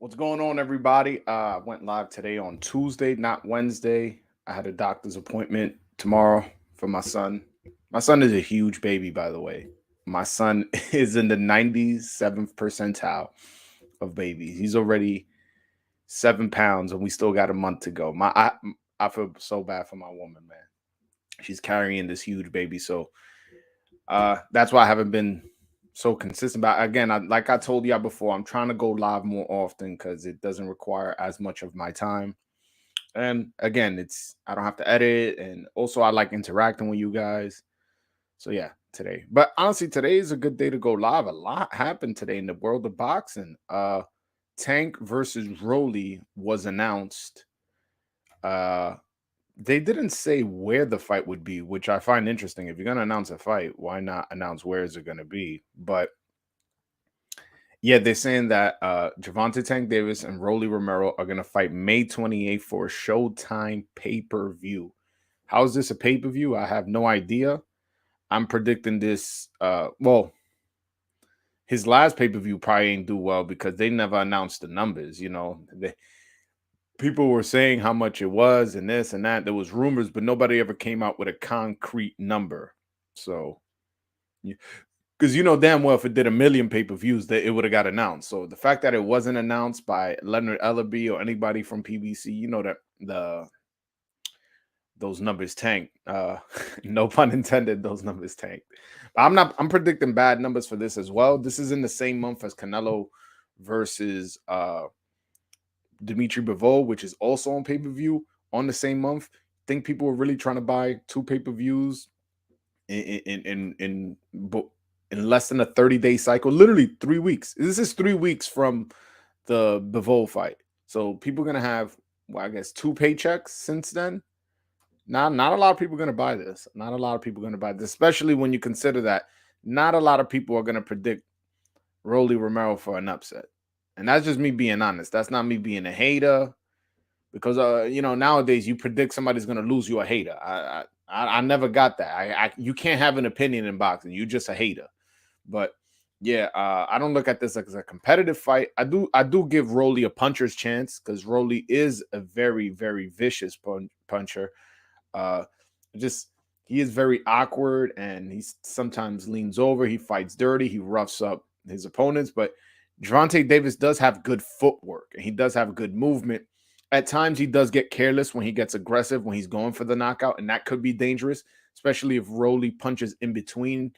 What's going on, everybody? I went live today on Tuesday, not Wednesday. I had a doctor's appointment tomorrow for my son. My son is a huge baby, by the way. My son is in the 97th percentile of babies. He's already 7 pounds, and we still got a month to go. I feel so bad for my woman, man. She's carrying this huge baby, so that's why I haven't been so consistent. But again, like I told y'all before, I'm trying to go live more often because it doesn't require as much of my time. And again, it's I don't have to edit, and also I like interacting with you guys. So yeah, today. But honestly, today is a good day to go live. A lot happened today in the world of boxing. Tank versus Rolly was announced. Uh they didn't say where the fight would be, which I find interesting. If you're gonna announce a fight, why not announce where is it gonna be? But yeah, they're saying that Javante Tank Davis and Rolly Romero are gonna fight May 28th for a Showtime pay-per-view. How is this a pay-per-view? I have no idea. I'm predicting this. Well, his last pay-per-view probably ain't do well because they never announced the numbers. People were saying how much it was and this and that. There was rumors, but nobody ever came out with a concrete number. So, because you know damn well if it did a million pay-per-views, that it would have got announced. So the fact that it wasn't announced by Leonard Ellerby or anybody from PBC, you know that those numbers tanked. No pun intended, those numbers tanked. But I'm predicting bad numbers for this as well. This is in the same month as Canelo versus Dimitri Bivol, which is also on pay-per-view on the same month. I think people were really trying to buy two pay-per-views in less than a 30-day cycle, literally 3 weeks. This is 3 weeks from the Bivol fight. So people are gonna have, well, I guess, two paychecks since then. Not a lot of people are gonna buy this. Not a lot of people are gonna buy this, especially when you consider that not a lot of people are gonna predict Rolly Romero for an upset. And that's just me being honest. That's not me being a hater. Because nowadays you predict somebody's gonna lose, you a hater. I never got that. You can't have an opinion in boxing. You're just a hater. But yeah, I don't look at this as a competitive fight. I do give Rolly a puncher's chance because Rolly is a very, very vicious puncher. Uh, just he is very awkward and he sometimes leans over. He fights dirty. He roughs up his opponents. But Javante Davis does have good footwork and he does have good movement. At times, he does get careless when he gets aggressive when he's going for the knockout, and that could be dangerous, especially if Rolly punches in between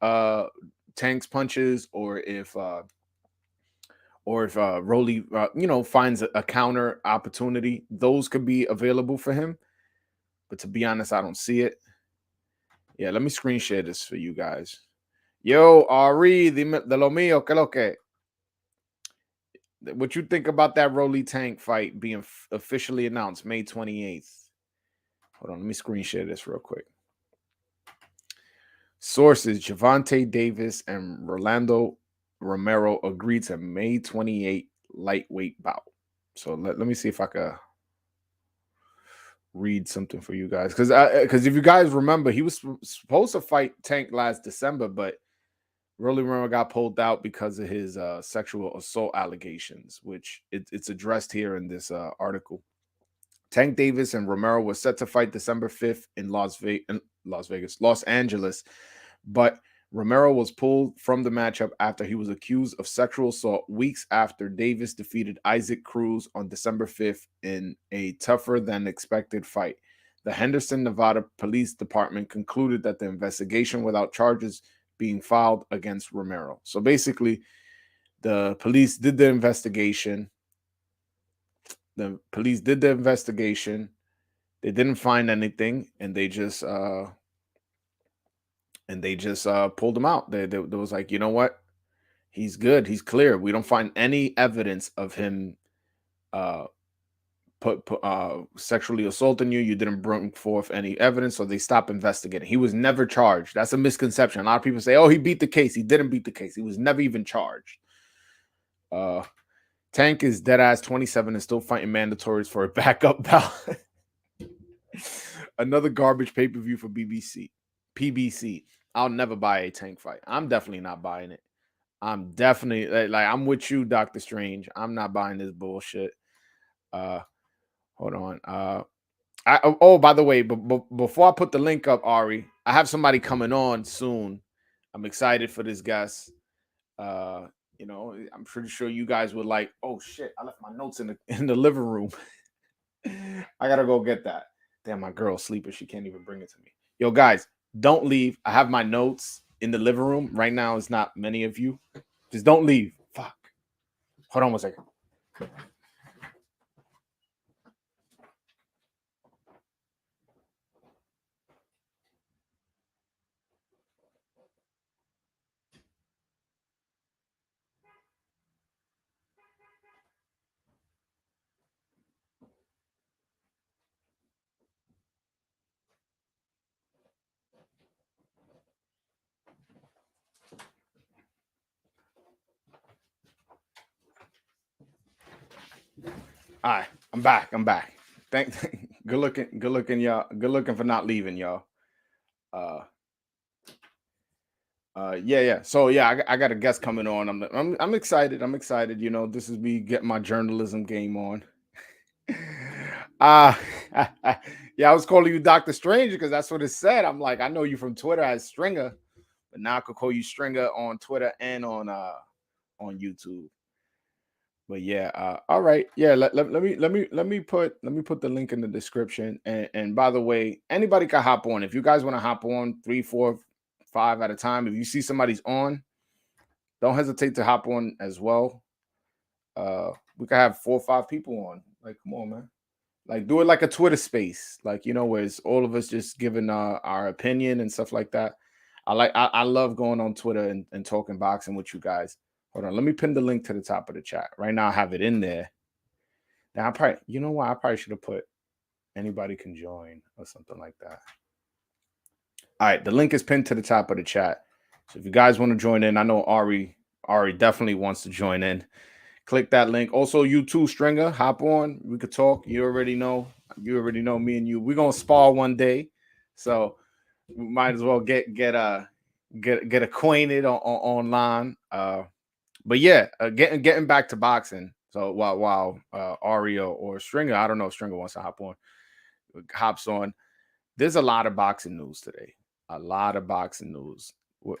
uh, Tank's punches, or if Rolly finds a counter opportunity. Those could be available for him. But to be honest, I don't see it. Yeah, let me screen share this for you guys. Yo, Ari, de lo mío, que lo que? What you think about that Rolly Tank fight being officially announced May 28th? Hold on, let me screen share this real quick. Sources: Javante Davis and Rolando Romero agreed to May 28th lightweight bout. So let me see if I can read something for you guys. Because if you guys remember, he was supposed to fight Tank last December, but Rolly Romero got pulled out because of his sexual assault allegations, which it's addressed here in this article. Tank Davis and Romero were set to fight December 5th in Los Angeles, but Romero was pulled from the matchup after he was accused of sexual assault weeks after Davis defeated Isaac Cruz on December 5th in a tougher than expected fight. The Henderson, Nevada Police Department concluded that the investigation without charges being filed against Romero. So basically, the police did the investigation. They didn't find anything, and they just pulled him out. They was like, you know what? He's good. He's clear. We don't find any evidence of him uh, sexually assaulting you. You didn't bring forth any evidence, so they stopped investigating. He was never charged. That's a misconception. A lot of people say, "Oh, he beat the case." He didn't beat the case. He was never even charged. Tank is dead ass 27 and still fighting mandatories for a backup bout. Another garbage pay-per-view for PBC. I'll never buy a Tank fight. I'm definitely not buying it. I'm definitely like I'm with you, Doctor Strange. I'm not buying this bullshit. Uh, hold on. Oh, by the way, but before I put the link up, Ari, I have somebody coming on soon. I'm excited for this guest. Uh, I'm pretty sure you guys would like. Oh shit, I left my notes in the in the living room. I gotta go get that. Damn, my girl's sleeping. She can't even bring it to me. Yo, guys, don't leave. I have my notes in the living room right now. It's not many of you. Just don't leave. Fuck. Hold on one second. All right, I'm back. I'm back. Thank. Good looking. Good looking, y'all. Good looking for not leaving, y'all. Uh, yeah. So yeah, I got a guest coming on. I'm excited. I'm excited. This is me getting my journalism game on. Uh yeah, I was calling you Doctor Strange because that's what it said. I'm like, I know you from Twitter as Stringer, but now I could call you Stringer on Twitter and on YouTube. But yeah, all right. Yeah, let me put the link in the description. And by the way, anybody can hop on. If you guys want to hop on 3, 4, 5 at a time, if you see somebody's on, don't hesitate to hop on as well. We could have 4 or 5 people on. Like, come on, man. Like, do it like a Twitter space, like, where it's all of us just giving our opinion and stuff like that. I love going on Twitter and talking boxing with you guys. Hold on, let me pin the link to the top of the chat. Right now I have it in there. Now I probably, you know what? I probably should have put anybody can join or something like that. All right, the link is pinned to the top of the chat. So if you guys want to join in, I know Ari definitely wants to join in. Click that link. Also, you too, Stringer. Hop on. We could talk. You already know. You already know me and you. We're gonna spar one day, so we might as well get acquainted online. But yeah, getting back to boxing. So while Ari or Stringer, I don't know if Stringer wants to hops on. There's a lot of boxing news today. A lot of boxing news. It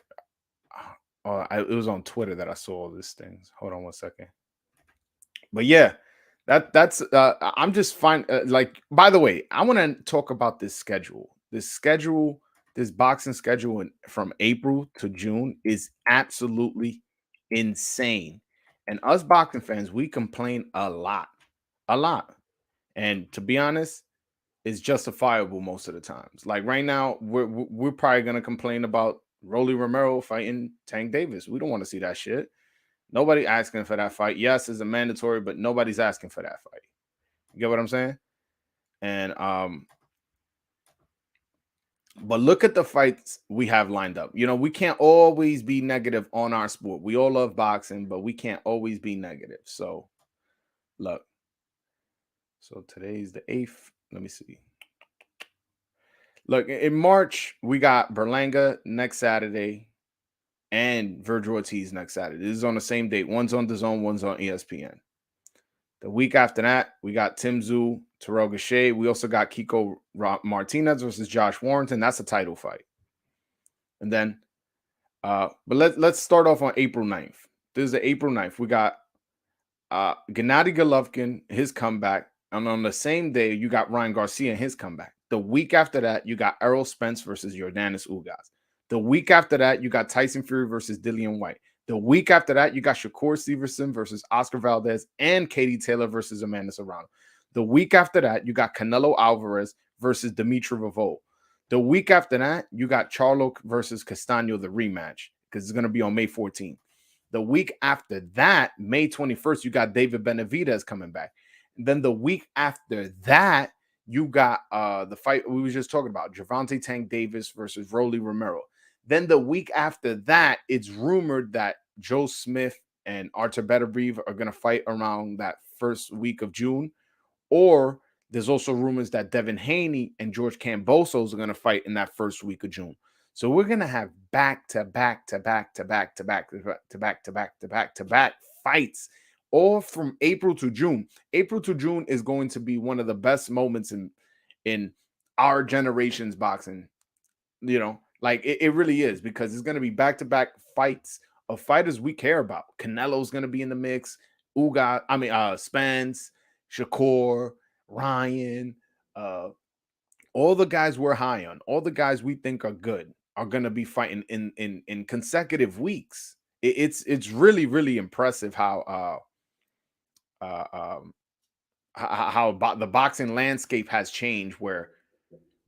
was on Twitter that I saw all these things. Hold on one second. But yeah, that's I'm just fine. Like, by the way, I want to talk about this schedule. This boxing schedule from April to June is absolutely insane. And us boxing fans, we complain a lot. And to be honest, it's justifiable most of the times. Like right now, we're probably gonna complain about Rolly Romero fighting Tank Davis. We don't want to see that shit. Nobody asking for that fight. Yes, it's a mandatory, but nobody's asking for that fight. You get what I'm saying? And but look at the fights we have lined up. We can't always be negative on our sport. We all love boxing, but we can't always be negative. So look. So today's the 8th. Let me see. Look, in March, we got Berlanga next Saturday and Virgil Ortiz next Saturday. This is on the same date. One's on DAZN, one's on ESPN. The week after that, we got Tim Tszyu, Terrell Gausha. We also got Kiko Martinez versus Josh Warrington. That's a title fight. And then, but let's start off on April 9th. This is the April 9th. We got Gennady Golovkin, his comeback. And on the same day, you got Ryan Garcia and his comeback. The week after that, you got Errol Spence versus Yordanis Ugas. The week after that, you got Tyson Fury versus Dillian White. The week after that, you got Shakur Stevenson versus Oscar Valdez and Katie Taylor versus Amanda Serrano. The week after that, you got Canelo Alvarez versus Dimitri Bivol. The week after that, you got Charlo versus Castano, the rematch, because it's going to be on May 14th. The week after that, May 21st, you got David Benavidez coming back. And then the week after that, you got the fight we were just talking about, Gervonta Tank Davis versus Rolly Romero. Then the week after that, it's rumored that Joe Smith and Artur Beterbiev are going to fight around that first week of June. Or there's also rumors that Devin Haney and George Kambosos are going to fight in that first week of June. So we're gonna have back-to-back fights, all from April to June. April to June is going to be one of the best moments in our generation's boxing. You know, like it really is, because it's gonna be back-to-back fights of fighters we care about. Canelo's gonna be in the mix. Spence, Shakur, Ryan, all the guys we're high on, all the guys we think are good, are going to be fighting in consecutive weeks. It's really, really impressive how the boxing landscape has changed, where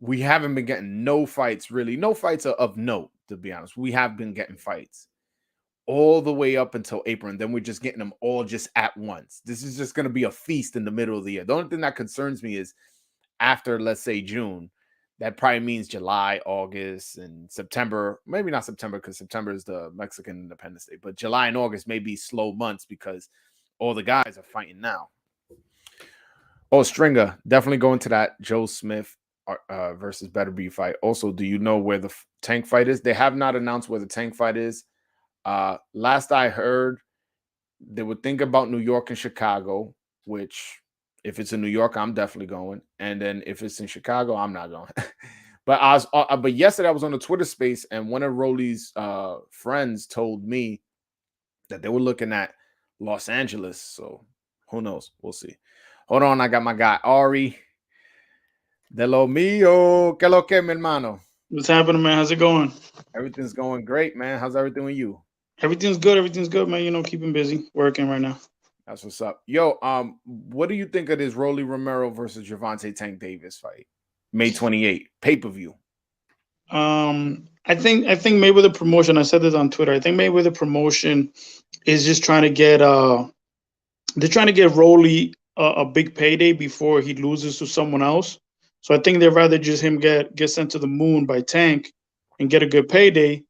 we haven't been getting no fights of note, to be honest. We have been getting fights all the way up until April, and then we're just getting them all just at once. This is just going to be a feast in the middle of the year. The only thing that concerns me is after, let's say, June, that probably means July, August, and September. Maybe not September, because September is the Mexican Independence Day, but July and August may be slow months because all the guys are fighting now. Oh, Stringer, definitely going to that Joe Smith versus Better Be fight. Also, do you know where the Tank fight is? They have not announced where the Tank fight is. Last I heard, they would think about New York and Chicago, which, if it's in New York, I'm definitely going. And then if it's in Chicago, I'm not going. But yesterday I was on a Twitter space, and one of Rolly's friends told me that they were looking at Los Angeles. So who knows? We'll see. Hold on, I got my guy Ari. De lo mío. ¿Qué lo que, mi hermano? What's happening, man? How's it going? Everything's going great, man. How's everything with you? Everything's good. Everything's good, man. You know, keeping busy, working right now. That's what's up. Yo, what do you think of this Rolly Romero versus Gervonta Tank Davis fight? May 28th, pay-per-view. I think maybe the promotion, I said this on Twitter, I think maybe the promotion is just trying to get they're trying to get Rolly a big payday before he loses to someone else. So I think they'd rather just him get sent to the moon by Tank and get a good payday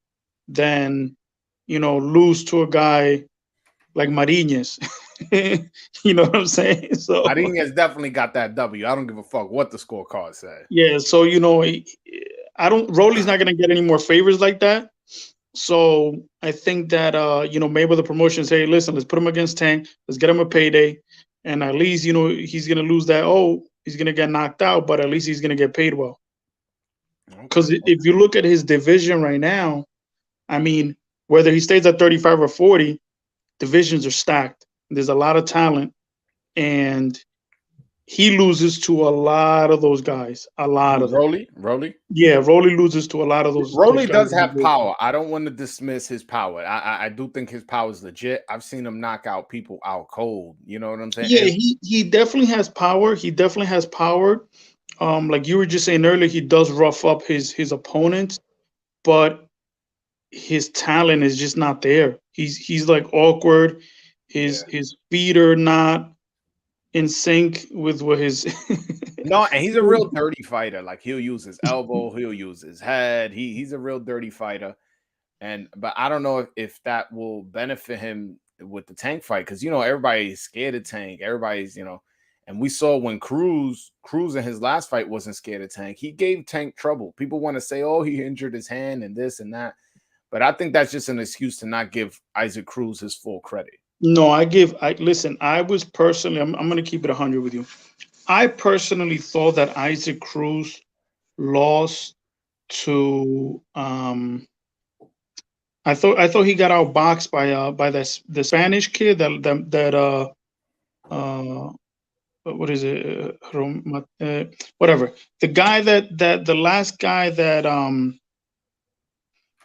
than, you know, lose to a guy like Mariñez. You know what I'm saying? So Mariñez definitely got that W. I don't give a fuck what the scorecard said. Yeah, so you know, Rolly's not gonna get any more favors like that. So I think that you know, maybe the promotion say, listen, let's put him against Tank, let's get him a payday, and at least, you know, he's gonna lose that. Oh, he's gonna get knocked out, but at least he's gonna get paid well. Because if you look at his division right now, I mean, whether he stays at 35 or 40, divisions are stacked. There's a lot of talent, and he loses to a lot of those guys. A lot of Rolly? Yeah, Rolly loses to a lot of those. Rolly does have power. I don't want to dismiss his power. I do think his power is legit. I've seen him knock out people out cold. You know what I'm saying? Yeah, he definitely has power. He definitely has power. Like you were just saying earlier, he does rough up his opponents, but his talent is just not there. He's like awkward. His feet are not in sync with what his No, and he's a real dirty fighter. Like, he'll use his elbow, he'll use his head. He's a real dirty fighter. But I don't know if that will benefit him with the Tank fight, because, you know, everybody's scared of Tank. Everybody's, you know, and we saw when Cruz in his last fight wasn't scared of Tank. He gave Tank trouble. People want to say, oh, he injured his hand and this and that. But I think that's just an excuse to not give Isaac Cruz his full credit. No, listen, I was personally, I'm going to keep it 100 with you. I personally thought that Isaac Cruz lost to I thought he got outboxed by the Spanish kid that what is it, whatever, the guy that the last guy that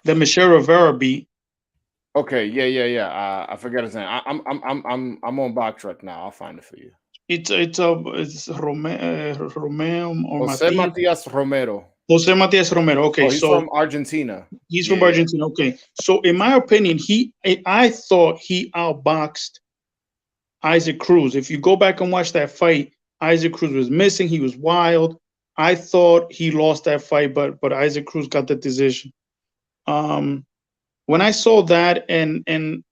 Michelle Rivera beat. Okay, yeah. I forgot his name. I'm on BoxRec now. I'll find it for you. It's Romeo or Jose Matias Romero. Jose Matias Romero. Okay, he's from Argentina. He's from Argentina. Okay, so in my opinion, I thought he outboxed Isaac Cruz. If you go back and watch that fight, Isaac Cruz was missing. He was wild. I thought he lost that fight, but Isaac Cruz got the decision. When I saw that, and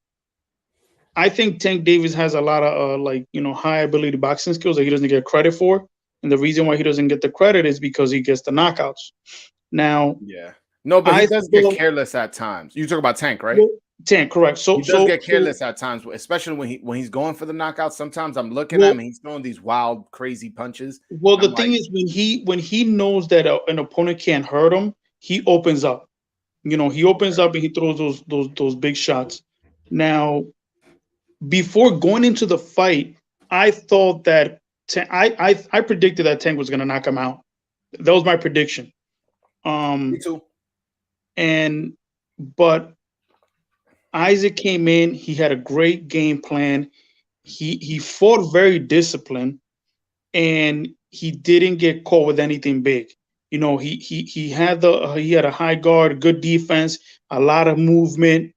I think Tank Davis has a lot of like, you know, high ability boxing skills that he doesn't get credit for, and the reason why he doesn't get the credit is because he gets the knockouts. Now, No, but he I does get thought, careless at times. You talk about Tank, right? well, Tank, correct. He does get careless at times, especially when he's going for the knockout. Sometimes I'm looking at him and he's throwing these wild, crazy punches. well, the I'm thing like, is when he knows that an opponent can't hurt him, he opens up. He opens up and he throws those big shots. Now, before going into the fight, I thought that I predicted that Tank was going to knock him out. That was my prediction. me too. And but Isaac came in. He had a great game plan. He fought very disciplined, and he didn't get caught with anything big. He had a high guard, good defense, a lot of movement,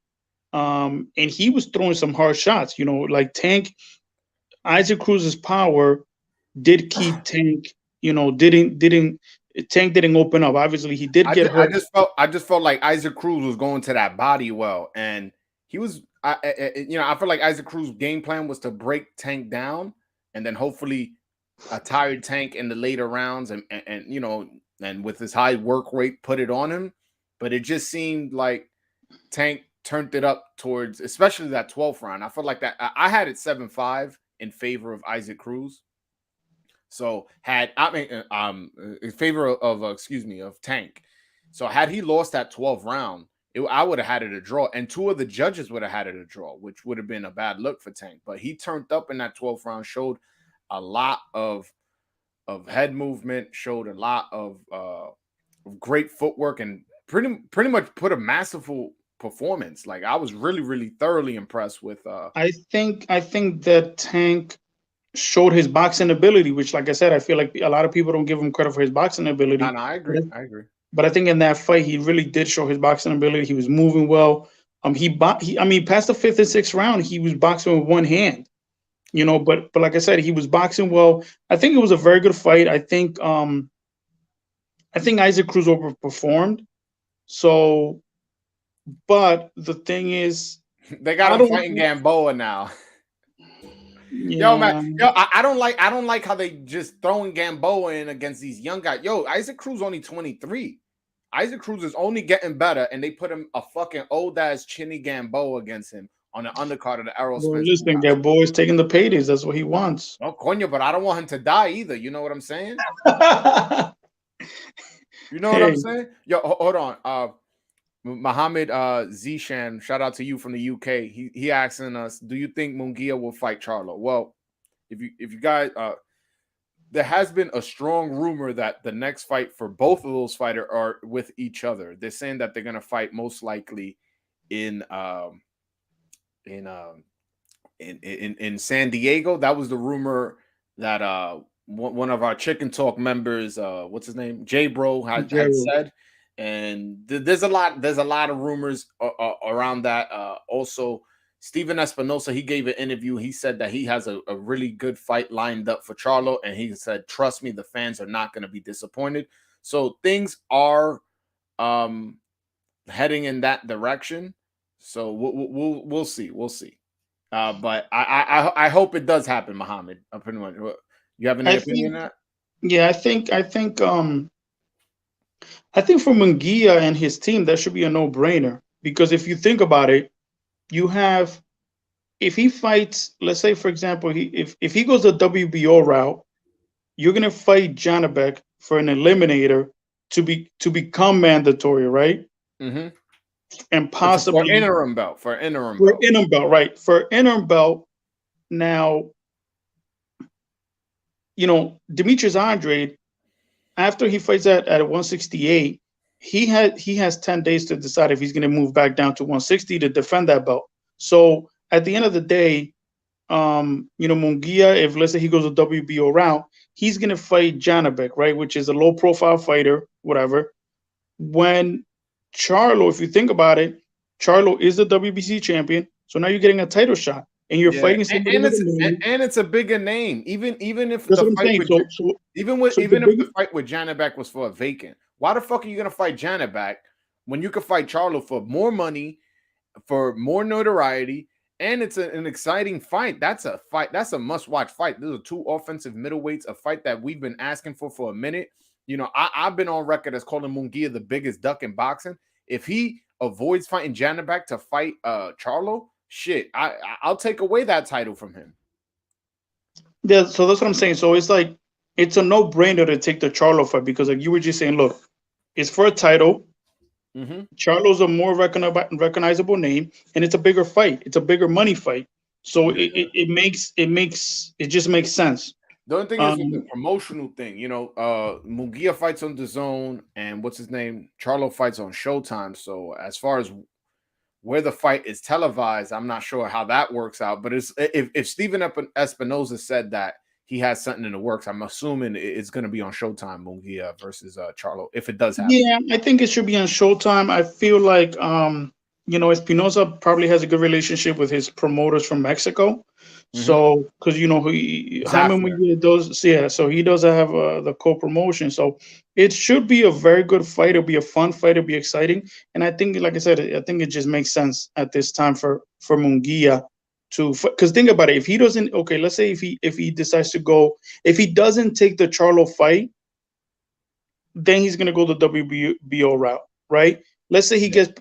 and he was throwing some hard shots. Like Isaac Cruz's power did keep Tank. Didn't Tank didn't open up. Obviously, he did get hurt. I just felt like Isaac Cruz was going to that body well, and he was. I feel like Isaac Cruz's game plan was to break Tank down, and then hopefully a tired Tank in the later rounds, and with his high work rate, put it on him. But it just seemed like Tank turned it up towards, especially that 12th round. I felt like that. I had it 7-5 in favor of Isaac Cruz. So in favor of Tank. So had he lost that 12th round, I would have had it a draw, and two of the judges would have had it a draw, which would have been a bad look for Tank. But he turned up in that 12th round, showed a lot of head movement, showed a lot of great footwork, and pretty much put a masterful performance. Like, I was really, really thoroughly impressed with. I think that Tank showed his boxing ability, which, like I said, I feel like a lot of people don't give him credit for his boxing ability. No, I agree. I agree. But I think in that fight, he really did show his boxing ability. He was moving well. Past the 5th and 6th round, he was boxing with one hand. But like I said, he was boxing well. I think it was a very good fight. I think Isaac Cruz overperformed. So, but the thing is, they got him fighting Gamboa now. Yeah. Yo, man, I don't like how they just throwing Gamboa in against these young guys. Yo, Isaac Cruz only 23. Isaac Cruz is only getting better, and they put him a fucking old ass chinny Gamboa against him on the undercard of the Aerosmith. Well, listen, Gamboa is taking the paydays. That's what he wants. No, coño, but I don't want him to die either. You know what I'm saying? You know what I'm saying? Yo, hold on. Mohammed Zishan, shout out to you from the UK. He asking us, do you think Munguia will fight Charlo? Well, if you guys, there has been a strong rumor that the next fight for both of those fighters are with each other. They're saying that they're gonna fight most likely in San Diego. That was the rumor that one of our Chicken Talk members, what's his name, J Bro, had said. And there's a lot of rumors around that. Also, Steven Espinosa, he gave an interview. He said that he has a really good fight lined up for Charlo, and he said, "Trust me, the fans are not going to be disappointed." So things are heading in that direction. So we'll see. But I hope it does happen, Muhammad. You have any opinion on that? Yeah, I think for Munguia and his team, that should be a no-brainer. Because if you think about it, if he fights, let's say, for example, if he goes the WBO route, you're gonna fight Janabek for an eliminator to become mandatory, right? Mm-hmm. And possibly for interim belt. Right? For interim belt. Now, Demetrius Andrade, after he fights at 168, he has 10 days to decide if he's going to move back down to 160 to defend that belt. So at the end of the day, Munguia, if let's say he goes a WBO route, he's going to fight Janabek, right, which is a low-profile fighter, whatever. When Charlo, if you think about it, Charlo is the WBC champion, so now you're getting a title shot. And you're fighting somebody and it's a bigger name. Even if the fight with Janabek was for a vacant, why the fuck are you gonna fight Janabek when you can fight Charlo for more money, for more notoriety, and it's an exciting fight? That's a fight. That's a must-watch fight. Those are two offensive middleweights, a fight that we've been asking for a minute. You know, I've been on record as calling Munguia the biggest duck in boxing. If he avoids fighting Janabek to fight Charlo, shit, I'll take away that title from him. Yeah, so that's what I'm saying. So it's like it's a no-brainer to take the Charlo fight because, like you were just saying, look, it's for a title. Mm-hmm. Charlo's a more recognizable name, and it's a bigger fight. It's a bigger money fight. So it just makes sense. The only thing is with the promotional thing, you know, Munguia fights on the Zone, and what's his name, Charlo fights on Showtime. So as far as where the fight is televised, I'm not sure how that works out. But it's if Steven Espinoza said that he has something in the works, I'm assuming it's going to be on Showtime, Munguia versus Charlo, if it does happen. Yeah, I think it should be on Showtime. I feel like Espinoza probably has a good relationship with his promoters from Mexico. So, because Jaime Munguia does, yeah, so he does have the co-promotion. So it should be a very good fight. It'll be a fun fight. It'll be exciting, and I think, like I said, I think it just makes sense at this time for Munguia to, because think about it. If he doesn't, okay, let's say if he decides to go, if he doesn't take the Charlo fight, then he's gonna go the WBO route, right? Let's say he beats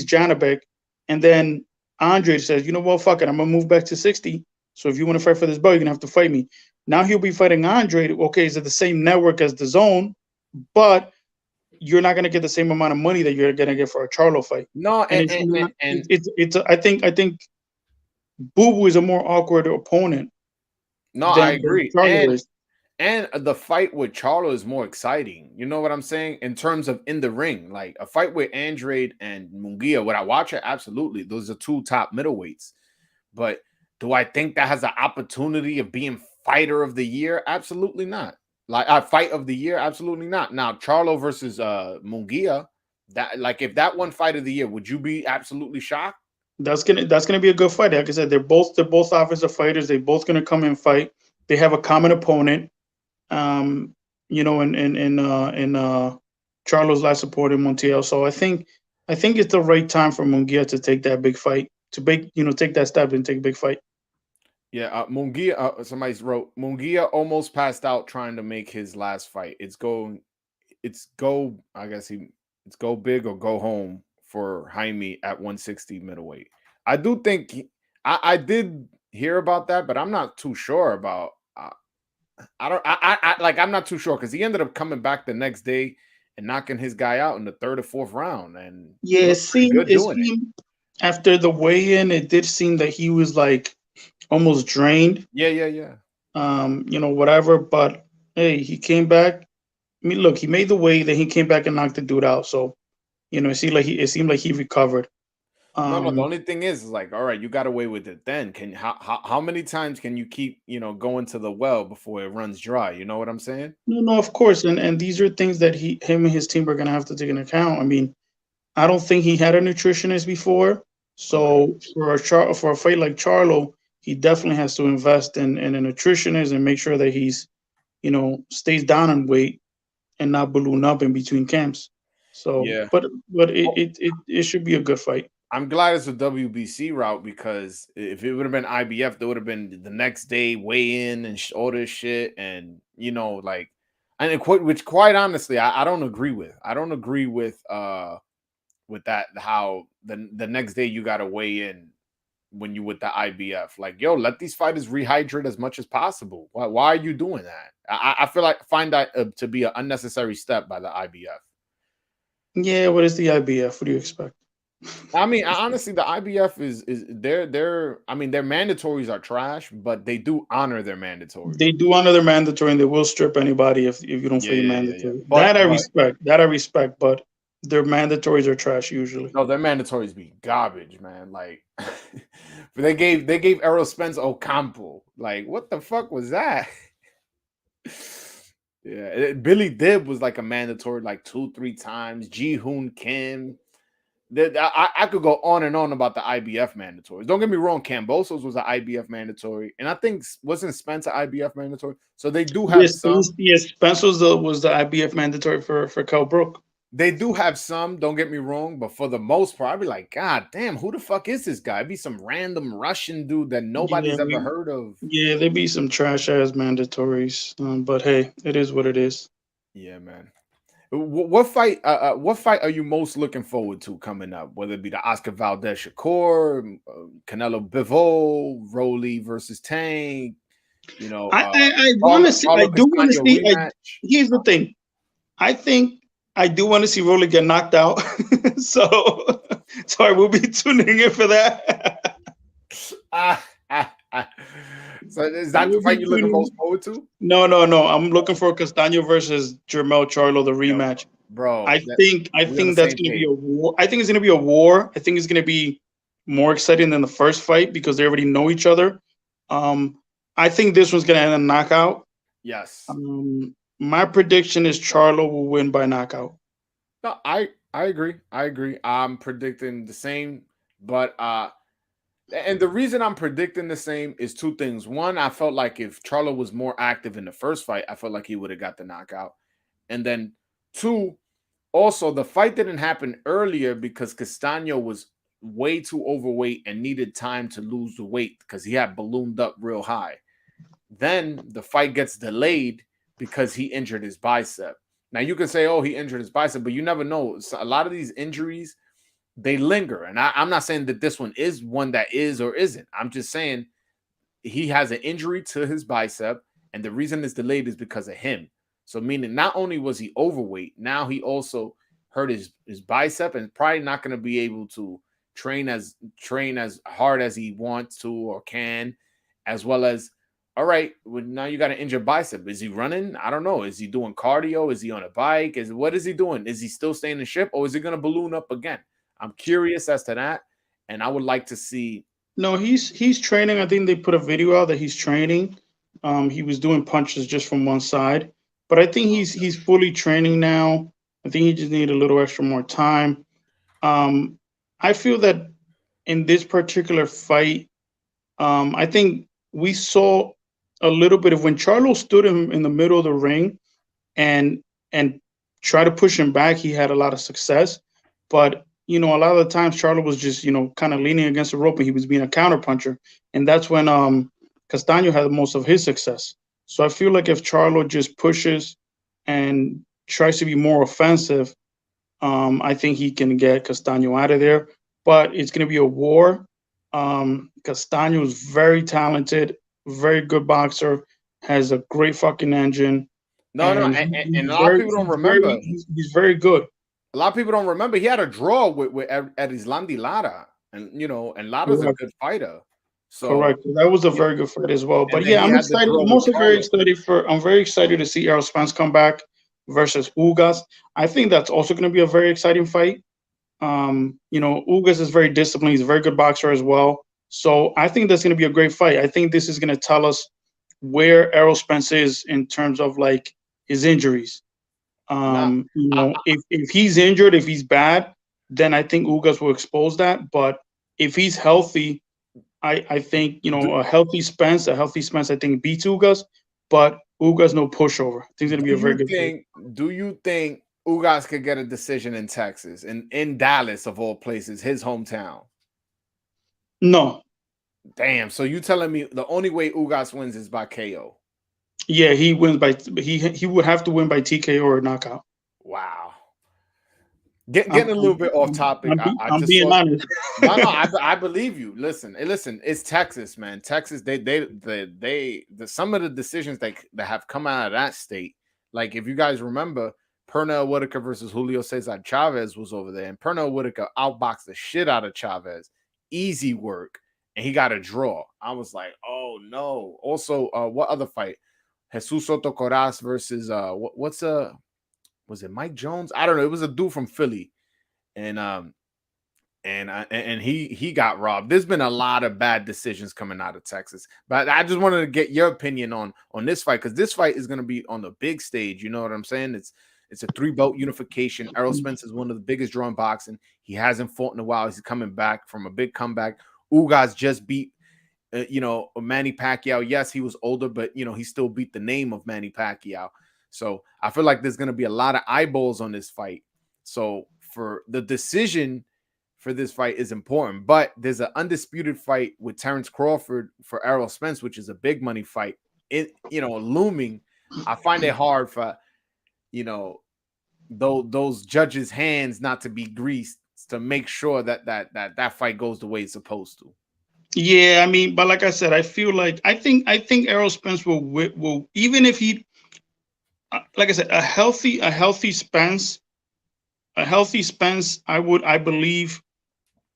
Janabek, and then Andre says, you know what, fuck it, I'm gonna move back to 60. So if you want to fight for this belt, you're gonna have to fight me. Now he'll be fighting Andre. Okay, it's at the same network as the Zone, but you're not gonna get the same amount of money that you're gonna get for a Charlo fight. No, and I think Boo Boo is a more awkward opponent. No, I agree. And the fight with Charlo is more exciting. You know what I'm saying? In terms of in the ring, like a fight with Andrade and Munguia, would I watch it? Absolutely. Those are two top middleweights. But do I think that has an opportunity of being fighter of the year? Absolutely not. Like fight of the year? Absolutely not. Now, Charlo versus Munguia, that, like, if that won fight of the year, would you be absolutely shocked? That's gonna be a good fight. Like I said, they're both offensive fighters. They're both gonna come and fight. They have a common opponent. In Charlo's last support in Montiel. So I think it's the right time for Munguia to take that big fight, take that step and take a big fight. Yeah, Munguia. Somebody wrote Munguia almost passed out trying to make his last fight. It's go big or go home for Jaime at 160 middleweight. I do think I did hear about that, but I'm not too sure about. I'm not too sure because he ended up coming back the next day and knocking his guy out in the third or fourth round. And yeah, after the weigh-in, it did seem that he was like almost drained. Yeah. Whatever. But hey, he came back. I mean, look, he made the weight, then he came back and knocked the dude out. So, it seemed like he recovered. No. The only thing is like, all right, you got away with it. Then how many times can you keep going to the well before it runs dry? You know what I'm saying? No, of course, and these are things that him and his team are gonna have to take into account. I mean, I don't think he had a nutritionist before, so for a fight like Charlo, he definitely has to invest in a nutritionist and make sure that he's stays down in weight and not balloon up in between camps. So, yeah, but it should be a good fight. I'm glad it's a WBC route because if it would have been IBF, there would have been the next day weigh in and all this shit, and which quite honestly, I don't agree with. I don't agree with that, how the next day you got to weigh in when you with the IBF. Like, yo, let these fighters rehydrate as much as possible. Why are you doing that? I find that to be an unnecessary step by the IBF. Yeah, what is the IBF? What do you expect? I mean, honestly, the IBF is their their mandatories are trash, but they do honor their mandatories. They do honor their mandatory, and they will strip anybody if you don't fight mandatory. Yeah. That I respect, but their mandatories are trash usually. No, their mandatories be garbage, man. Like, they gave Errol Spence Ocampo. Like, what the fuck was that? Yeah, Billy Dib was like a mandatory like 2-3 times. Ji Hoon Kim. I could go on and on about the IBF mandatories. Don't get me wrong, Cambosos was an IBF mandatory, and I think wasn't Spencer IBF mandatory. So they do have some. Yes, Spencer was the IBF mandatory for Kell Brook. They do have some. Don't get me wrong, but for the most part, I'd be like, God damn, who the fuck is this guy? It'd be some random Russian dude that nobody's ever heard of. Yeah, there'd be some trash ass mandatories, but hey, it is what it is. Yeah, man. What fight? What fight are you most looking forward to coming up? Whether it be the Oscar Valdez Shakur, Canelo Bivol, Rolly versus Tank, you know, I want to see. I Charlo do want to Castano see. rematch. Here's the thing. I think I do want to see Rolly get knocked out. so, so I will be tuning in for that. Ah, ah, ah. So is I that the will be fight you're looking tuning. most forward to? No. I'm looking for Castano versus Jermel Charlo, the Yo, rematch. bro, I think I we on the think that's same going to be page. a war. I think it's going to be a war. I think it's going to be more exciting than the first fight because they already know each other. Um, I think this one's going to end in a knockout. Yes. My prediction is Charlo will win by knockout. No, I agree. I agree. I'm predicting the same, but and the reason I'm predicting the same is two things. One, I felt like if Charlo was more active in the first fight, I felt like he would have got the knockout. And then two, also the fight didn't happen earlier because Castano was way too overweight and needed time to lose the weight because he had ballooned up real high. Then the fight gets delayed because he injured his bicep. Now you can say, "Oh, he injured his bicep," but you never know. So a lot of these injuries they linger, and I'm not saying that this one is one that is or isn't. I'm just saying he has an injury to his bicep, and the reason it's delayed is because of him. So meaning not only was he overweight, now he also hurt his bicep, and probably not going to be able to train as hard as he wants to or can, as well as all right. Well, now you got an injured bicep. Is he running? I don't know. Is he doing cardio? Is he on a bike? What is he doing? Is he still staying in shape, or is he going to balloon up again? I'm curious as to that, and I would like to see. No, he's training. I think they put a video out that he's training. He was doing punches just from one side, but I think he's fully training now. I think he just need a little extra more time. Um, I feel that in this particular fight, I think we saw a little bit of when Charlo stood him in the middle of the ring and and try to push him back. He had a lot of success, but a lot of the times Charlo was just kind of leaning against the rope and he was being a counter puncher, and that's when Castano had most of his success. So I feel like if Charlo just pushes and tries to be more offensive, I think he can get Castano out of there. But it's going to be a war. Castano is very talented, very good boxer, has a great fucking engine, No, no, and and a lot of people don't remember. he's very good. A lot of people don't remember. He had a draw with Islandi Lara, and Lara's a Correct, good fighter. So correct. That was a very good fight as well. and But then yeah, he I'm had the excited. draw I'm with also very Charlo. excited for. I'm very excited to see Errol Spence come back versus Ugas. I think that's also going to be a very exciting fight. Ugas is very disciplined. He's a very good boxer as well. So I think that's going to be a great fight. I think this is going to tell us where Errol Spence is in terms of like his injuries. Nah, If he's injured, if he's bad, then I think Ugas will expose that. But if he's healthy, I think do, a healthy Spence, I think beats Ugas. But Ugas no pushover. I think it's going to be do a very you good fight. think do you think Ugas could get a decision in Texas, in Dallas of all places, his hometown? No, Damn. So you telling me the only way Ugas wins is by KO? yeah, he wins by he would have to win by TKO or knockout. Wow. I'm Getting a little bit off topic. I I'm just being saw. honest. No, no, I believe you. Listen. It's Texas, man. Texas. Some of the decisions that have come out of that state. Like if you guys remember, Pernell Whitaker versus Julio Cesar Chavez was over there, and Pernell Whitaker outboxed the shit out of Chavez. Easy work, and he got a draw. I was like, oh no. Also, what other fight? Jesus Soto Coraz versus what's was it Mike Jones? I don't know. It was a dude from Philly, and he got robbed. There's been a lot of bad decisions coming out of Texas, but I just wanted to get your opinion on this fight because this fight is going to be on the big stage. You know what I'm saying? It's a 3-belt unification. Errol Spence is one of the biggest draw in boxing. He hasn't fought in a while. He's coming back from a big comeback. Ugas just beat Manny Pacquiao. Yes, he was older, but he still beat the name of Manny Pacquiao. So I feel like there's going to be a lot of eyeballs on this fight. So for the decision for this fight is important, but there's an undisputed fight with Terrence Crawford for Errol Spence, which is a big money fight. Looming. I find it hard for you know, those judges' hands not to be greased to make sure that fight goes the way it's supposed to. Yeah, I mean, but like I said, I feel like I think Errol Spence will even if he like I said, a healthy Spence, I believe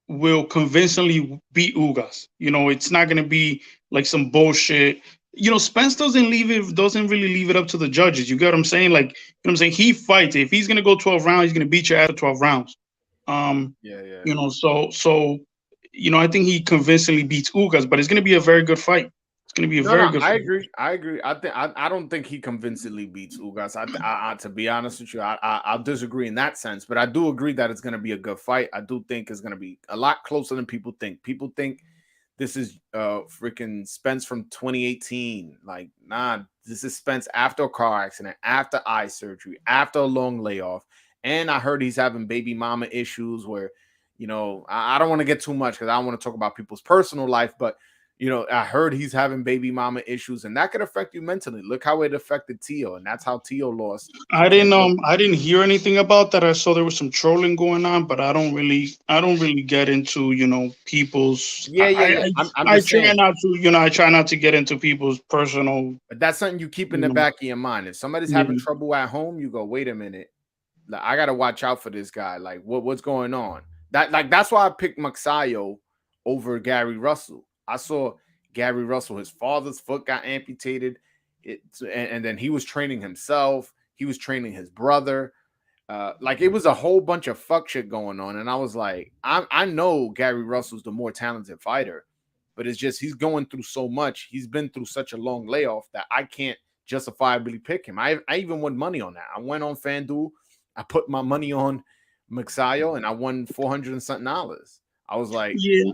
will convincingly beat Ugas. You know, it's not going to be like some bullshit. You know, Spence doesn't really leave it up to the judges. You get what I'm saying? Like, you know what I'm saying? He fights. If he's going to go 12 rounds, he's going to beat you after 12 rounds. Yeah. You know, so you know, I think he convincingly beats Ugas, but it's going to be a very good fight. It's going to be a very No, good I fight. agree. I agree. I don't think he convincingly beats Ugas. To be honest with you, I'll disagree in that sense, but I do agree that it's going to be a good fight. I do think it's going to be a lot closer than people think. People think this is freaking Spence from 2018. Like, nah, this is Spence after a car accident, after eye surgery, after a long layoff, and I heard he's having baby mama issues. Where, you know, I don't want to get too much because I don't want to talk about people's personal life, but you know, I heard he's having baby mama issues, and that could affect you mentally. Look how it affected Tio, and that's how Tio lost to Canelo. I didn't hear anything about that. I saw there was some trolling going on, but I don't really get into, you know, people's Yeah. I'm I just try saying, not to, you know, I try not to get into people's personal, but that's something you keep in you the know, back of your mind. If somebody's having yeah. trouble at home, you go, wait a minute, like, I gotta watch out for this guy. Like, what's going on? That's why I picked Maxayo over Gary Russell. I saw Gary Russell, his father's foot got amputated, and then he was training himself. He was training his brother. Like, it was a whole bunch of fuck shit going on, and I was like, I know Gary Russell's the more talented fighter, but it's just he's going through so much. He's been through such a long layoff that I can't justifiably pick him. I even won money on that. I went on FanDuel. I put my money on Maxayo, and I won 400 and something dollars. I was like, Yeah.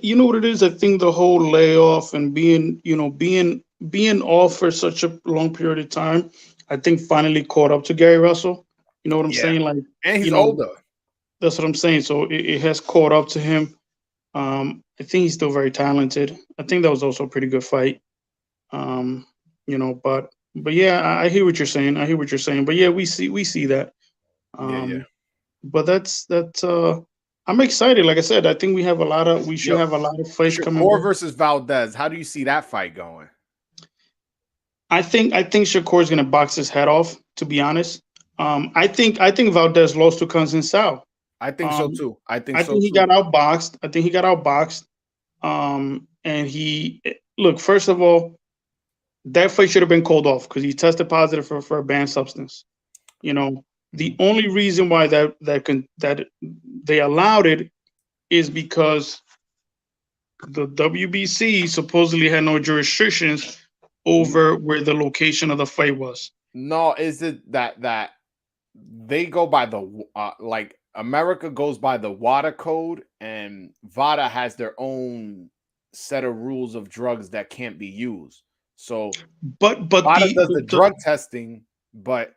You know what it is? I think the whole layoff and being, you know, being off for such a long period of time, I think finally caught up to Gary Russell. You know what I'm yeah, saying? Like, and you he's know, older. that's what I'm saying. So it has caught up to him. I think he's still very talented. I think that was also a pretty good fight. Um, you know, but yeah, I hear what you're saying. I hear what you're saying. But yeah, we see that. Yeah. Um, but that's I'm excited. Like I said, I think we should Yo, have a lot of fights coming Shakur back. versus Valdez. How do you see that fight going? I think Shakur is gonna box his head off, to be honest. I think Valdez lost to Consensao. I think so Um, too. I think I so think he too. got outboxed. I think he got outboxed. And he look, first of all, that fight should have been called off because he tested positive for a banned substance. You know, the Mhm. only reason why that they allowed it is because the WBC supposedly had no jurisdictions over where the location of the fight was. No, is it that they go by the like America goes by the WADA code, and VADA has their own set of rules of drugs that can't be used. So But VADA does the drug testing, but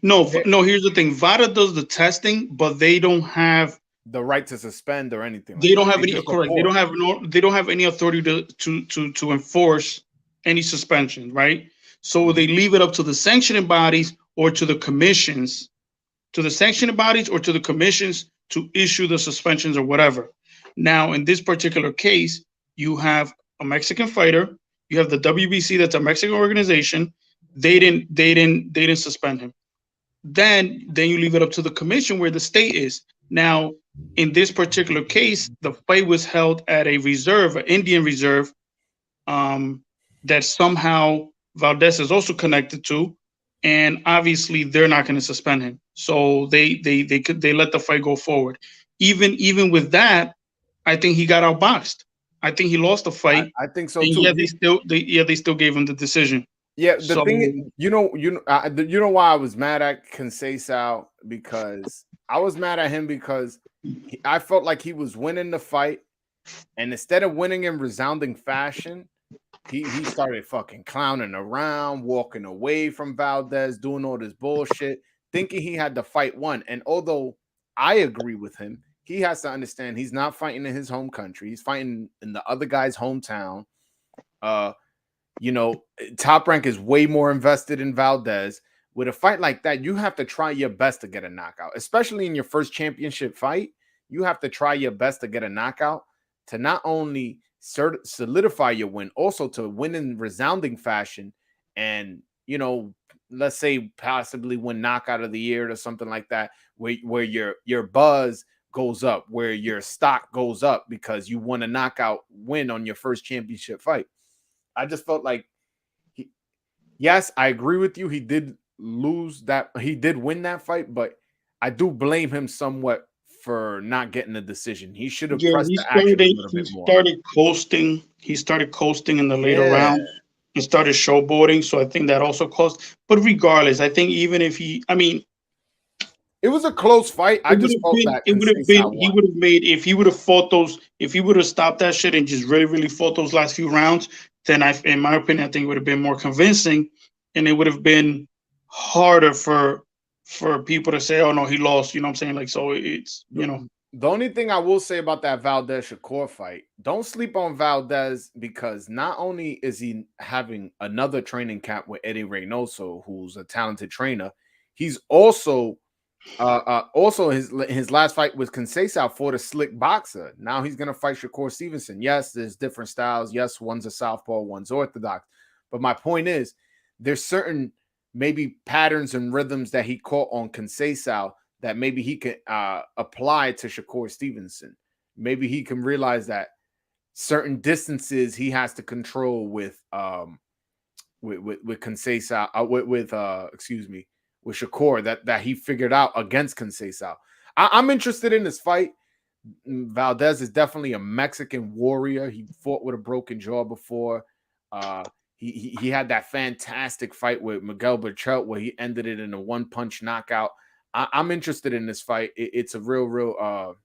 no. Here's the thing: VADA does the testing, but the right to suspend or anything like they don't that. have They any just correct. They report. don't have no. They don't have any authority to enforce any suspension, right? So they Mhm. leave it up to the sanctioning bodies or to the commissions, to the sanctioning bodies or to the commissions to issue the suspensions or whatever. Now, in this particular case, you have a Mexican fighter, you have the WBC, that's a Mexican organization. They didn't suspend him. Then you leave it up to the commission where the state is. Now, in this particular case, the fight was held at a reserve, an Indian reserve, um, that somehow Valdez is also connected to, and obviously they're not going to suspend him. So they let the fight go forward. Even with that, I think he got outboxed. I think he lost the fight, I think so and too. yet they still gave him the decision. Yeah, the So thing, you know why I was mad at Conceição, because I was mad at him because I felt like he was winning the fight, and instead of winning in resounding fashion, he started fucking clowning around, walking away from Valdez, doing all this bullshit, thinking he had the fight won. And although I agree with him, he has to understand he's not fighting in his home country; he's fighting in the other guy's hometown. Uh, you know, Top Rank is way more invested in Valdez, with a fight like that, you have to try your best to get a knockout, especially in your first championship fight. You have to try your best to get a knockout to not only solidify your win, also to win in resounding fashion, and let's say possibly win knockout of the year or something like that, where your buzz goes up, where your stock goes up because you won a knockout win on your first championship fight. I just felt like, yes, I agree with you. He did win that fight, but I do blame him somewhat for not getting a decision. He should have pressed the action a little bit more. He started coasting in the later round and started showboating. So I think that also cost. But regardless, I think even if it was a close fight. I just felt that he would have made, if he would have stopped that shit and just really, really fought those last few rounds, then in my opinion, I think it would have been more convincing, and it would have been harder for people to say, oh no, he lost. You know what I'm saying? Like, so it's, The only thing I will say about that Valdez Shakur fight, don't sleep on Valdez, because not only is he having another training camp with Eddie Reynoso, who's a talented trainer, he's also his last fight with Conceição fought a slick boxer. Now he's gonna fight Shakur Stevenson. Yes, there's different styles. Yes, one's a southpaw, one's orthodox. But my point is, there's certain maybe patterns and rhythms that he caught on Conceição that maybe he can apply to Shakur Stevenson. Maybe he can realize that certain distances he has to control with Conceição, with Shakur, that he figured out against Conceição. I'm interested in this fight. Valdez is definitely a Mexican warrior. He fought with a broken jaw before. He had that fantastic fight with Miguel Berchelt where he ended it in a one-punch knockout. I'm interested in this fight. It's a real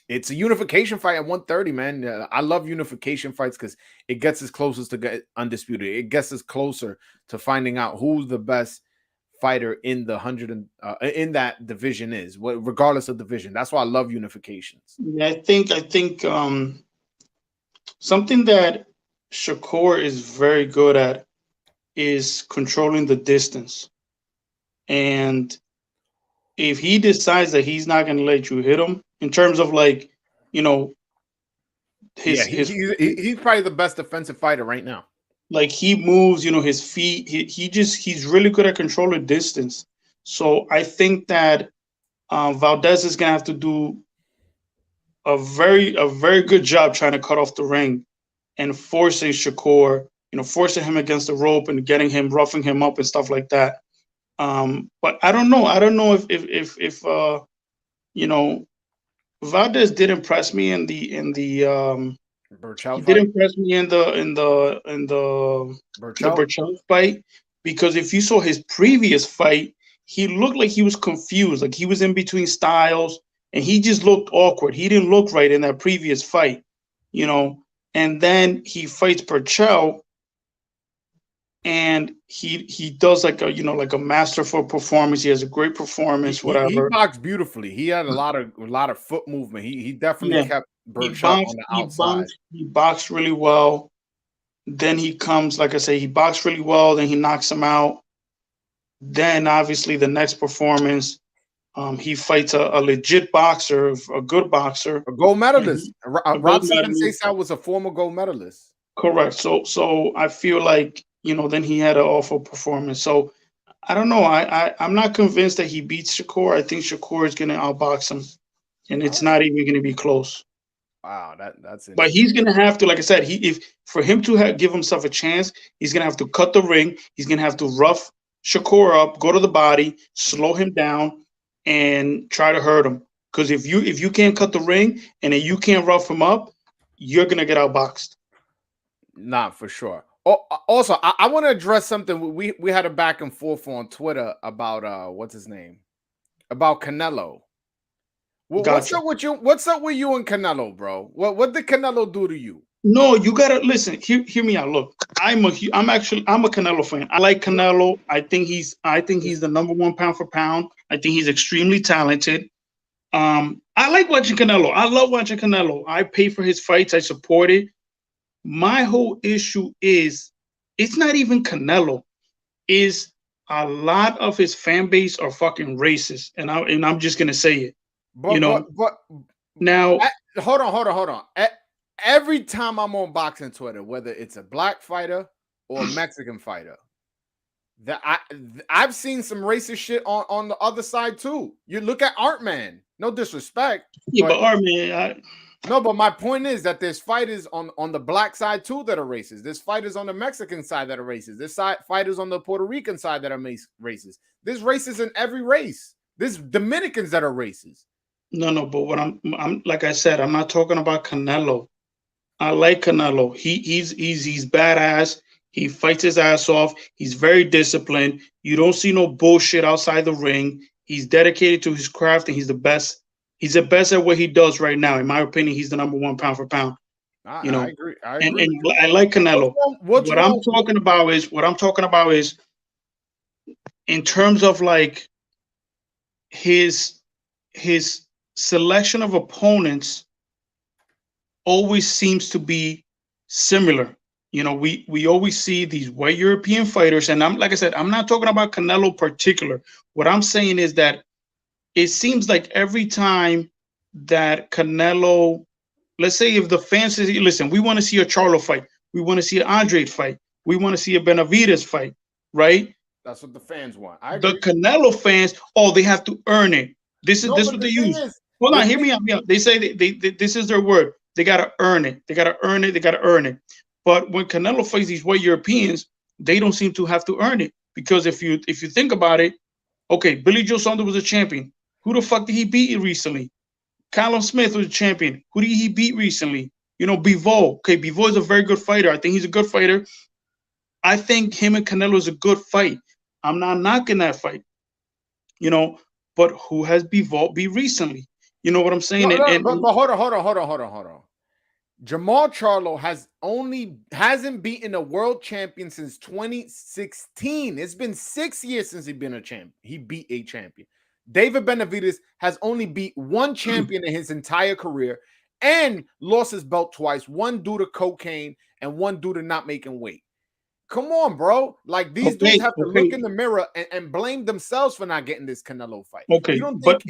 it's a unification fight at 130, man. I love unification fights because it gets us closest to get undisputed. It gets us closer to finding out who's the best fighter in the in that division is, regardless of division. That's why I love unifications. Yeah, I think something that Shakur is very good at is controlling the distance. And if he decides that he's not going to let you hit him, in terms of like, he's probably the best defensive fighter right now. Like, he moves, his feet. He's really good at controlling distance. So I think that Valdez is gonna have to do a very good job trying to cut off the ring and forcing Shakur, forcing him against the rope and getting him, roughing him up and stuff like that. But I don't know. I don't know if Valdez did impress me in the Berchelt did impress me in the Berchelt fight, because if you saw his previous fight, he looked like he was confused, like he was in between styles, and he just looked awkward. He didn't look right in that previous fight, And then he fights Berchelt, and he does like a masterful performance. He has a great performance. Whatever. He boxed beautifully. He had a lot of foot movement. He definitely kept Berchelt on the outside. He boxed really well. Then he comes, like I say, he boxed really well. Then he knocks him out. Then obviously the next performance, he fights a legit boxer, a good boxer, a gold medalist. Robson Conceição was a former gold medalist. Correct. So I feel like, then he had an awful performance. So I don't know. I'm not convinced that he beats Shakur. I think Shakur is going to outbox him, and it's not even going to be close. Wow, that's it. But he's going to have to, like I said, for him to give himself a chance, he's going to have to cut the ring. He's going to have to rough Shakur up, go to the body, slow him down, and try to hurt him. Because if you can't cut the ring and then you can't rough him up, you're going to get outboxed. Nah, for sure. Oh, also, I want to address something. We had a back and forth on Twitter about what's his name? About Canelo. What's up with you? What's up with you and Canelo, bro? What did Canelo do to you? No, you gotta listen. Hear me out. Look, I'm a Canelo fan. I like Canelo. I think he's the number one pound for pound. I think he's extremely talented. I like watching Canelo. I love watching Canelo. I pay for his fights. I support it. My whole issue is, it's not even Canelo. Is a lot of his fan base are fucking racist, and I'm just gonna say it. But Now, hold on. Every time I'm on boxing Twitter, whether it's a black fighter or a Mexican fighter, I've seen some racist shit on the other side too. You look at Art Man. No disrespect. Yeah, but Art Man. No, but my point is that there's fighters on the black side too that are racist. There's fighters on the Mexican side that are racist. There's fighters on the Puerto Rican side that are racist. There's racists in every race. There's Dominicans that are racist. No, but what I'm like I said, I'm not talking about Canelo. I like Canelo. He's badass. He fights his ass off. He's very disciplined. You don't see no bullshit outside the ring. He's dedicated to his craft, and he's the best. He's the best at what he does right now. In my opinion, he's the number one pound for pound. I agree. And I like Canelo. What I'm talking about is in terms of like his selection of opponents always seems to be similar. We always see these white European fighters, and like I said, I'm not talking about Canelo particular. What I'm saying is that it seems like every time that Canelo, let's say if the fans say, listen, we want to see a Charlo fight, we want to see an Andre fight, we want to see a Benavidez fight, right? That's what the fans want. The Canelo fans, they have to earn it. This is what they use. Hold on, hear me out. They say they this is their word. They gotta earn it. They gotta earn it. They gotta earn it. But when Canelo fights these white Europeans, they don't seem to have to earn it, because if you think about it, okay, Billy Joe Saunders was a champion. Who the fuck did he beat recently? Callum Smith was a champion. Who did he beat recently? Bivol. Okay, Bivol is a very good fighter. I think he's a good fighter. I think him and Canelo is a good fight. I'm not knocking that fight. But who has Bivol beat recently? You know what I'm saying? But hold on. Jamal Charlo hasn't beaten a world champion since 2016. It's been 6 years since he's been a champion. He beat a champion. David Benavidez has only beat one champion in his entire career and lost his belt twice, one due to cocaine and one due to not making weight. Come on, bro. Like, these dudes have to look in the mirror and blame themselves for not getting this Canelo fight. Okay, you don't think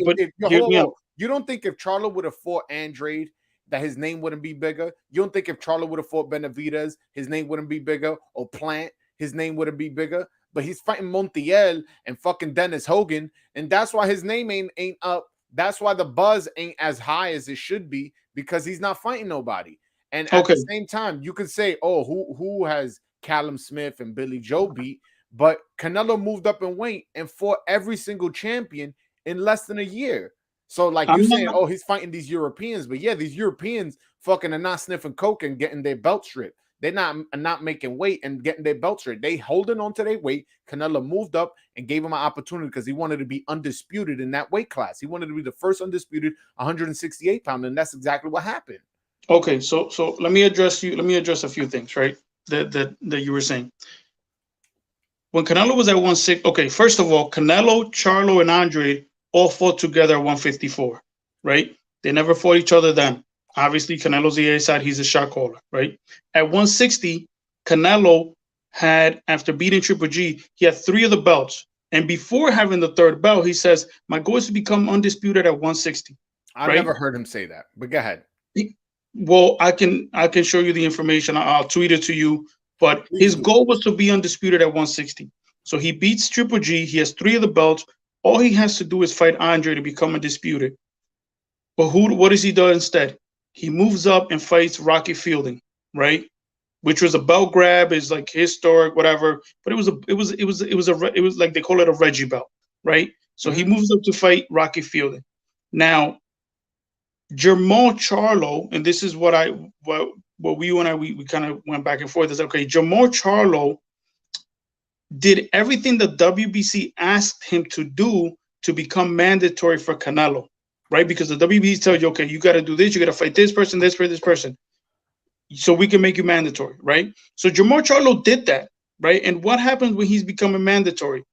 you don't think if Charlo would have fought Andrade that his name wouldn't be bigger? You don't think if Charlo would have fought Benavidez, his name wouldn't be bigger? Or Plant, his name wouldn't be bigger? But he's fighting Montiel and fucking Dennis Hogan, and that's why his name ain't up. That's why the buzz ain't as high as it should be, because he's not fighting nobody. And at the same time, you can say, who has Callum Smith and Billy Joe beat? But Canelo moved up in weight and fought every single champion in less than a year. So, like, you're saying, he's fighting these Europeans, but yeah, these Europeans fucking are not sniffing coke and getting their belt stripped. They're not making weight and getting their belt stripped. They holding on to their weight. Canelo moved up and gave him an opportunity because he wanted to be undisputed in that weight class. He wanted to be the first undisputed 168 pounder, and that's exactly what happened. Okay, so let me address a few things, right? That you were saying. When Canelo was at 160, okay, first of all, Canelo, Charlo, and Andre all fought together at 154, right? They never fought each other then. Obviously, Canelo's the A side, he's a shot caller, right? At 160, Canelo had, after beating Triple G, he had 3 of the belts. And before having the 3rd belt, he says, my goal is to become undisputed at 160. I never heard him say that, but go ahead. Well, I can show you the information. I'll tweet it to you. But his goal was to be undisputed at 160. So he beats Triple G. He has 3 of the belts. All he has to do is fight Andre to become undisputed. But what does he do instead? He moves up and fights Rocky Fielding, right? Which was a belt grab, is like historic, whatever. But it was like, they call it a Reggie belt, right? So he moves up to fight Rocky Fielding. Now, Jamal Charlo, and this is what you and I we kind of went back and forth. Is okay. Jamal Charlo did everything the WBC asked him to do to become mandatory for Canelo, right? Because the WBC tells you, okay, you got to do this, you got to fight this person, this person, so we can make you mandatory, right? So Jamal Charlo did that, right? And what happens when he's becoming mandatory?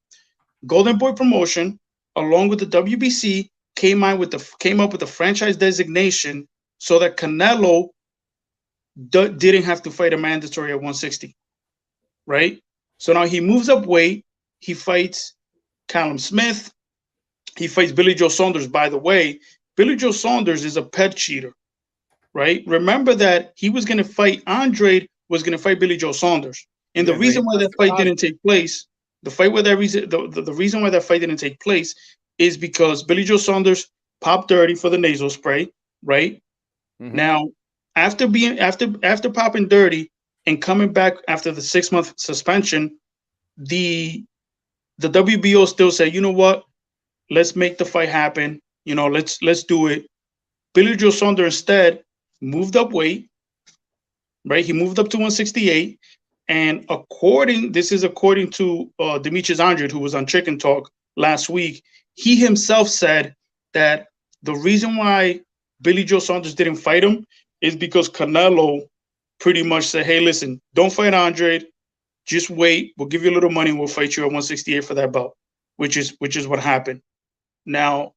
Golden Boy Promotion, along with the WBC, came up with the franchise designation so that Canelo didn't have to fight a mandatory at 160, right? So now he moves up weight. he fights Callum Smith. He fights Billy Joe Saunders. By the way, Billy Joe Saunders is a pet cheater, right? Remember that he was going to fight Andrade, was going to fight Billy Joe Saunders. And the reason why that fight didn't take place, the reason why that fight didn't take place is because Billy Joe Saunders popped dirty for the nasal spray, right? Mm-hmm. Now, after popping dirty and coming back after the 6-month suspension, the WBO still said, you know what? Let's make the fight happen. You know, let's do it. Billy Joe Saunders instead moved up weight, right? He moved up to 168. And according to Demetrius Andrade, who was on Chicken Talk last week, he himself said that the reason why Billy Joe Saunders didn't fight him is because Canelo pretty much said, hey, listen, don't fight Andrade. Just wait. We'll give you a little money. We'll fight you at 168 for that belt, which is what happened. Now,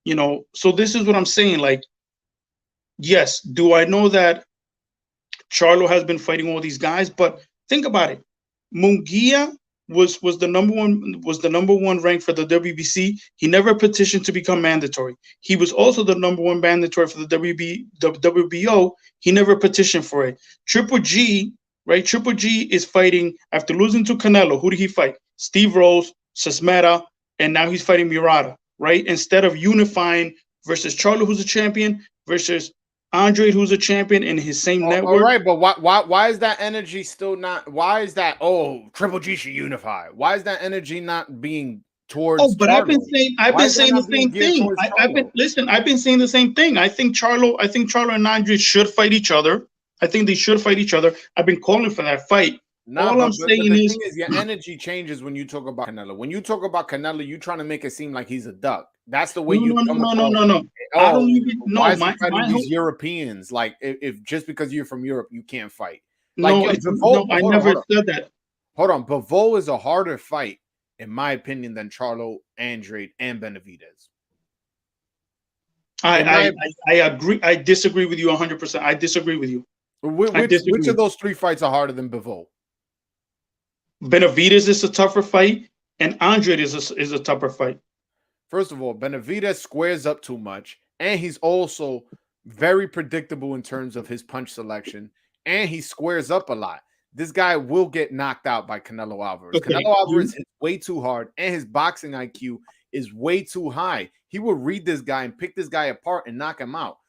you know, so this is what I'm saying. Like, yes, do I know that Charlo has been fighting all these guys? But think about it. Munguia was the number one ranked for the WBC. He never petitioned to become mandatory. He was also the number one mandatory for the WBO. He never petitioned for it. Triple G, right? Triple G is fighting after losing to Canelo. Who did he fight? Steve Rose, Sesmeta, and now he's fighting Murata, right? Instead of unifying versus Charlo, who's a champion, versus Andrade, who's a champion in his same network. All right, but why is that energy still not? Why is that? Oh, Triple G should unify. Why is that energy not being towards? Oh, but Charlo? I've been saying the same thing. I've been saying the same thing. I think Charlo and Andrade should fight each other. I think they should fight each other. I've been calling for that fight. All I'm saying is your energy changes when you talk about Canelo. When you talk about Canelo, you're trying to make it seem like he's a duck. That's the way No. Oh, I don't even know. Why is he fighting these Europeans? Like, if just because you're from Europe, you can't fight. Like, I never said that. Hold on, Bivol is a harder fight, in my opinion, than Charlo, Andrade, and Benavidez. I agree. I disagree with you 100%. I disagree with you. Which of those three fights are harder than Bivol? Benavidez is a tougher fight, and Andrade is a tougher fight. First of all, Benavidez squares up too much, and he's also very predictable in terms of his punch selection, and he squares up a lot. This guy will get knocked out by Canelo Alvarez. Okay. Canelo Alvarez hits way too hard, and his boxing IQ is way too high. He will read this guy and pick this guy apart and knock him out.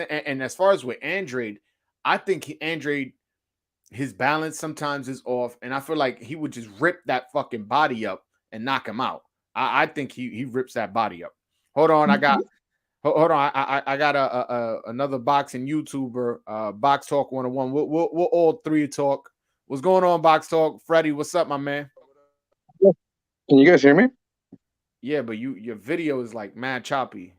And as far as with Andrade, I think Andrade, his balance sometimes is off, and I feel like he would just rip that fucking body up and knock him out. I think he rips that body up. Hold on, I got another boxing YouTuber, Box Talk 101. We'll all three talk. What's going on, Box Talk? Freddie, what's up, my man? Can you guys hear me? Yeah, but your video is like mad choppy.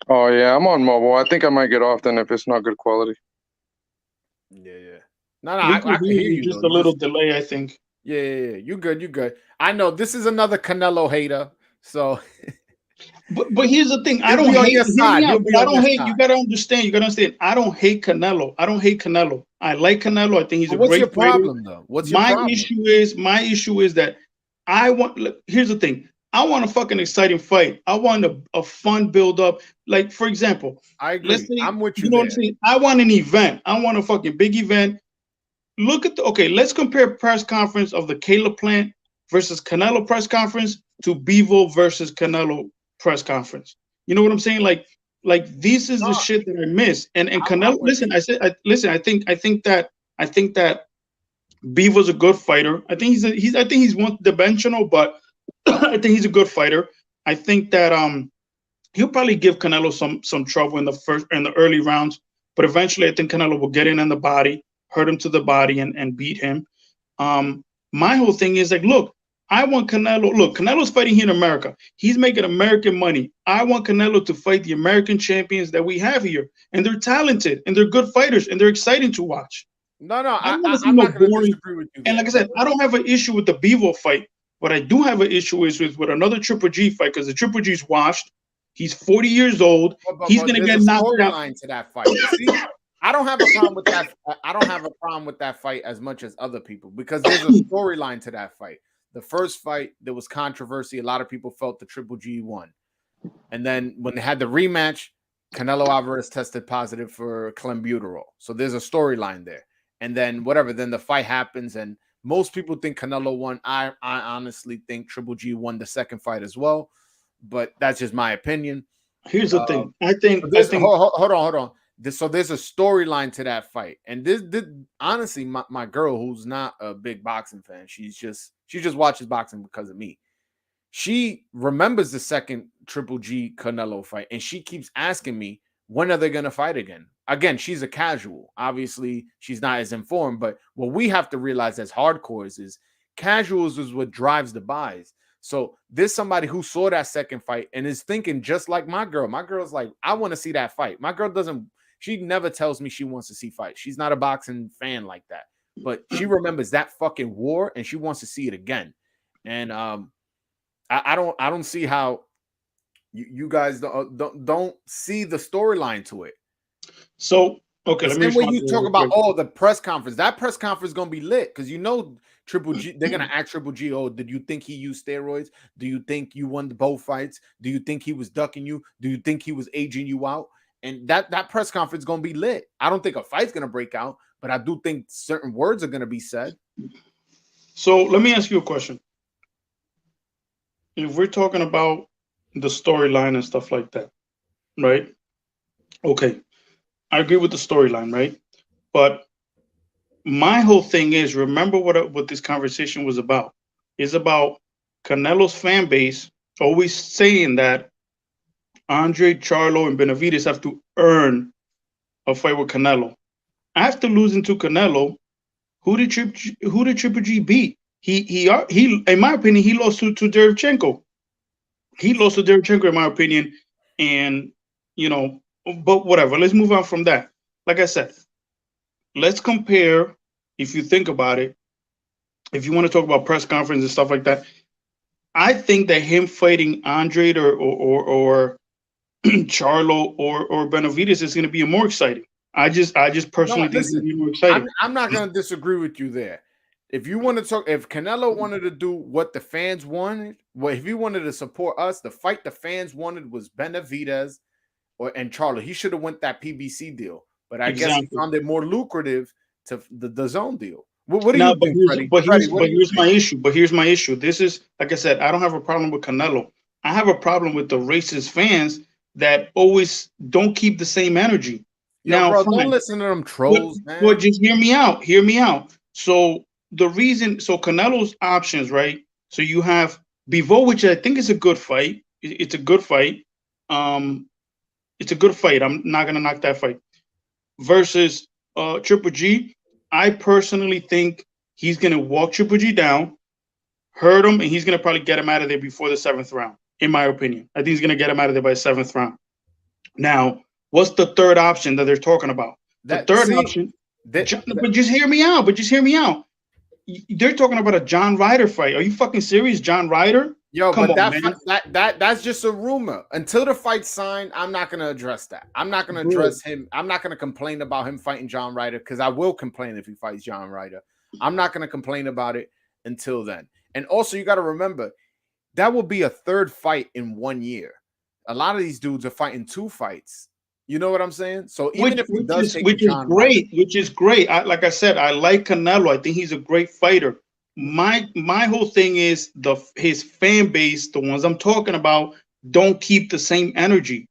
Oh yeah, I'm on mobile. I think I might get off then if it's not good quality. Yeah. No, I can hear you. Just a little delay, I think. Yeah. You good. I know this is another Canelo hater, so. But here's the thing. I don't hate. You gotta understand. I don't hate Canelo. I like Canelo. I think he's a great fighter. What's your problem, though? My issue is that here's the thing. I want a fucking exciting fight. I want a fun build up. Like, for example, I agree. Let's say, I'm with you. You know what I'm saying? I want an event. I want a fucking big event. Look at let's compare press conference of the Caleb Plant versus Canelo press conference to Bivol versus Canelo press conference. You know what I'm saying? Like this is the shit that I miss. And Canelo, I think that Bivol's a good fighter. I think he's one-dimensional, but I think he's a good fighter. I think that he'll probably give Canelo some trouble in the early rounds, but eventually I think Canelo will get in the body, hurt him to the body, and beat him. My whole thing is like, look, I want Canelo. Look, Canelo's fighting here in America. He's making American money. I want Canelo to fight the American champions that we have here, and they're talented and they're good fighters and they're exciting to watch. No, I'm not going to disagree with you. And like I said, I don't have an issue with the Bivol fight. What I do have an issue is with another Triple G fight, because the Triple G's washed. He's 40 years old. He's going to get knocked out. To that fight. See, I don't have a problem with that. I don't have a problem with that fight as much as other people because there's a storyline to that fight. The first fight, there was controversy. A lot of people felt the Triple G won. And then when they had the rematch, Canelo Alvarez tested positive for clenbuterol. So there's a storyline there. And then whatever, then the fight happens, and most people think Canelo won. I honestly think Triple G won the second fight as well, but that's just my opinion. Here's the thing. I think hold on. So there's a storyline to that fight, and this honestly, my girl, who's not a big boxing fan, she just watches boxing because of me. She remembers the second Triple G Canelo fight, and she keeps asking me, when are they going to fight again? Again, she's a casual. Obviously, she's not as informed, but what we have to realize as hardcores is casuals is what drives the buys. So there's somebody who saw that second fight and is thinking just like my girl. My girl's like, I want to see that fight. My girl she never tells me she wants to see fights. She's not a boxing fan like that, but she remembers that fucking war and she wants to see it again. And I don't see how you guys don't see the storyline to it. So okay, let me. When you talk about the press conference, that press conference is gonna be lit because Triple G. They're gonna ask Triple G, "Oh, did you think he used steroids? Do you think you won both fights? Do you think he was ducking you? Do you think he was aging you out?" And that press conference is gonna be lit. I don't think a fight's gonna break out, but I do think certain words are gonna be said. So let me ask you a question. If we're talking about the storyline and stuff like that, right? Okay, I agree with the storyline, right? But my whole thing is, remember what this conversation was about. It's about Canelo's fan base always saying that Andre, Charlo, and Benavidez have to earn a fight with Canelo. After losing to Canelo, who did Triple G beat? He in my opinion, he lost to Derevchenko. He lost to Derevchenko, in my opinion, and but whatever. Let's move on from that. Like I said, let's compare. If you think about it, if you want to talk about press conference and stuff like that, I think that him fighting Andre or Charlo or Benavidez is going to be more exciting. I just personally think it's going to be more exciting. I'm not going to disagree with you there. If you want to talk, if Canelo wanted to do what the fans wanted, if he wanted to support us, the fight the fans wanted was Benavidez and Charlo. He should have went that PBC deal, but I guess he found it more lucrative to the zone deal. What do you think, Freddie? But here's my issue. But here's my issue. This is, like I said, I don't have a problem with Canelo. I have a problem with the racist fans that always don't keep the same energy. Now, bro, don't listen to them trolls, man. But just hear me out. Hear me out. So Canelo's options, right? So you have Bivol, which I think is a good fight. It's a good fight. It's a good fight. I'm not gonna knock that fight. Versus Triple G, I personally think he's gonna walk Triple G down, hurt him, and he's gonna probably get him out of there before the 7th round. In my opinion, I think he's gonna get him out of there by the 7th round. Now, what's the third option that they're talking about? But just hear me out. They're talking about a John Ryder fight. Are you fucking serious, John Ryder? Yo, come on, man. That's just a rumor. Until the fight's signed, I'm not gonna address that. I'm not gonna address him. I'm not gonna complain about him fighting John Ryder because I will complain if he fights John Ryder. I'm not gonna complain about it until then. And also, you got to remember that will be a third fight in 1 year. A lot of these dudes are fighting 2 fights. You know what I'm saying? So even if he does, which is great. Like I said, I like Canelo. I think he's a great fighter. My whole thing is his fan base, the ones I'm talking about, don't keep the same energy.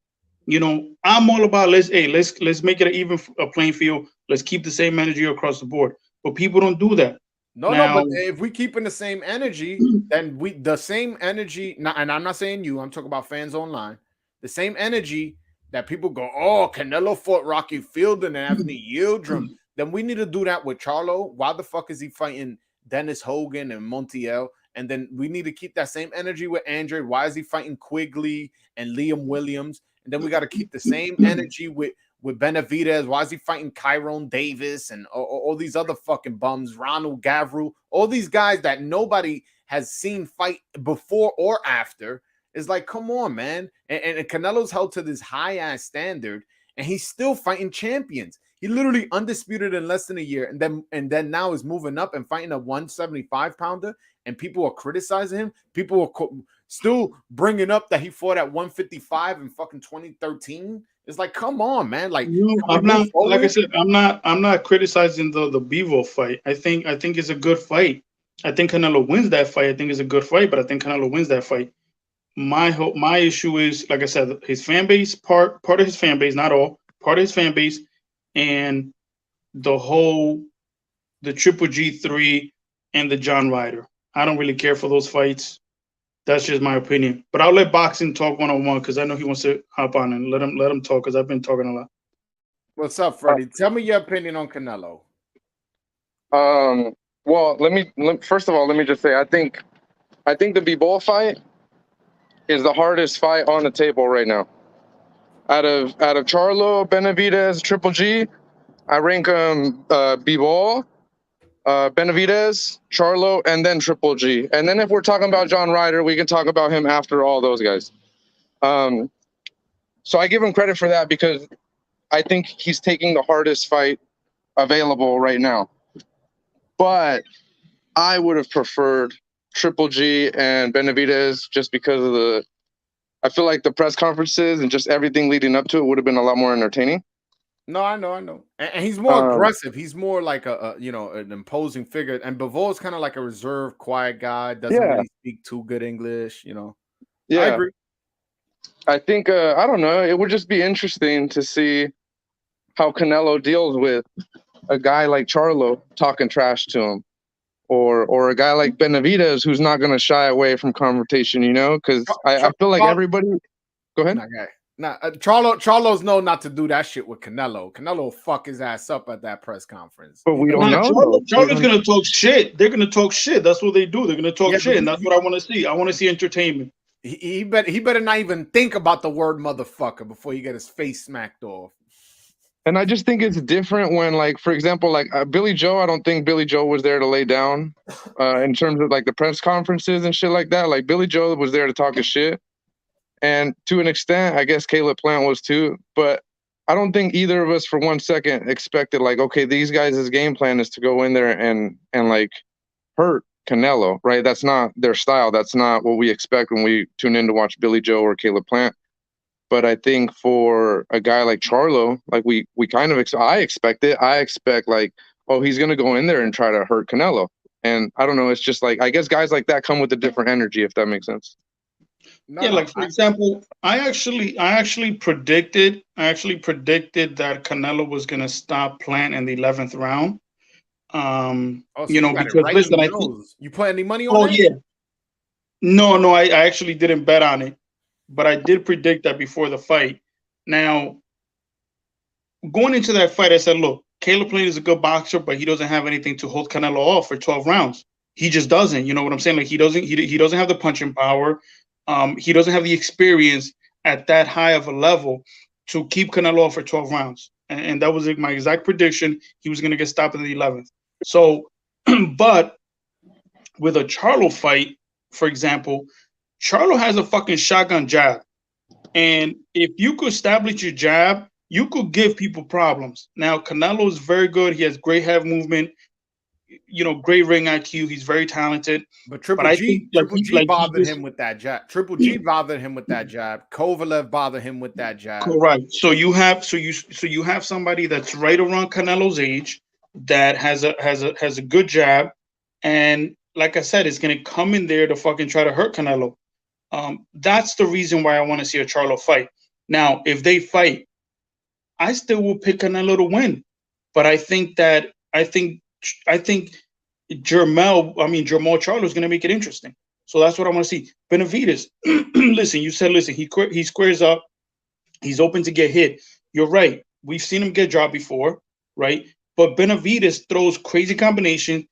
I'm all about let's make it an even playing field. Let's keep the same energy across the board. But people don't do that. No, but if we keep in the same energy, then the same energy. And I'm not saying you. I'm talking about fans online. The same energy that people go, oh, Canelo fought Rocky Fielding and Anthony Yildirim. Then we need to do that with Charlo. Why the fuck is he fighting Dennis Hogan and Montiel? And then we need to keep that same energy with Andre. Why is he fighting Quigley and Liam Williams? And then we got to keep the same energy with Benavidez. Why is he fighting Kyron Davis and all these other fucking bums, Ronald Gavru, all these guys that nobody has seen fight before or after? It's like, come on, man. And Canelo's held to this high-ass standard, and he's still fighting champions. He literally undisputed in less than a year, and then now is moving up and fighting a 175 pounder, and people are criticizing him. People are still bringing up that he fought at 155 in fucking 2013. It's like, come on, man. Like, I'm not, like I said, I'm not criticizing the Bivol fight. I think it's a good fight. I think Canelo wins that fight. I think it's a good fight, but I think Canelo wins that fight. My issue is, like I said, his fan base, part of his fan base, not all, part of his fan base, and the Triple G3 and the John Ryder. I don't really care for those fights. That's just my opinion. But I'll let boxing talk one-on-one because I know he wants to hop on and let him talk because I've been talking a lot. What's up, Freddie? Tell me your opinion on Canelo. Well, first of all, let me just say I think the Bivol fight is the hardest fight on the table right now. Out of Charlo, Benavidez, Triple G, I rank Bivol, Benavidez, Charlo, and then Triple G. And then if we're talking about John Ryder, we can talk about him after all those guys. So I give him credit for that because I think he's taking the hardest fight available right now. But I would have preferred Triple G and Benavidez just because of I feel like the press conferences and just everything leading up to it would have been a lot more entertaining. No, I know. And he's more aggressive. He's more like an imposing figure. And Bivol's kind of like a reserved, quiet guy. Doesn't really speak too good English, Yeah. I agree. I think, I don't know. It would just be interesting to see how Canelo deals with a guy like Charlo talking trash to him. Or a guy like Benavidez who's not going to shy away from confrontation, Because I feel like everybody... Go ahead. Charlo's know not to do that shit with Canelo. Canelo will fuck his ass up at that press conference. But we don't know. Charlo's going to talk shit. They're going to talk shit. That's what they do. They're going to talk shit, and that's what I want to see. I want to see entertainment. He better not even think about the word motherfucker before he get his face smacked off. And I just think it's different when, like, for example, like Billy Joe, I don't think Billy Joe was there to lay down in terms of like the press conferences and shit like that. Like Billy Joe was there to talk his shit. And to an extent, I guess Caleb Plant was too. But I don't think either of us for 1 second expected like, okay, these guys' game plan is to go in there and like hurt Canelo, right? That's not their style. That's not what we expect when we tune in to watch Billy Joe or Caleb Plant. But I think for a guy like Charlo, like we kind of I expect it. I expect like, oh, he's gonna go in there and try to hurt Canelo. And I don't know. It's just like I guess guys like that come with a different energy, if that makes sense. Like for example, I actually predicted that Canelo was gonna stop Plant in the 11th round. Because right, listen, you put any money on? Oh yeah. No, I actually didn't bet on it. But I did predict that before the fight. Now, going into that fight, I said, look, Caleb Plant is a good boxer, but he doesn't have anything to hold Canelo off for 12 rounds. He just doesn't. You know what I'm saying? Like he doesn't have the punching power. He doesn't have the experience at that high of a level to keep Canelo off for 12 rounds. And that was my exact prediction. He was going to get stopped in the 11th. So, but with a Charlo fight, for example, Charlo has a fucking shotgun jab. And if you could establish your jab, you could give people problems. Now, Canelo is very good. He has great head movement, great ring IQ. He's very talented. But Triple G bothered him with that jab. Triple G bothered him with that jab. Kovalev bothered him with that jab. Correct. So you have somebody that's right around Canelo's age that has a good jab, and like I said, it's gonna come in there to fucking try to hurt Canelo. That's the reason why I want to see a Charlo fight. Now, if they fight, I still will pick Canelo to win. But I think Jermell Charlo is going to make it interesting. So that's what I want to see. Benavidez, he squares up. He's open to get hit. You're right. We've seen him get dropped before, right? But Benavidez throws crazy combination,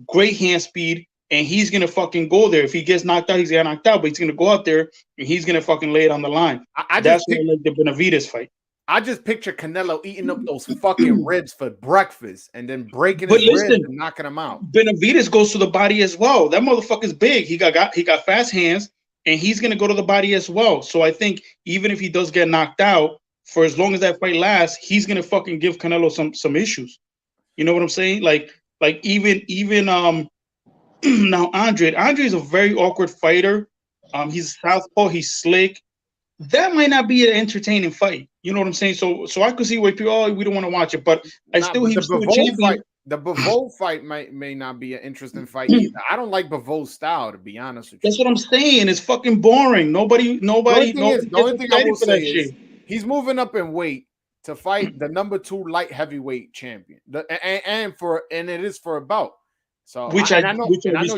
great hand speed, and he's going to fucking go there. If he gets knocked out, he's going to get knocked out, but he's going to go out there and he's going to fucking lay it on the line. That's why I like the Benavidez fight. I just picture Canelo eating up those fucking ribs for breakfast and then breaking his ribs and knocking them out. Benavidez goes to the body as well. That motherfucker's big. He got fast hands, and he's going to go to the body as well. So I think even if he does get knocked out, for as long as that fight lasts, he's gonna fucking give Canelo some issues. You know what I'm saying? Like even now Andre is a very awkward fighter. He's southpaw, he's slick. That might not be an entertaining fight. You know what I'm saying? So I could see why people, we don't want to watch it, but he's still a champion. The Bivol fight may not be an interesting fight either. I don't like Bivol's style, to be honest with you. That's what I'm saying. It's fucking boring. Nobody. The only thing I will say is he's moving up in weight to fight the number 2 light heavyweight champion. And it is for a bout. So which I know you don't have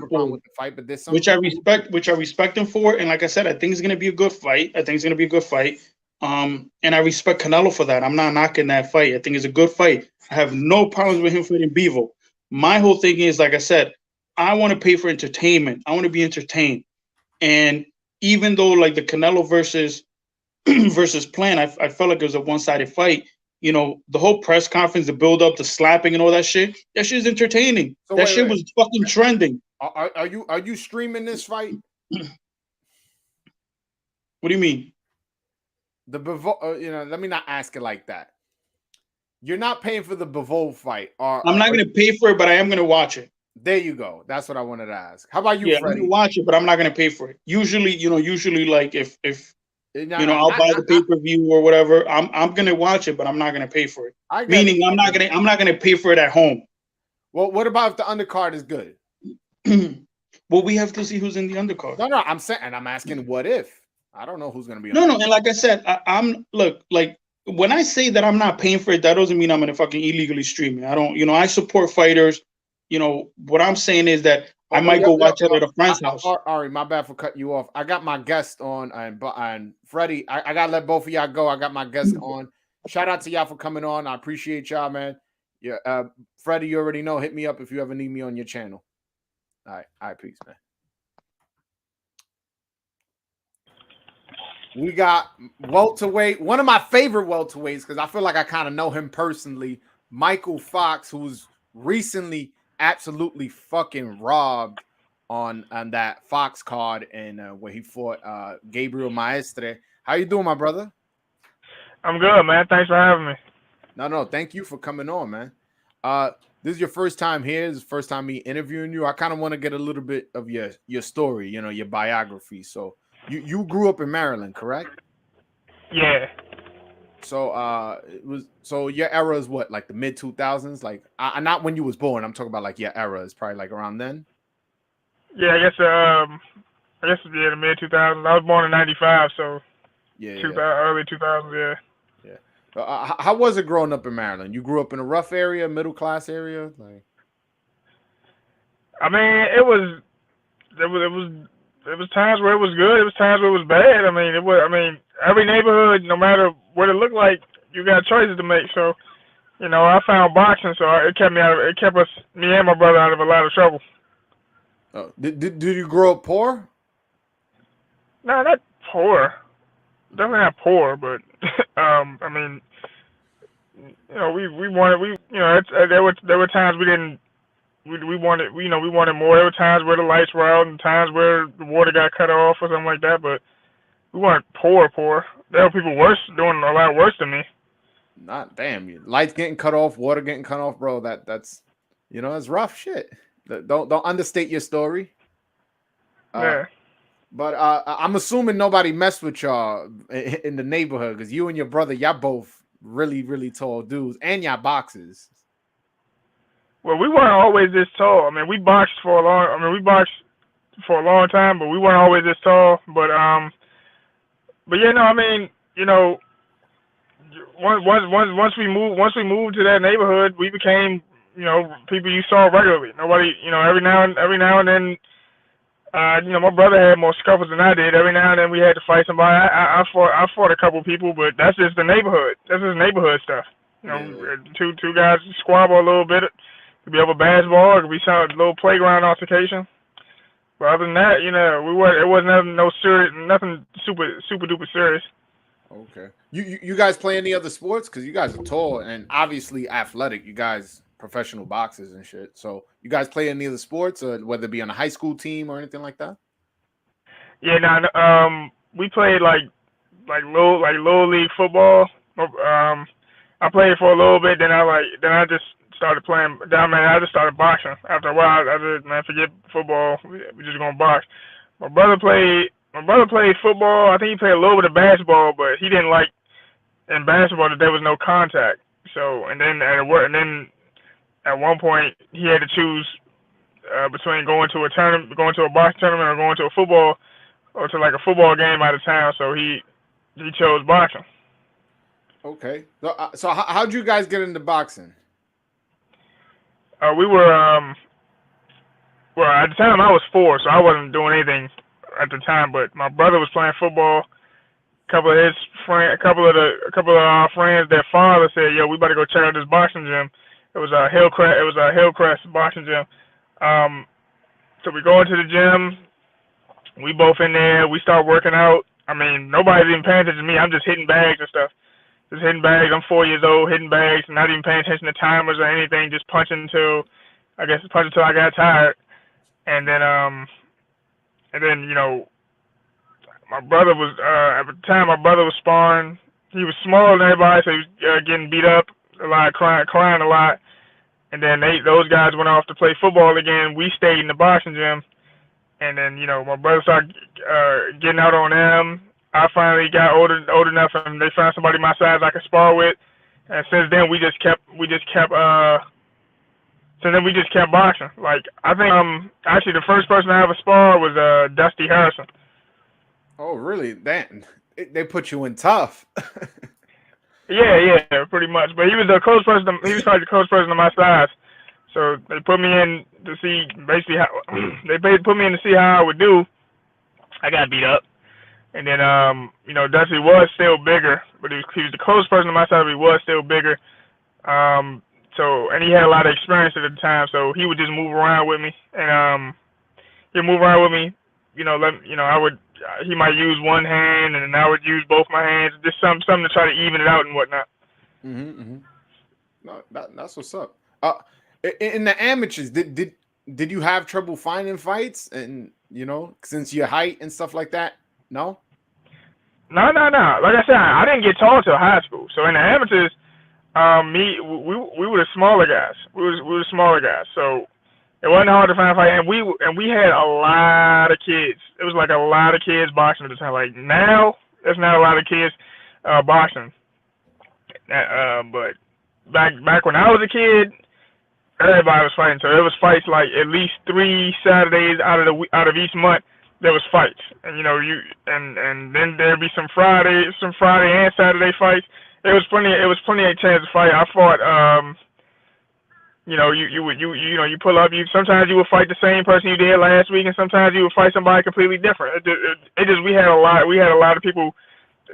a problem with the fight, but there's which I respect him for. And like I said, I think it's gonna be a good fight. And I respect Canelo for that. I'm not knocking that fight. I think it's a good fight. I have no problems with him fighting Bivol. My whole thing is, like I said, I want to pay for entertainment. I want to be entertained. And even though like the Canelo versus plan, I felt like it was a one-sided fight. You know, the whole press conference, the build-up, the slapping and all that shit is entertaining. So that shit was fucking trending. Are you streaming this fight? What do you mean? The Bivol, let me not ask it like that. You're not paying for the Bivol fight. I'm not going to pay for it, but I am going to watch it. There you go. That's what I wanted to ask. How about you, Freddie? I'm going to watch it, but I'm not going to pay for it. Usually like if I'll buy the pay-per-view or whatever, I'm going to watch it, but I'm not going to pay for it. Meaning I'm not going to pay for it at home. Well, what about if the undercard is good? Well, we have to see who's in the undercard. No, I'm saying, and I'm asking what if. I don't know who's going to be on. No, and like I said, when I say that I'm not paying for it, that doesn't mean I'm going to fucking illegally stream it. I don't, I support fighters. What I'm saying is that I might go watch it at a friend's house. Ari, my bad for cutting you off. I got my guest on, and Freddie, I got to let both of y'all go. I got my guest on. Shout out to y'all for coming on. I appreciate y'all, man. Yeah, Freddie, you already know. Hit me up if you ever need me on your channel. All right, peace, man. We got welterweight, one of my favorite welterweights, because I feel like I kind of know him personally, Mykal Fox, who's recently absolutely fucking robbed on that Fox card and where he fought Gabriel Maestre. How you doing, my brother? I'm good, man. Thanks for having me. No, thank you for coming on, man. This is your first time here. This is the first time me interviewing you. I kind of want to get a little bit of your story, your biography. So you grew up in Maryland, correct? Yeah. So your era is what, like the mid 2000s? Like not when you was born. I'm talking about like your era is probably like around then. Yeah, I guess the mid 2000s. I was born in '95, so early 2000s. Yeah. How was it growing up in Maryland? You grew up in a rough area, middle class area, like? I mean, it was times where it was good. It was times where it was bad. I mean, every neighborhood, no matter what it looked like, you got choices to make. So, I found boxing, so it kept me and my brother out of a lot of trouble. Oh, did you grow up poor? No, not poor. Definitely not poor, but I mean, we wanted there were times we wanted more. There were times where the lights were out and times where the water got cut off or something like that, but we weren't poor. There were people doing a lot worse than me. Not damn, lights getting cut off, water getting cut off, bro. That's that's rough shit. Don't understate your story. Yeah. But I'm assuming nobody messed with y'all in the neighborhood because you and your brother, y'all both really, really tall dudes, and y'all boxers. Well, we weren't always this tall. I mean, we boxed for a long time, but we weren't always this tall. But yeah, no, I mean, once we moved to that neighborhood, we became, people you saw regularly. Nobody, every now and then, my brother had more scuffles than I did. Every now and then we had to fight somebody. I fought a couple people, but that's just the neighborhood. That's just neighborhood stuff. Two guys squabble a little bit. It could be over basketball. It could be some little playground altercation. But other than that, it wasn't nothing super duper serious. Okay. You guys play any other sports? Because you guys are tall and obviously athletic. You guys professional boxers and shit. So you guys play any other sports, or whether it be on a high school team or anything like that? Yeah, we played like little league football. I played for a little bit, then I just started playing. I just started boxing. After a while, I just forget football. We just gonna box. My brother played football. I think he played a little bit of basketball, but he didn't like in basketball that there was no contact. So and then at one point he had to choose between going to a boxing tournament, or going to a football or to like a football game out of town. So he chose boxing. Okay. So how'd you guys get into boxing? We were well, at the time I was 4, so I wasn't doing anything at the time. But my brother was playing football. A couple of our friends, their father said, "Yo, we better go check out this boxing gym." It was a Hillcrest boxing gym. So we go into the gym. We both in there. We start working out. I mean, nobody's even paying attention to me. I'm just hitting bags and stuff. Just hitting bags. I'm 4 years old, hitting bags, not even paying attention to timers or anything. Just punching until I got tired. And then my brother was at the time my brother was sparring. He was smaller than everybody, so he was getting beat up a lot, crying a lot. And then those guys went off to play football again. We stayed in the boxing gym. And then, my brother started getting out on them. I finally got old enough, and they found somebody my size I could spar with. And since then, we just kept boxing. Like, I think actually the first person I ever sparred was Dusty Harrison. Oh, really? They put you in tough. Yeah, pretty much. But he was the close person. He was probably the close person of my size. So they put me in to see basically how put me in to see how I would do. I got beat up, and then Dusty was still bigger, but he was the close person of my size. But he was still bigger. And he had a lot of experience at the time, so he would just move around with me, and he'd move around with me. He might use one hand, and then I would use both my hands. Just something to try to even it out and whatnot. No, that's what's up. In the amateurs, did you have trouble finding fights, and since your height and stuff like that? No. No. Like I said, I didn't get tall till high school. So in the amateurs, we were the smaller guys. We were the smaller guys. So it wasn't hard to find a fight, and we had a lot of kids. It was like a lot of kids boxing at the time. Like now, there's not a lot of kids boxing. But back when I was a kid, everybody was fighting. So there was fights like at least 3 Saturdays out of each month. There was fights, and and then there'd be some Friday and Saturday fights. It was plenty of chance to fight. I fought. You pull up. Sometimes you would fight the same person you did last week, and sometimes you would fight somebody completely different. We had a lot of people.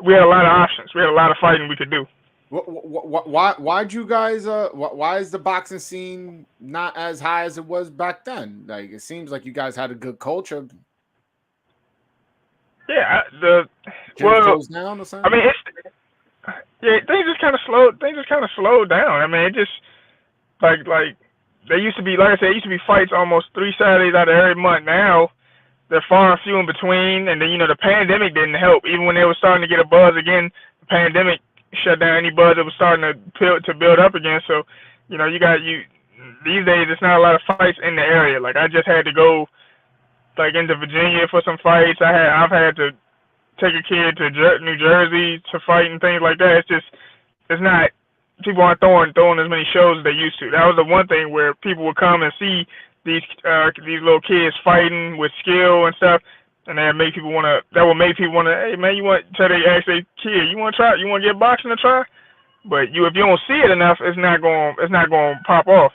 We had a lot of options. We had a lot of fighting we could do. Why'd you guys? Why is the boxing scene not as high as it was back then? Like, it seems like you guys had a good culture. Yeah, closed down or something? I mean, things just kind of slowed down. I mean, it just like there used to be, like I said, fights almost 3 Saturdays out of every month. Now they're far and few in between, and then the pandemic didn't help. Even when they were starting to get a buzz again, the pandemic shut down any buzz that was starting to build up again. So these days it's not a lot of fights in the area. Like, I just had to go like into Virginia for some fights. I've had to take a kid to New Jersey to fight and things like that. It's not, people aren't throwing as many shows as they used to. That was the one thing where people would come and see these little kids fighting with skill and stuff, and that would make people want to, hey man, you want to ask a kid, you want to get boxing to try? But if you don't see it enough, it's not going to pop off.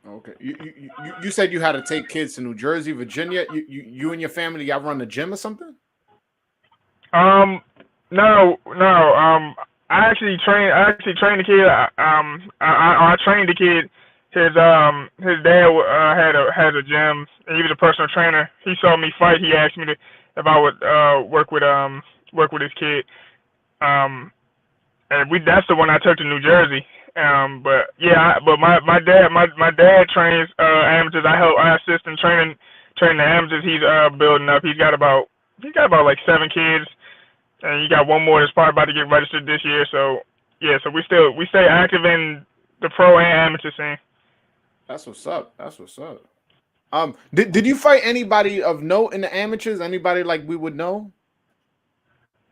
Okay. You said you had to take kids to New Jersey, Virginia. You and your family, y'all run the gym or something? No. I actually trained the kid. I trained the kid. His dad had a gym, and he was a personal trainer. He saw me fight. He asked me if I would work with his kid. And that's the one I took to New Jersey. But my dad trains amateurs. I assist in training the amateurs. He's building up. He's got about like 7 kids, and you got one more that's probably about to get registered this year. So yeah, so we stay active in the pro and amateur scene. That's what's up. That's what's up. Did you fight anybody of note in the amateurs? Anybody like we would know?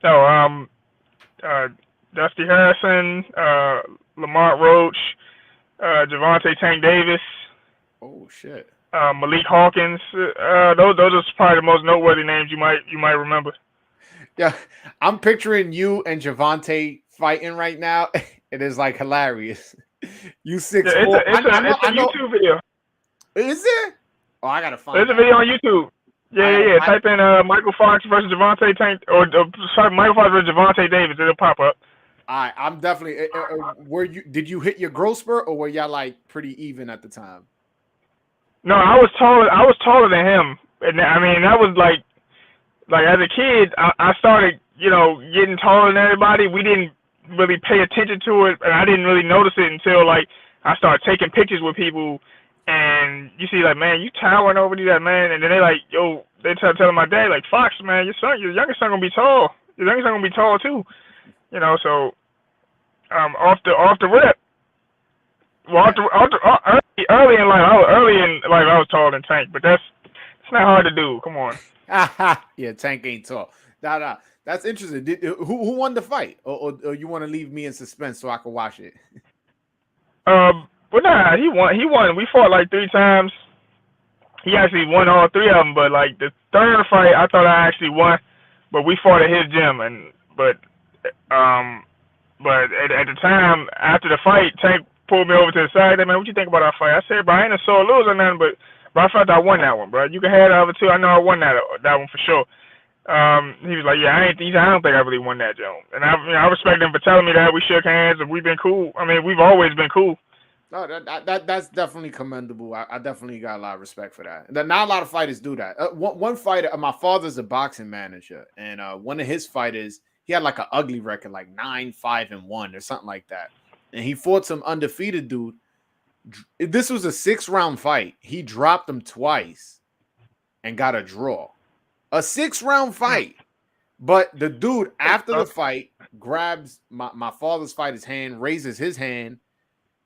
So Dusty Harrison, Lamont Roach, Javante Tank Davis. Oh shit. Malik Hawkins. Those are probably the most noteworthy names you might remember. Yeah, I'm picturing you and Javante fighting right now. It is like hilarious. You 6'4". It's a YouTube video. Is there? Oh, I gotta find. There's a video on YouTube. Yeah. Type in Michael Fox versus Javante Tank, or Michael Fox versus Javante Davis. It'll pop up. All right, I'm definitely. Did you hit your growth spurt, or were y'all like pretty even at the time? No, I was taller than him, and I mean that was like as a kid, I started getting taller than everybody. We didn't really pay attention to it, and I didn't really notice it until like I started taking pictures with people, and you see like, man, you towering over that man, and then they like, yo, they telling my dad like, Fox, man, your youngest son gonna be tall. Your youngest son gonna be tall too, So off the rip. Well, early in life, I was taller than Tank, but it's not hard to do. Come on. Yeah, Tank ain't tall. Nah. That's interesting. Who won the fight, or you want to leave me in suspense so I can watch it? But nah, he won. We fought like 3 times. He actually won all 3 of them. But like the third fight, I thought I actually won. But we fought at his gym, but at the time after the fight, Tank pulled me over to the side. Man, what you think about our fight? I said, bro, I ain't a sore loser or nothing, but I felt I won that one, bro. You can have the other 2. I know I won that one for sure. He was like, yeah, I don't think I really won that, Joe. And I respect him for telling me that. We shook hands and we've been cool. I mean, we've always been cool. No, that's definitely commendable. I definitely got a lot of respect for that. Not a lot of fighters do that. One fighter, my father's a boxing manager, and one of his fighters, he had like an ugly record, like 9-5-1 or something like that. And he fought some undefeated dude. This was a 6-round fight. He dropped him twice and got a draw. A 6-round fight. But the dude, after the fight, grabs my father's fighter's hand, raises his hand,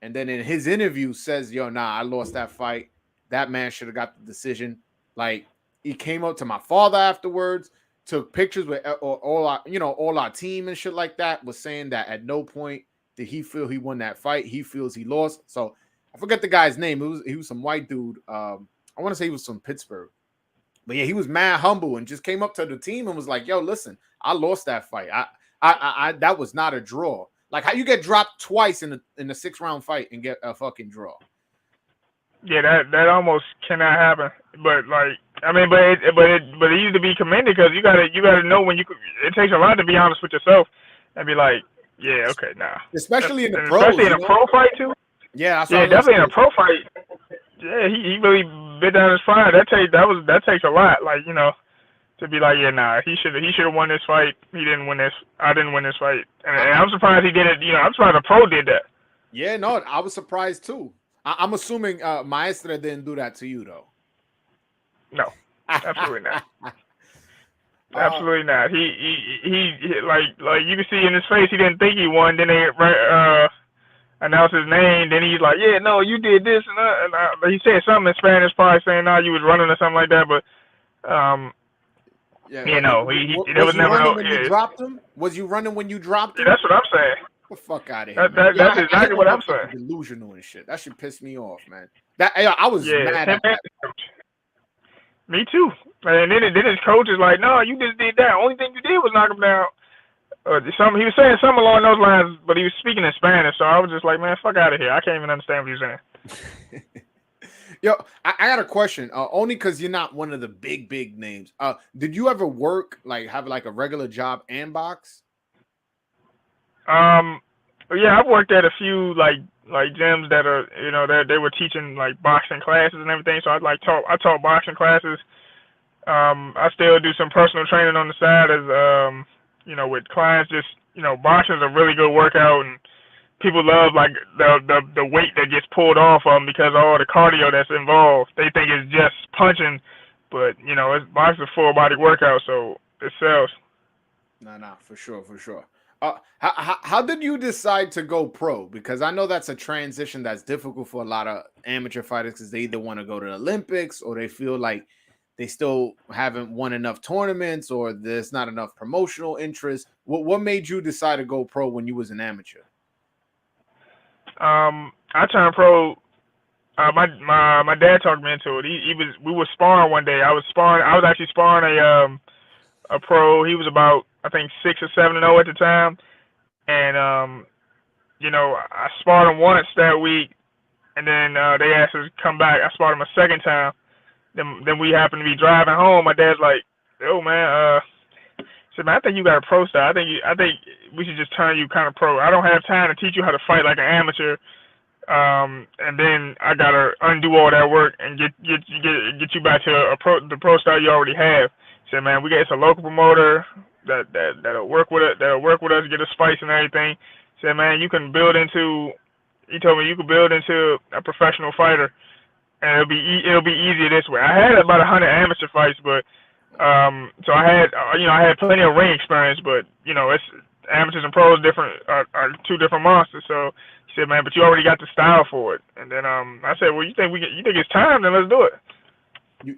and then in his interview says, yo, nah, I lost that fight. That man should have got the decision. Like, he came up to my father afterwards, took pictures with all our team and shit like that, was saying that at no point did he feel he won that fight. He feels he lost. So I forget the guy's name. He was some white dude. I want to say he was from Pittsburgh. But yeah, he was mad humble and just came up to the team and was like, yo, listen, I lost that fight. I that was not a draw. Like, how you get dropped twice in a 6-round fight and get a fucking draw? Yeah, that almost cannot happen. But like, I mean, but it used to be commended because you gotta know when it takes a lot to be honest with yourself and be like, yeah, okay, nah. Especially in the pros, especially in a pro fight too. Yeah, definitely in a pro fight. Yeah, he really bit down his pride. That takes a lot. Like, to be like, yeah, nah, he should have won this fight. He didn't win this. I didn't win this fight, and I'm surprised he did it. I'm surprised a pro did that. Yeah, no, I was surprised too. I'm assuming Maestra didn't do that to you though. No, absolutely not. Absolutely not. He like you can see in his face he didn't think he won. Then they announced his name. Then he's like, yeah, no, you did this and he said something in Spanish, probably saying, no, you was running or something like that. But yeah, there was never no. You dropped him? Was you running when you dropped him? Yeah, that's what I'm saying. Get the fuck out of here. That's exactly what I'm saying. Delusional and shit. That should piss me off, man. I was mad at that. Me too. And then his coach is like, no, you just did that. Only thing you did was knock him down. He was saying something along those lines, but he was speaking in Spanish, so I was just like, man, fuck out of here. I can't even understand what he was saying. Yo, I got a question. Only because you're not one of the big names. Did you ever work, have a regular job and box? Yeah, I've worked at a few like gyms that are that they were teaching like boxing classes and everything. So I taught boxing classes. I still do some personal training on the side as with clients. Just boxing is a really good workout, and people love like the weight that gets pulled off of them because of all the cardio that's involved. They think it's just punching, but it's boxing a full body workout, so it sells. No, for sure. How did you decide to go pro? Because I know that's a transition that's difficult for a lot of amateur fighters because they either want to go to the Olympics or they feel like they still haven't won enough tournaments or there's not enough promotional interest. What made you decide to go pro when you was an amateur? I turned pro. My dad talked me into it. We were sparring one day. I was actually sparring a pro. He was about, I think, 6 or 7-0 at the time, and I sparred him once that week, and then they asked us to come back. I sparred him a second time. Then we happened to be driving home. My dad's like, "Yo, man, said, man, I think you got a pro style. I think we should just turn you kind of pro. I don't have time to teach you how to fight like an amateur." And then I gotta undo all that work and get you back to the pro style you already have. Said, man, it's a local promoter that'll work with it, get us fights and everything. Said, man, you can build into. He told me you could build into a professional fighter, and it'll be easier this way. I had about 100 amateur fights, but so I had plenty of ring experience, but it's amateurs and pros are two different monsters. So he said, man, but you already got the style for it. And then I said, well, you think it's time? Then let's do it.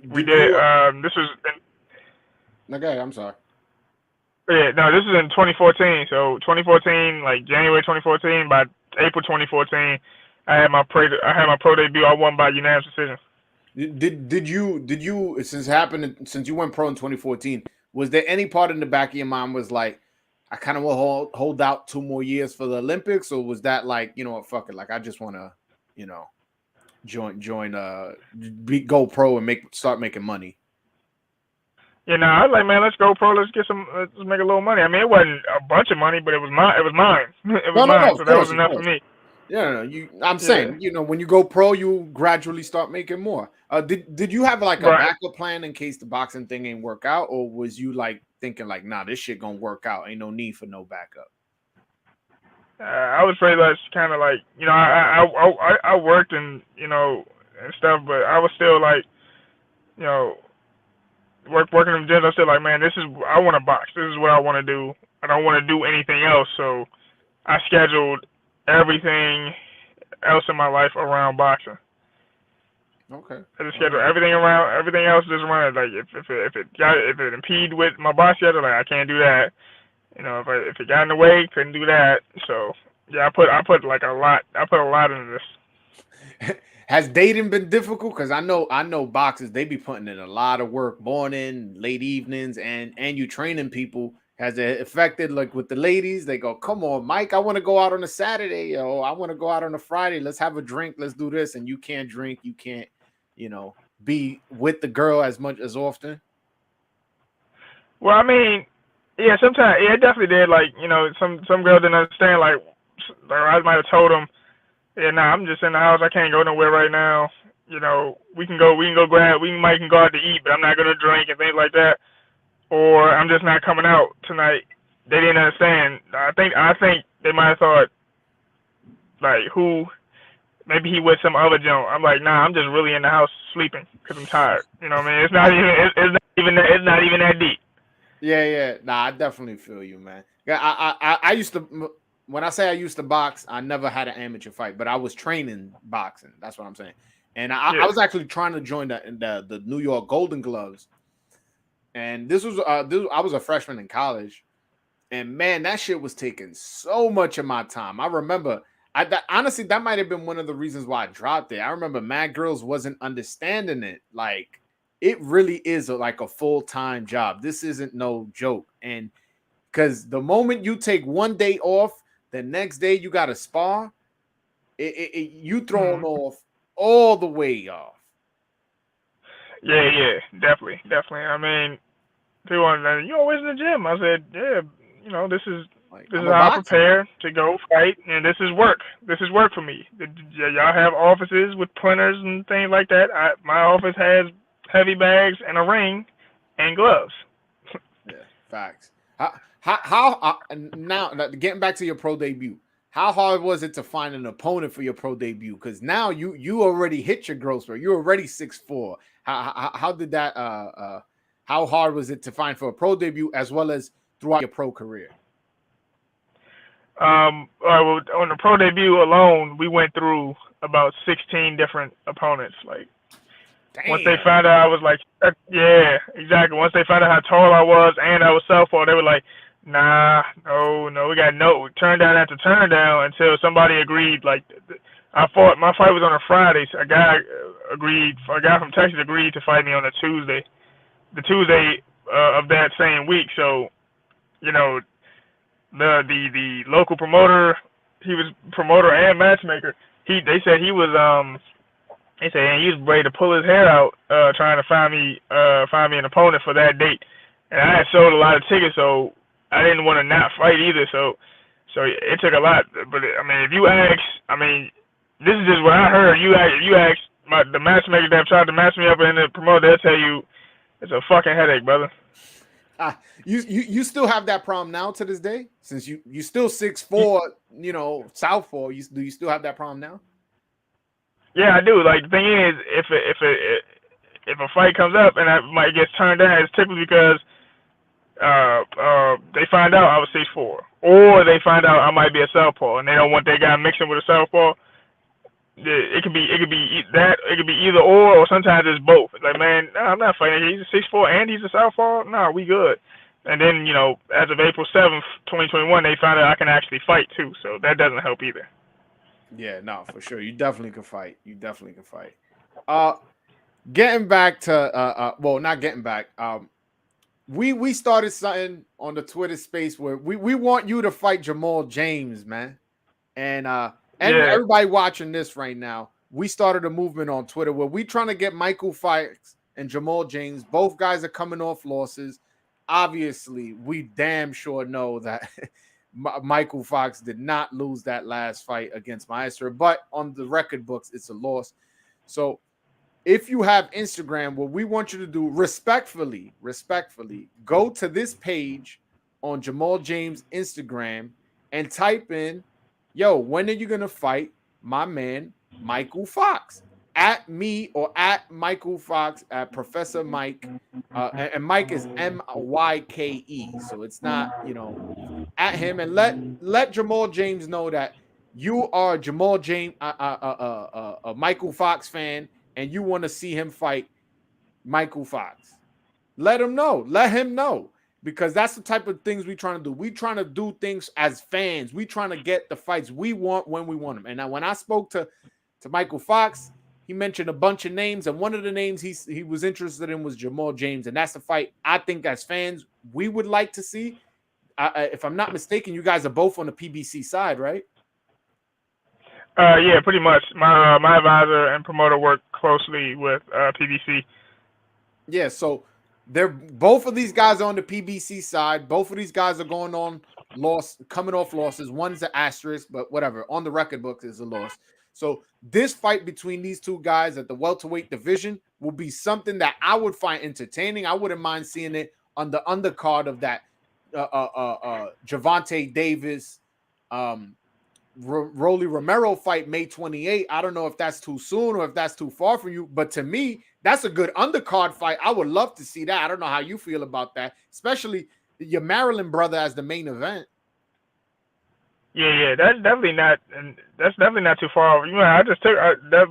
We did. This was. Okay, I'm sorry. Yeah, no, this is in 2014. So 2014, like January 2014, by April 2014, I had my pro debut. I won by unanimous decision. Did you since you went pro in 2014, was there any part in the back of your mind was like, I kind of will hold out 2 more years for the Olympics, or was that like, fuck it, like I just want to, go pro and start making money? I was like, man, let's go pro. Let's make a little money. I mean, it wasn't a bunch of money, but it was mine. It was mine. So that was enough for me. Yeah, I'm saying, when you go pro, you gradually start making more. Did you have like a backup plan in case the boxing thing ain't work out, or was you like thinking like, nah, this shit gonna work out? Ain't no need for no backup. I was pretty much kind of like, I worked and and stuff, but I was still like, working in the gym. I said like, man, I want to box. This is what I want to do. I don't want to do anything else. So I scheduled everything else in my life around boxing. Okay. I just scheduled everything else just around it. Like if it impede with my box schedule, like I can't do that. If it got in the way, couldn't do that. So yeah, I put like a lot. I put a lot into this. Has dating been difficult? Because I know boxers, they be putting in a lot of work, morning, late evenings, and you training people. Has it affected, like with the ladies? They go, come on, Mike, I want to go out on a Saturday, I want to go out on a Friday. Let's have a drink. Let's do this. And you can't drink. You can't, be with the girl as often. Well, I mean, yeah, sometimes, yeah, it definitely did. Like, some girl didn't understand. Like I might have told them, yeah, nah, I'm just in the house. I can't go nowhere right now. We can go grab. We might can go out to eat, but I'm not gonna drink and things like that. Or I'm just not coming out tonight. They didn't understand. I think they might have thought, like, maybe he with some other joint. I'm like, nah, I'm just really in the house sleeping because I'm tired. You know what I mean? It's not even that deep. Yeah. Nah, I definitely feel you, man. I used to. When I say I used to box, I never had an amateur fight, but I was training boxing. That's what I'm saying. And I was actually trying to join the New York Golden Gloves. And this was I was a freshman in college, and man, that shit was taking so much of my time. I remember, honestly, that might have been one of the reasons why I dropped it. I remember mad girls wasn't understanding it. Like, it really is like a full-time job. This isn't no joke. And because the moment you take one day off, the next day you got to spar, you thrown off all the way off. Yeah, definitely. I mean, people want to, you always in the gym. I said, yeah, this is how I prepare to go fight, and this is work. This is work for me. Y'all have offices with printers and things like that. My office has heavy bags and a ring and gloves. Yeah, facts. How now getting back to your pro debut, how hard was it to find an opponent for your pro debut? Because now you already hit your growth spurt. You're already 6'4". How did that how hard was it to find for a pro debut, as well as throughout your pro career? Well, on the pro debut alone, we went through about 16 different opponents. Like, Damn. once they found out I was like, yeah, exactly. Once they found out how tall I was and I was southpaw, they were like, nah, no, we got no turn down after turn down until somebody agreed. Like, my fight was on a Friday. So a guy from Texas agreed to fight me on a Tuesday, the Tuesday of that same week. So, you know, the local promoter, he was promoter and matchmaker. They said he was They said he was ready to pull his hair out, trying to find me an opponent for that date. And I had sold a lot of tickets, so I didn't want to not fight either. So it took a lot. But I mean, if you ask, I mean, this is just what I heard. You ask the matchmaker that tried to match me up and the promoter, they'll tell you it's a fucking headache, brother. You still have that problem now to this day, since you still 6'4", you know, southpaw. Do you still have that problem now? Yeah, I do. Like, the thing is, if a fight comes up and I might get turned down, it's typically because they find out I was 6'4", or they find out I might be a southpaw, and they don't want that guy mixing with a southpaw. It could be that. It could be either or sometimes it's both. It's like, man, no, I'm not fighting. He's a 6'4" and he's a southpaw. No, we good. And then, you know, as of April 7th, 2021, they found out I can actually fight too. So that doesn't help either. Yeah, no, for sure. You definitely can fight. Getting back to well, not getting back. We started something on the Twitter space where we want you to fight Jamal James, man. And everybody watching this right now, we started a movement on Twitter where we trying to get Mykal fights and Jamal James. Both guys are coming off losses. Obviously, we damn sure know that Mykal Fox did not lose that last fight against Maestro, but on the record books, it's a loss. So if you have Instagram, what we want you to do respectfully, go to this page on Jamal James' Instagram and type in, yo, when are you going to fight my man, Mykal Fox? At me or at Mykal Fox, at Professor Mike. And Mike is Myke. So it's not, you know, at him, and let Jamal James know that you are Jamal James, a Mykal Fox fan, and you want to see him fight Mykal Fox. Let him know, because that's the type of things we trying to do. We trying to do things as fans. We trying to get the fights we want when we want them. And now when I spoke to Mykal Fox, he mentioned a bunch of names, and one of the names he was interested in was Jamal James, and that's the fight I think as fans we would like to see. If I'm not mistaken, you guys are both on the PBC side, right? Yeah, pretty much. My advisor and promoter work closely with PBC. Yeah, so they're both of these guys are on the PBC side. Both of these guys are coming off losses. One's an asterisk, but whatever. On the record books is a loss. So this fight between these two guys at the welterweight division will be something that I would find entertaining. I wouldn't mind seeing it on the undercard of that Gervonta Davis, Rolly Romero fight May 28. I don't know if that's too soon or if that's too far from you, but to me, that's a good undercard fight. I would love to see that. I don't know how you feel about that, especially your Maryland brother as the main event. Yeah, that's definitely not too far. You know, I just took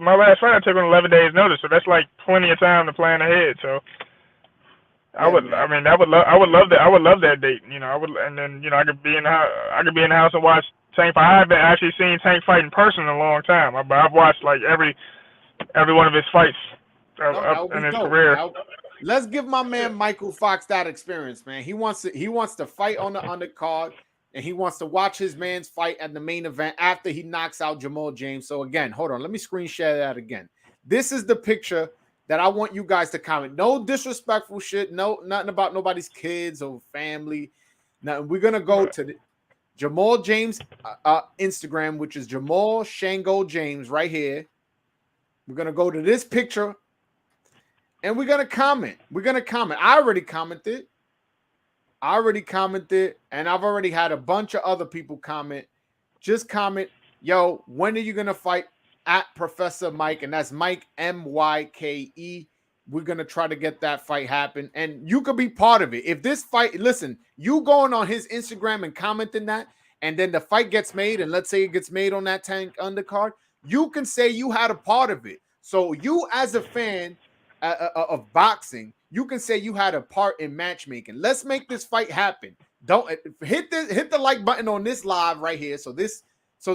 my last fight. I took on 11 days notice, so that's like plenty of time to plan ahead. So I would love that date. You know, I would, and then, you know, I could be in the house and watch Tank fight. I haven't actually seen Tank fight in person in a long time. I've watched like every one of his fights in his career. Let's give my man Mykal Fox that experience, man. He wants to fight on the undercard. And he wants to watch his man's fight at the main event after he knocks out Jamal James. So again, hold on. Let me screen share that again. This is the picture that I want you guys to comment. No disrespectful shit. No, nothing about nobody's kids or family. Now we're going to go to the Jamal James Instagram, which is Jamal Shango James right here. We're going to go to this picture and we're going to comment. I already commented. And I've already had a bunch of other people comment. Just comment, yo, when are you going to fight at Professor Mike? And that's Mike, Myke. We're gonna try to get that fight happen, and you could be part of it. If this fight, listen, you going on his Instagram and commenting that, and then the fight gets made, and let's say it gets made on that Tank undercard, you can say you had a part of it. So you, as a fan of boxing, you can say you had a part in matchmaking. Let's make this fight happen. Don't hit the like button on this live right here. So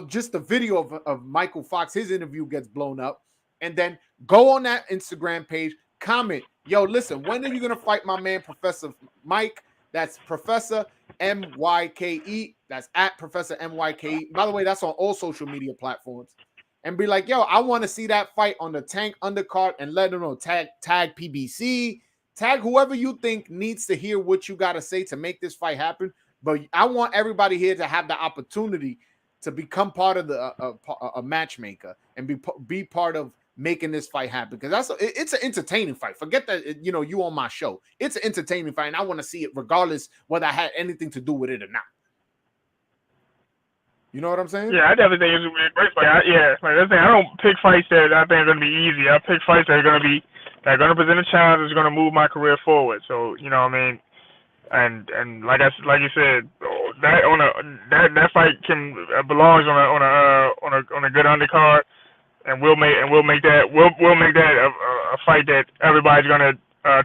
just the video of Mykal Fox, his interview gets blown up, and then go on that Instagram page. Comment, yo, listen, when are you gonna fight my man Professor Mike? That's Professor MYKE. That's at Professor MYKE. By the way, that's on all social media platforms. And be like, yo, I want to see that fight on the Tank undercard, and let them know. Tag PBC, tag whoever you think needs to hear what you got to say to make this fight happen. But I want everybody here to have the opportunity to become part of a matchmaker and be part of making this fight happen, because it's an entertaining fight. Forget that you on my show. It's an entertaining fight, and I want to see it regardless whether I had anything to do with it or not. You know what I'm saying? Yeah, I definitely think it's gonna be a great fight. That's the thing. I don't pick fights that I think are gonna be easy. I pick fights that are gonna present a challenge that's gonna move my career forward. So you know what I mean. And like you said, that fight belongs on a good undercard. And we'll make that a fight that everybody's gonna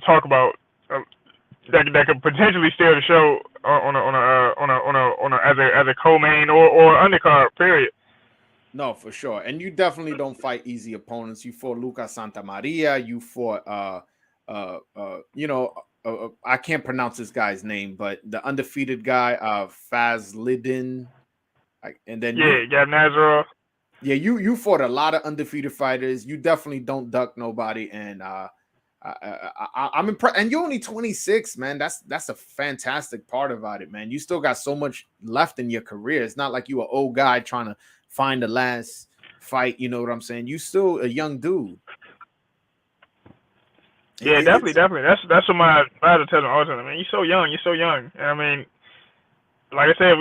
talk about. That could potentially steal the show as a co-main or undercard. Period. No, for sure. And you definitely don't fight easy opponents. You fought Lucas Santamaria. You fought I can't pronounce this guy's name, but the undefeated guy, Fazlidin. And then Gab Nazarov. Yeah, you fought a lot of undefeated fighters. You definitely don't duck nobody, and I'm impressed. And you're only 26, man. That's a fantastic part about it, man. You still got so much left in your career. It's not like you an old guy trying to find the last fight. You know what I'm saying? You still a young dude. Yeah, definitely. That's what my father tells me all the time. Man, you're so young. And I mean, like I said,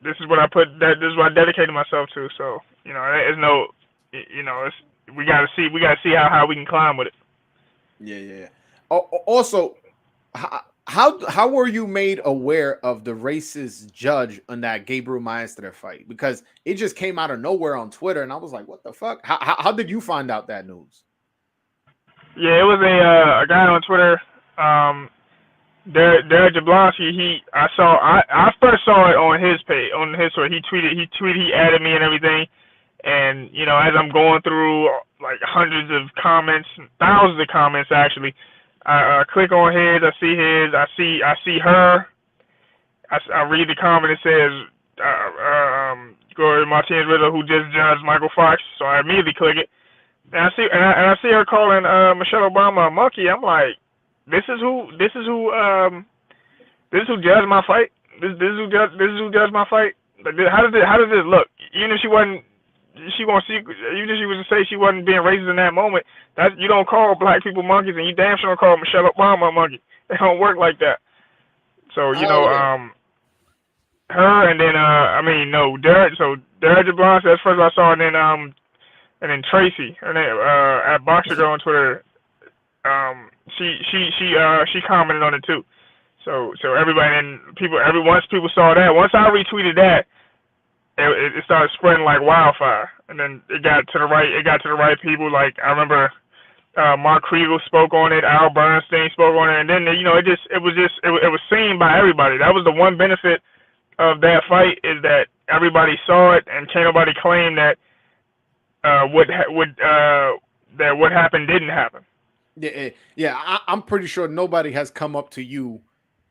this is what this is what I dedicated myself to. So, there's no, we gotta see how we can climb with it. Yeah. Also, how were you made aware of the racist judge on that Gabriel Maestre fight? Because it just came out of nowhere on Twitter, and I was like, what the fuck? How did you find out that news? Yeah, it was a guy on Twitter. Derek Jablonski, I first saw it on his page, on his Twitter. He tweeted, he added me and everything. And, as I'm going through like hundreds of comments, thousands of comments actually, I click on his, I see her. I read the comment. It says, Gloria Martinez-Rizzo, who just judged Mykal Fox. So I immediately click it. And I see her calling Michelle Obama a monkey. I'm like, This is who judged my fight. This is who judged my fight. Like, how does this look? Even if she was to say she wasn't being racist in that moment, that you don't call black people monkeys, and you damn sure don't call Michelle Obama a monkey. It don't work like that. So her, and then Derek. So Derek Jablonski, that's first I saw, and then Tracy, her name at Boxer Girl on Twitter. She commented on it too. So everybody and once people saw that, once I retweeted that, it started spreading like wildfire. And then it got to the right people. Like I remember Mark Kriegel spoke on it, Al Bernstein spoke on it, and then it was seen by everybody. That was the one benefit of that fight, is that everybody saw it, and can't nobody claim that what happened didn't happen. Yeah. I'm pretty sure nobody has come up to you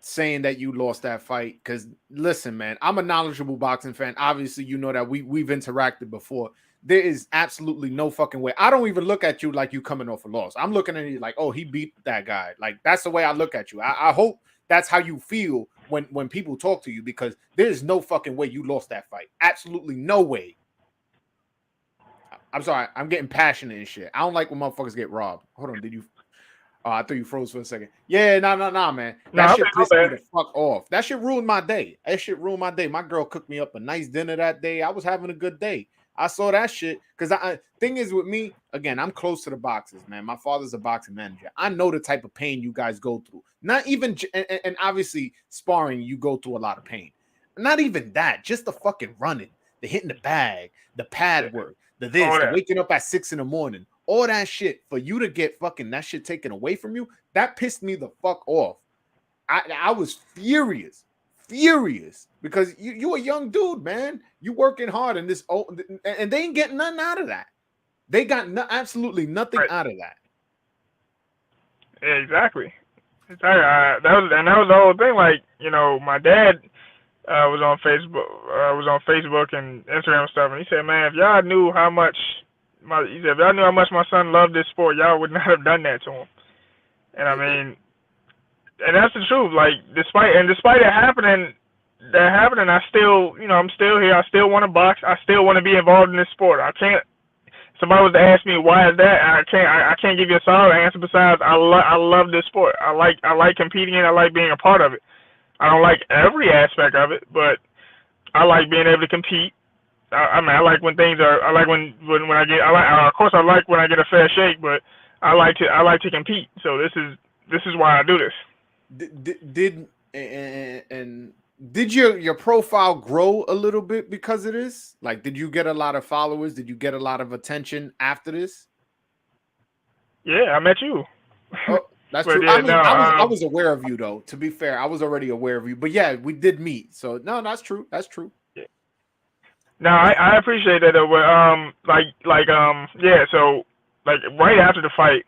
saying that you lost that fight. Because listen, man, I'm a knowledgeable boxing fan. Obviously, you know that we've interacted before. There is absolutely no fucking way. I don't even look at you like you coming off a loss. I'm looking at you like, oh, he beat that guy. Like, that's the way I look at you. I hope that's how you feel when people talk to you, because there's no fucking way you lost that fight. Absolutely no way. I'm sorry. I'm getting passionate and shit. I don't like when motherfuckers get robbed. Hold on. Did you? Oh, I thought you froze for a second. Yeah, no, man. That shit pissed me the fuck off. That shit ruined my day. My girl cooked me up a nice dinner that day. I was having a good day. I saw that shit because thing is with me, again, I'm close to the boxers, man. My father's a boxing manager. I know the type of pain you guys go through. Not even, and obviously sparring, you go through a lot of pain. Not even that, just the fucking running, the hitting the bag, the pad work, the waking up at 6 a.m, all that shit for you to get fucking that shit taken away from you. That pissed me the fuck off. I was furious because you a young dude, man. You working hard in this, and they ain't getting nothing out of that. They got absolutely nothing out of that. Yeah, exactly. That was the whole thing. Like, my dad was on Facebook and Instagram and stuff, and he said, "Man, if y'all knew how much my son loved this sport, y'all would not have done that to him." And I mean, and that's the truth. Like, despite it happening, I still, I'm still here. I still want to box. I still want to be involved in this sport. I can't. Somebody was to ask me why is that, I can't give you a solid answer besides I love this sport. I like competing in it. I like being a part of it. I don't like every aspect of it, but I like being able to compete. I like when things are. I like when I get. Of course, I like when I get a fair shake, but I like to compete. So this is why I do this. Did your profile grow a little bit because of this? Like, did you get a lot of followers? Did you get a lot of attention after this? Yeah, I met you. Oh, that's true. Yeah, I was aware of you, though. To be fair, I was already aware of you. But yeah, we did meet. So no, that's true. That's true. Yeah. No, I appreciate that though. But yeah. So like right after the fight,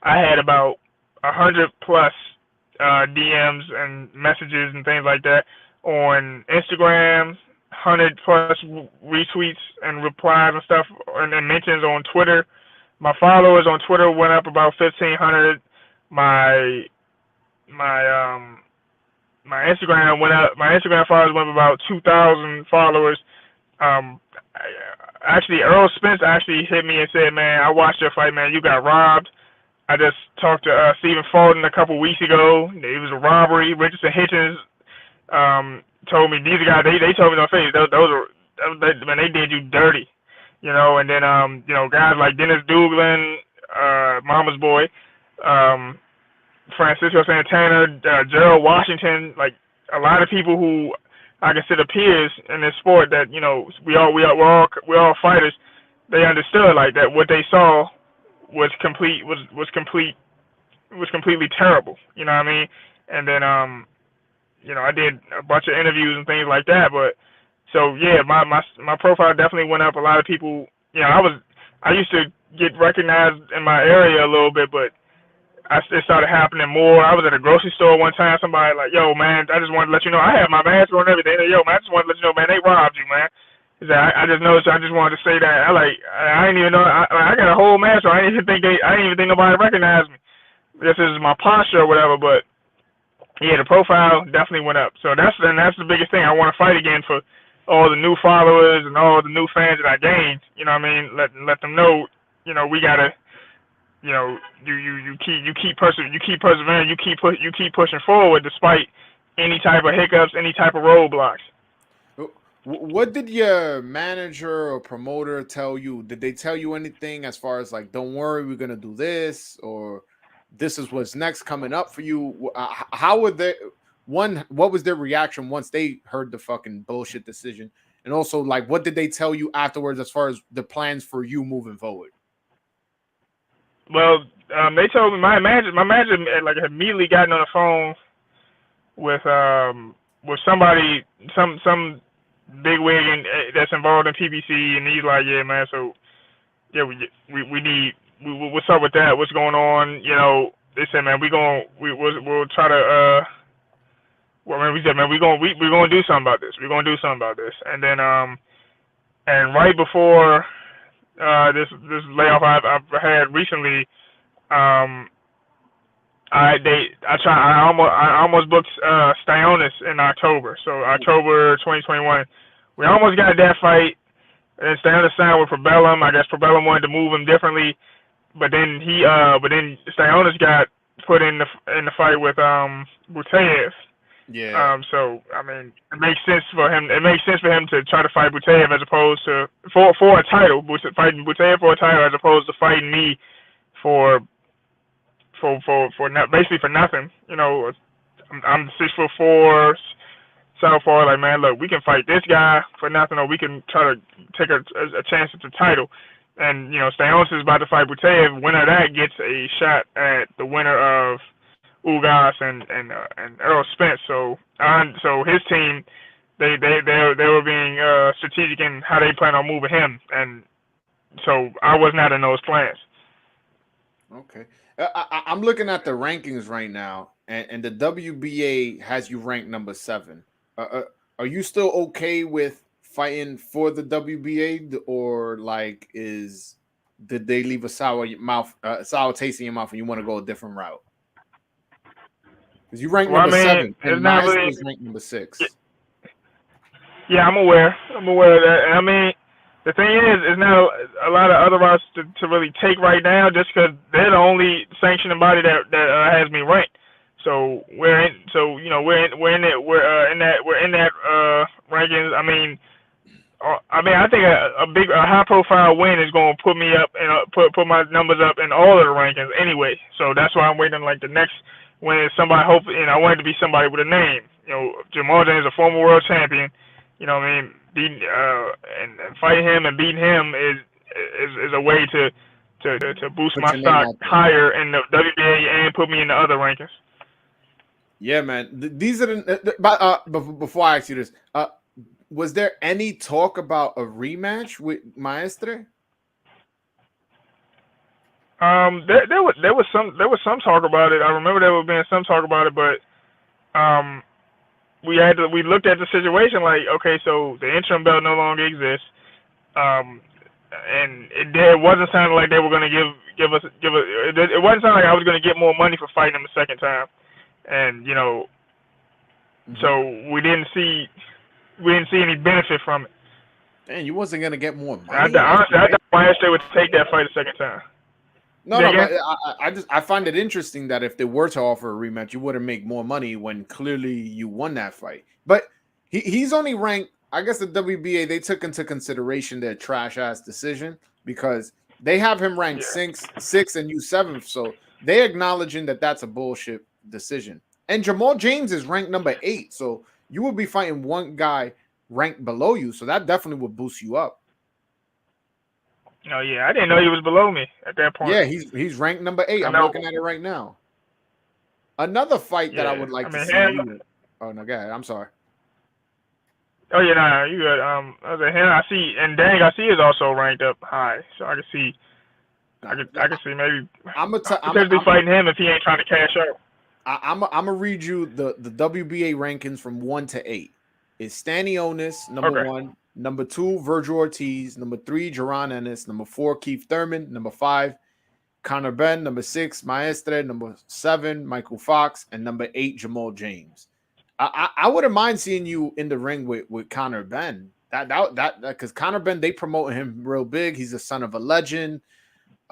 I had about 100 plus DMs and messages and things like that on Instagram, 100 plus retweets and replies and stuff, and mentions on Twitter. My followers on Twitter went up about 1,500. My Instagram went up. My Instagram followers went up about 2,000 followers. Actually, Earl Spence actually hit me and said, "Man, I watched your fight, man. You got robbed." I just talked to Stephen Fulton a couple weeks ago. It was a robbery. Richardson Hitchens told me, these guys, they told me on Facebook, man, they did you dirty, and then, guys like Dennis Duglin, Mama's Boy, Francisco Santana, Gerald Washington, like a lot of people who I consider peers in this sport that, we're all fighters. They understood like that what they saw was completely terrible. You know what I mean? And then I did a bunch of interviews and things like that. But so yeah, my profile definitely went up. A lot of people, I used to get recognized in my area a little bit, but it started happening more. I was at a grocery store one time. Somebody like, "Yo, man, I just wanted to let you know I have my mask on and everything." "Yo, man, I just wanted to let you know, man, they robbed you, man." I just noticed. I just wanted to say that. I didn't even know. I got a whole mask, so I didn't even think nobody recognized me. This is my posture or whatever. But yeah, the profile definitely went up. So that's the biggest thing. I want to fight again for all the new followers and all the new fans that I gained. You know what I mean? Let them know. We gotta. You keep persevering. You keep pushing forward despite any type of hiccups, any type of roadblocks. What did your manager or promoter tell you? Did they tell you anything as far as like, "Don't worry, we're gonna do this," or "This is what's next coming up for you"? How would they? What was their reaction once they heard the fucking bullshit decision? And also, like, what did they tell you afterwards as far as the plans for you moving forward? Well, they told me my manager like had immediately gotten on the phone with somebody, some big wig that's involved in PBC, and he's like, "Yeah, man, so yeah, we need what's up with that? What's going on?" They said, "Man, we'll try to we said, "Man, we're gonna do something about this. We're gonna do something about this." And then and right before this layoff I've had recently, I almost booked Styonus in October. So October 2021, we almost got that fight. And Styonus signed with Probellum. I guess Probellum wanted to move him differently, but then Styonus got put in the fight with Buteyev. Yeah. So I mean, it makes sense for him. It makes sense for him to try to fight Butaev as opposed to for a title, fighting Butaev for a title as opposed to fighting me for basically for nothing. You know, I'm 6'4", southpaw. Like, man, look, we can fight this guy for nothing, or we can try to take a chance at the title. And you know, Stanislas is about to fight Butaev. Winner of that gets a shot at the winner of Ugas and Earl Spence. So his team, they were being strategic in how they plan on moving him, and so I was not in those plans. Okay. I'm looking at the rankings right now, and the WBA has you ranked number 7. Are you still okay with fighting for the WBA, or like did they leave a sour taste in your mouth and you want to go a different route? Because you ranked number 7, and Maestro is ranked number 6. Yeah, I'm aware of that. I mean, the thing is, there's not a lot of other routes to really take right now, just because they're the only sanctioning body that has me ranked. So we're in that rankings. I think a high profile win is going to put me up and put my numbers up in all of the rankings anyway. So that's why I'm waiting like the next when it's somebody. Hopefully, and I want it to be somebody with a name. You know, Jamal James is a former world champion. You know what I mean? Beating and fighting him and beating him is a way to boost my stock higher in the WBA and put me in the other rankings. Yeah, man. These are before I ask you this, was there any talk about a rematch with Maestre? There was some talk about it. I remember there was being some talk about it, but we looked at the situation like, okay, so the interim belt no longer exists, and it wasn't sounding like they were going to give us. It wasn't sounding like I was going to get more money for fighting him the second time, and you know, so we didn't see any benefit from it. Man, you wasn't going to get more money. I thought Maestre would take that fight the second time. No, but I find it interesting that if they were to offer a rematch, you wouldn't make more money when clearly you won that fight. But he's only ranked. I guess the WBA, they took into consideration their trash ass decision because they have him ranked 6 and you 7th. So they acknowledging that that's a bullshit decision. And Jamal James is ranked number 8. So you will be fighting one guy ranked below you. So that definitely would boost you up. Oh yeah, I didn't know he was below me at that point. Yeah, he's ranked number 8. I'm looking at it right now. Another fight that I would like to see. Oh no, go ahead. I'm sorry. Oh yeah, no, you good. I see, and Dang, I see is also ranked up high, so I can see. I can see maybe. I'm fighting him if he ain't trying to cash out. I'm gonna read you the WBA rankings from 1 to 8. It's Stanionis number 1. Number 2, Virgil Ortiz. Number 3, Jaron Ennis. Number 4, Keith Thurman. Number 5, Conor Ben. Number 6, Maestre. Number 7, Michael Fox. And number 8, Jamal James. I wouldn't mind seeing you in the ring with Conor Ben. That because Conor Ben, they promote him real big. He's the son of a legend.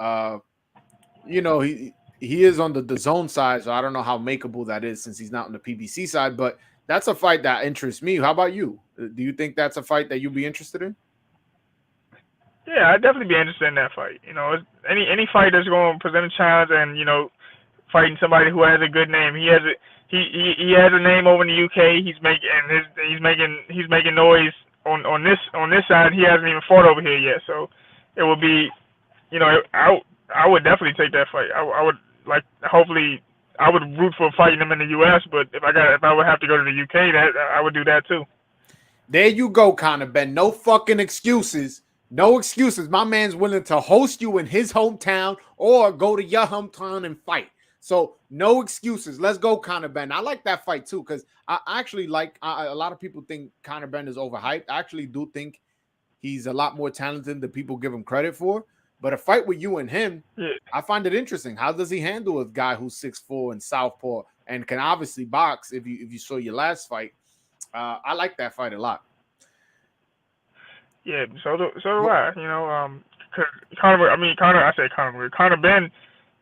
You know, he is on the zone side, so I don't know how makeable that is since he's not on the PBC side, but that's a fight that interests me. How about you? Do you think that's a fight that you'd be interested in? Yeah, I'd definitely be interested in that fight. You know, any fight that's going to present a challenge, and you know, fighting somebody who has a good name. He has a name over in the UK. He's making noise on this side. He hasn't even fought over here yet. So it would be, you know, I would definitely take that fight. I would like, hopefully. I would root for fighting him in the U.S., but if I would have to go to the U.K., I would do that too. There you go, Conor Ben. No fucking excuses. No excuses. My man's willing to host you in his hometown or go to your hometown and fight. So no excuses. Let's go, Conor Ben. I like that fight too because I actually like. A lot of people think Conor Ben is overhyped. I actually do think he's a lot more talented than people give him credit for. But a fight with you and him, I find it interesting. How does he handle a guy who's 6'4" and southpaw and can obviously box? If you saw your last fight, I like that fight a lot. Yeah, so do I. You know, Conor Ben.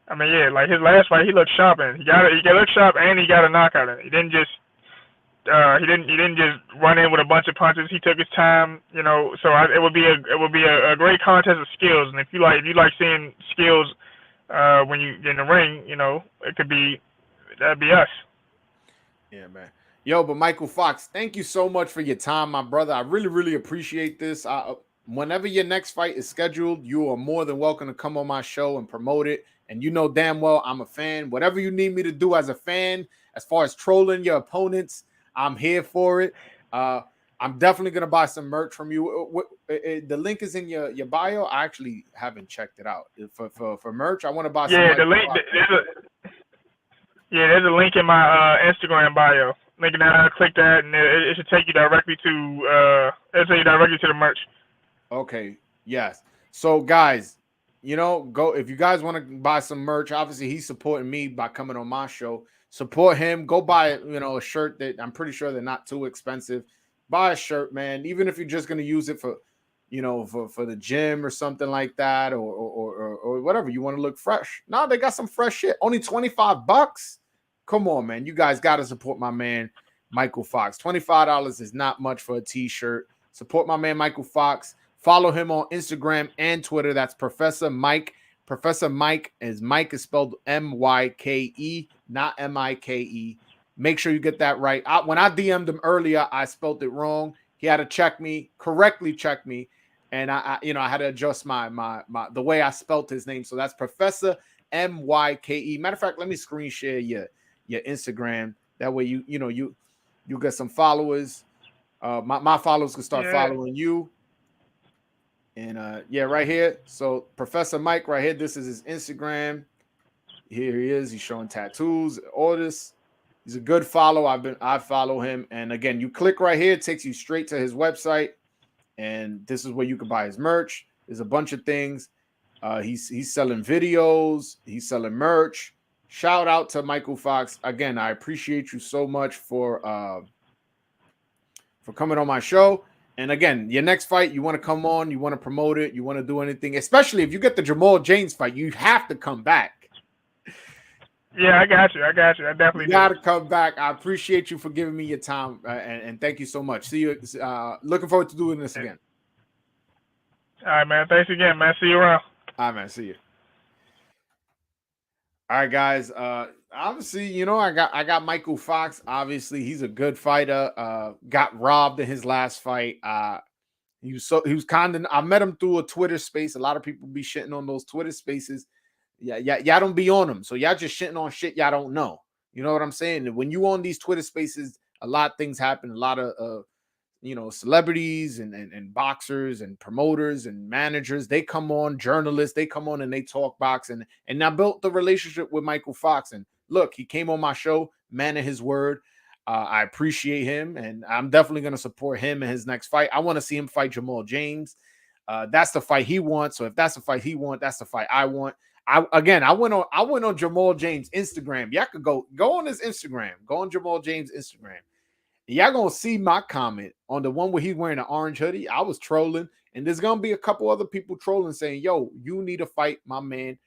I mean, yeah, like his last fight, he looked sharp and he looked sharp and he got a knockout in it. He didn't just, He didn't just run in with a bunch of punches. He took his time, you know. So it would be a great contest of skills. And if you like seeing skills when you get in the ring, you know, that'd be us. Yeah, man. Yo, but Mykal Fox, thank you so much for your time, my brother. I really, really appreciate this. Whenever your next fight is scheduled, you are more than welcome to come on my show and promote it. And you know damn well I'm a fan. Whatever you need me to do as a fan, as far as trolling your opponents, I'm here for it. I'm definitely gonna buy some merch from you. The link is in your bio. I actually haven't checked it out. For merch, I want to buy some. Yeah, the link. There's a link in my Instagram bio. Link in that. Click that, and it should take you directly to the merch. Okay. Yes. So guys, you know, go if you guys want to buy some merch. Obviously, he's supporting me by coming on my show. Support him. Go buy, you know, a shirt that I'm pretty sure they're not too expensive. Buy a shirt, man. Even if you're just gonna use it for, you know, for the gym or something like that, or whatever. You want to look fresh. No, they got some fresh shit. Only $25. Come on, man. You guys got to support my man, Mykal Fox. $25 is not much for a t-shirt. Support my man, Mykal Fox. Follow him on Instagram and Twitter. That's Professor Mike. Professor Mike is spelled M-Y-K-E, not M-I-K-E. Make sure you get that right. When I DM'd him earlier, I spelled it wrong. He had to correctly check me. And I had to adjust my the way I spelled his name. So that's Professor M-Y-K-E. Matter of fact, let me screen share your Instagram. That way you get some followers. My followers can start following you. And right here. So Professor Mike right here. This is his Instagram. Here he is. He's showing tattoos, all this. He's a good follow. I follow him. And again, you click right here, it takes you straight to his website. And this is where you can buy his merch. There's a bunch of things. He's selling videos. He's selling merch. Shout out to Mykal Fox. Again, I appreciate you so much for coming on my show. And again, your next fight, you want to come on, you want to promote it, you want to do anything, especially if you get the Jamal James fight, you have to come back. Yeah, I got you. I definitely got to come back. I appreciate you for giving me your time, and thank you so much. See you. Looking forward to doing this again. All right, man. Thanks again, man. See you around. All right, man. See you. All right, guys. Obviously, you know, I got Mykal Fox. Obviously, he's a good fighter. Got robbed in his last fight. He was kind of. I met him through a Twitter space. A lot of people be shitting on those Twitter spaces. Yeah, y'all don't be on them. So y'all just shitting on shit y'all don't know. You know what I'm saying? When you on these Twitter spaces, a lot of things happen. A lot of celebrities and boxers and promoters and managers, they come on, journalists, they come on and they talk boxing. And I built the relationship with Mykal Fox. And look, he came on my show, man of his word. I appreciate him, and I'm definitely going to support him in his next fight. I want to see him fight Jamal James. That's the fight he wants. So if that's the fight he wants, that's the fight I want. I went on Jamal James Instagram. Y'all could go on his Instagram. Go on Jamal James Instagram. Y'all gonna see my comment on the one where he's wearing an orange hoodie. I was trolling, and there's gonna be a couple other people trolling saying, "Yo, you need to fight my man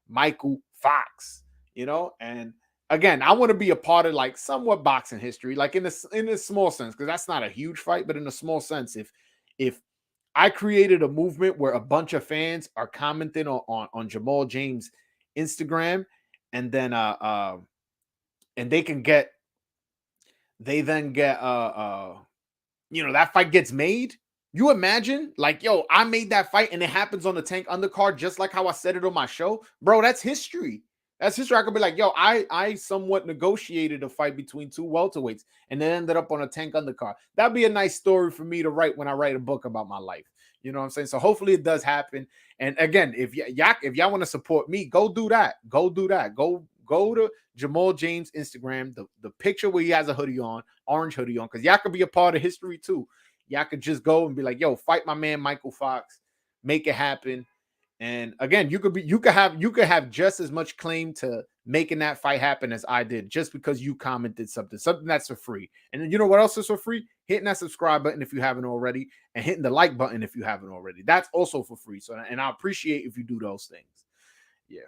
Mykal Fox." You know, and again, I want to be a part of like somewhat boxing history, like in a small sense, because that's not a huge fight, but in a small sense, if I created a movement where a bunch of fans are commenting on Jamal James' Instagram, and then and they then get that fight gets made. You imagine, like, yo, I made that fight and it happens on the Tank undercard, just like how I said it on my show, bro. That's history. That's history. I could be like, yo, I somewhat negotiated a fight between two welterweights and then ended up on a Tank undercard. That'd be a nice story for me to write when I write a book about my life. You know what I'm saying? So hopefully it does happen. And again, if y'all want to support me, go do that. Go do that. Go to Jamal James Instagram, the picture where he has a hoodie on, orange hoodie on, because y'all could be a part of history too. Y'all could just go and be like, yo, fight my man Mykal Fox, make it happen. And again, you could have just as much claim to making that fight happen as I did, just because you commented something that's for free. And you know what else is for free? Hitting that subscribe button if you haven't already, and hitting the like button if you haven't already. That's also for free. So, and I appreciate if you do those things. Yeah.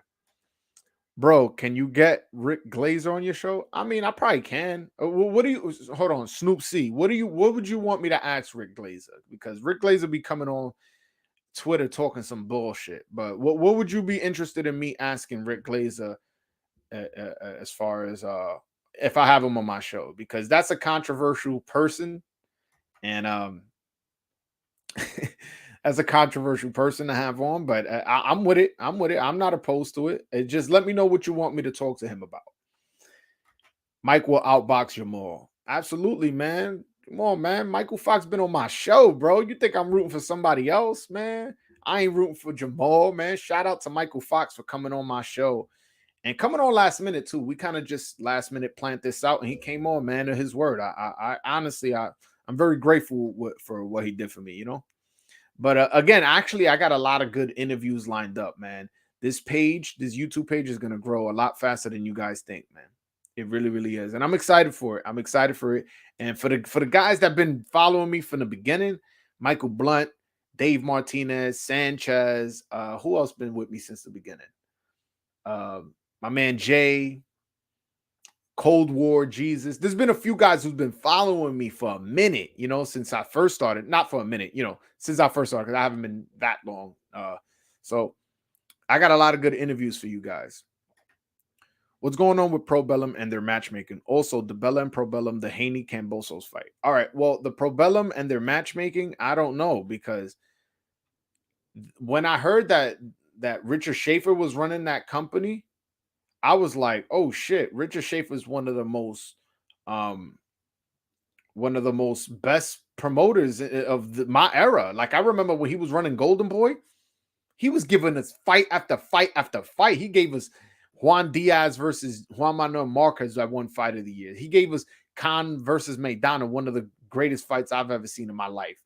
Bro, can you get Rick Glazer on your show? I mean, I probably can. What do you hold on, Snoop C? What would you want me to ask Rick Glazer? Because Rick Glazer be coming on Twitter talking some bullshit. But what would you be interested in me asking Rick Glazer as far as if I have him on my show? Because that's a controversial person, and as a controversial person to have on, but I'm with it. I'm with it. I'm not opposed to it. Just let me know what you want me to talk to him about. Mike will outbox Jamal. Absolutely, man. Come on, man. Michael Fox been on my show, bro. You think I'm rooting for somebody else, man? I ain't rooting for Jamal, man. Shout out to Michael Fox for coming on my show and coming on last minute too. We kind of just last minute planned this out, and he came on, man, to his word. I honestly, I'm very grateful for what he did for me, you know. But again, actually, I got a lot of good interviews lined up, man. This YouTube page is going to grow a lot faster than you guys think, man. It really, really is. And I'm excited for it. I'm excited for it. And for the guys that have been following me from the beginning, Michael Blunt, Dave Martinez, Sanchez, who else been with me since the beginning? My man Jay, Cold War, Jesus. There's been a few guys who've been following me for a minute, you know, since I first started. Not for a minute, you know, since I first started, because I haven't been that long. So I got a lot of good interviews for you guys. What's going on with Probellum and their matchmaking? Also, DeBella and Probellum, the Haney Cambosos fight. All right. Well, the Probellum and their matchmaking, I don't know, because when I heard that Richard Schaefer was running that company, I was like, oh shit, Richard Schaefer is one of the most best promoters of my era. Like, I remember when he was running Golden Boy, he was giving us fight after fight after fight. He gave us Juan Diaz versus Juan Manuel Marquez at one fight of the year. He gave us Khan versus Maidana, one of the greatest fights I've ever seen in my life.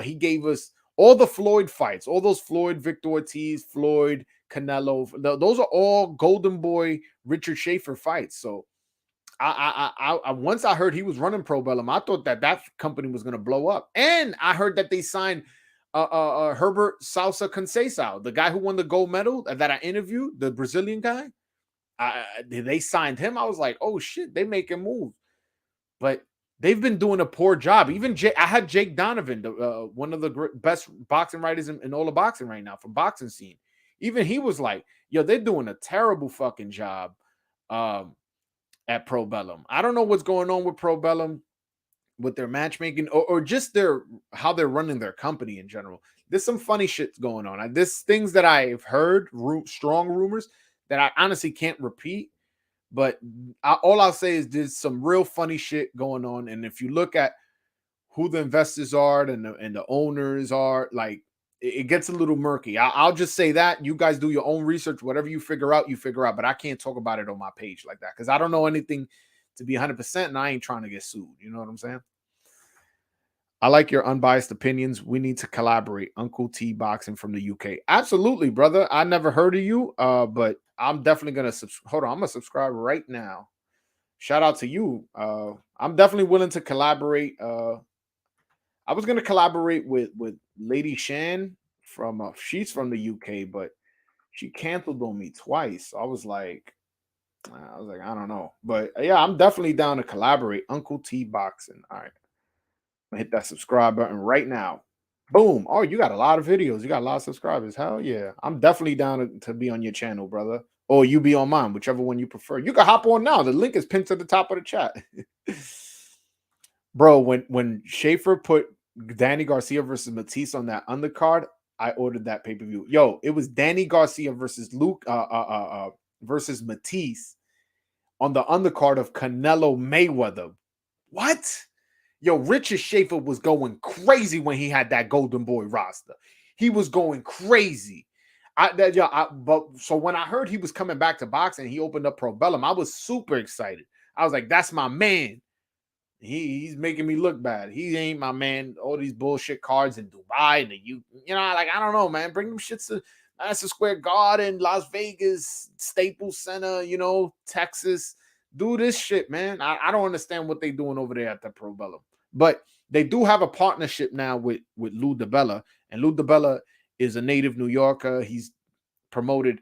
He gave us all the Floyd fights, all those Floyd, Victor Ortiz, Floyd, Canelo. Those are all Golden Boy Richard Schaefer fights. So I once I heard he was running Probellum, I thought that company was going to blow up. And I heard that they signed Herbert Salsa Conceição, the guy who won the gold medal that I interviewed, the Brazilian guy. They signed him. I was like, oh shit, they making moves. But they've been doing a poor job. Even I had Jake Donovan, one of the best boxing writers in all of boxing right now from boxing scene. Even he was like, yo, they're doing a terrible fucking job at Probellum. I don't know what's going on with Probellum, with their matchmaking, or just how they're running their company in general. There's some funny shit going on. There's things that I've heard, strong rumors that I honestly can't repeat. But all I'll say is there's some real funny shit going on. And if you look at who the investors are and the owners are, like, it gets a little murky. I'll just say that. You guys do your own research. Whatever you figure out, you figure out. But I can't talk about it on my page like that because I don't know anything to be 100%, and I ain't trying to get sued. You know what I'm saying? I like your unbiased opinions. We need to collaborate. Uncle T Boxing from the UK. Absolutely, brother. I never heard of you, but I'm definitely going to hold on. I'm going to subscribe right now. Shout out to you. I'm definitely willing to collaborate. I was going to collaborate with Lady Shan from, she's from the UK, but she canceled on me twice. So I was like, I don't know. But yeah, I'm definitely down to collaborate. Uncle T Boxing. All right. Hit that subscribe button right now. Boom. Oh, you got a lot of videos. You got a lot of subscribers. Hell yeah. I'm definitely down to be on your channel, brother. Or you be on mine, whichever one you prefer. You can hop on now. The link is pinned to the top of the chat. Bro, when Schaefer put Danny Garcia versus Matisse on that undercard, I ordered that pay-per-view. Yo, it was Danny Garcia versus versus Matisse on the undercard of Canelo Mayweather. What? Yo, Richard Schaefer was going crazy when he had that Golden Boy roster. He was going crazy. So when I heard he was coming back to boxing, he opened up Probellum. I was super excited. I was like, "That's my man." He's making me look bad. He ain't my man. All these bullshit cards in Dubai and you know, like, I don't know, man. Bring them shits to Madison Square Garden, Las Vegas, Staples Center, you know, Texas. Do this shit, man. I don't understand what they're doing over there at the Probellum. But they do have a partnership now with Lou DiBella. And Lou DiBella is a native New Yorker. He's promoted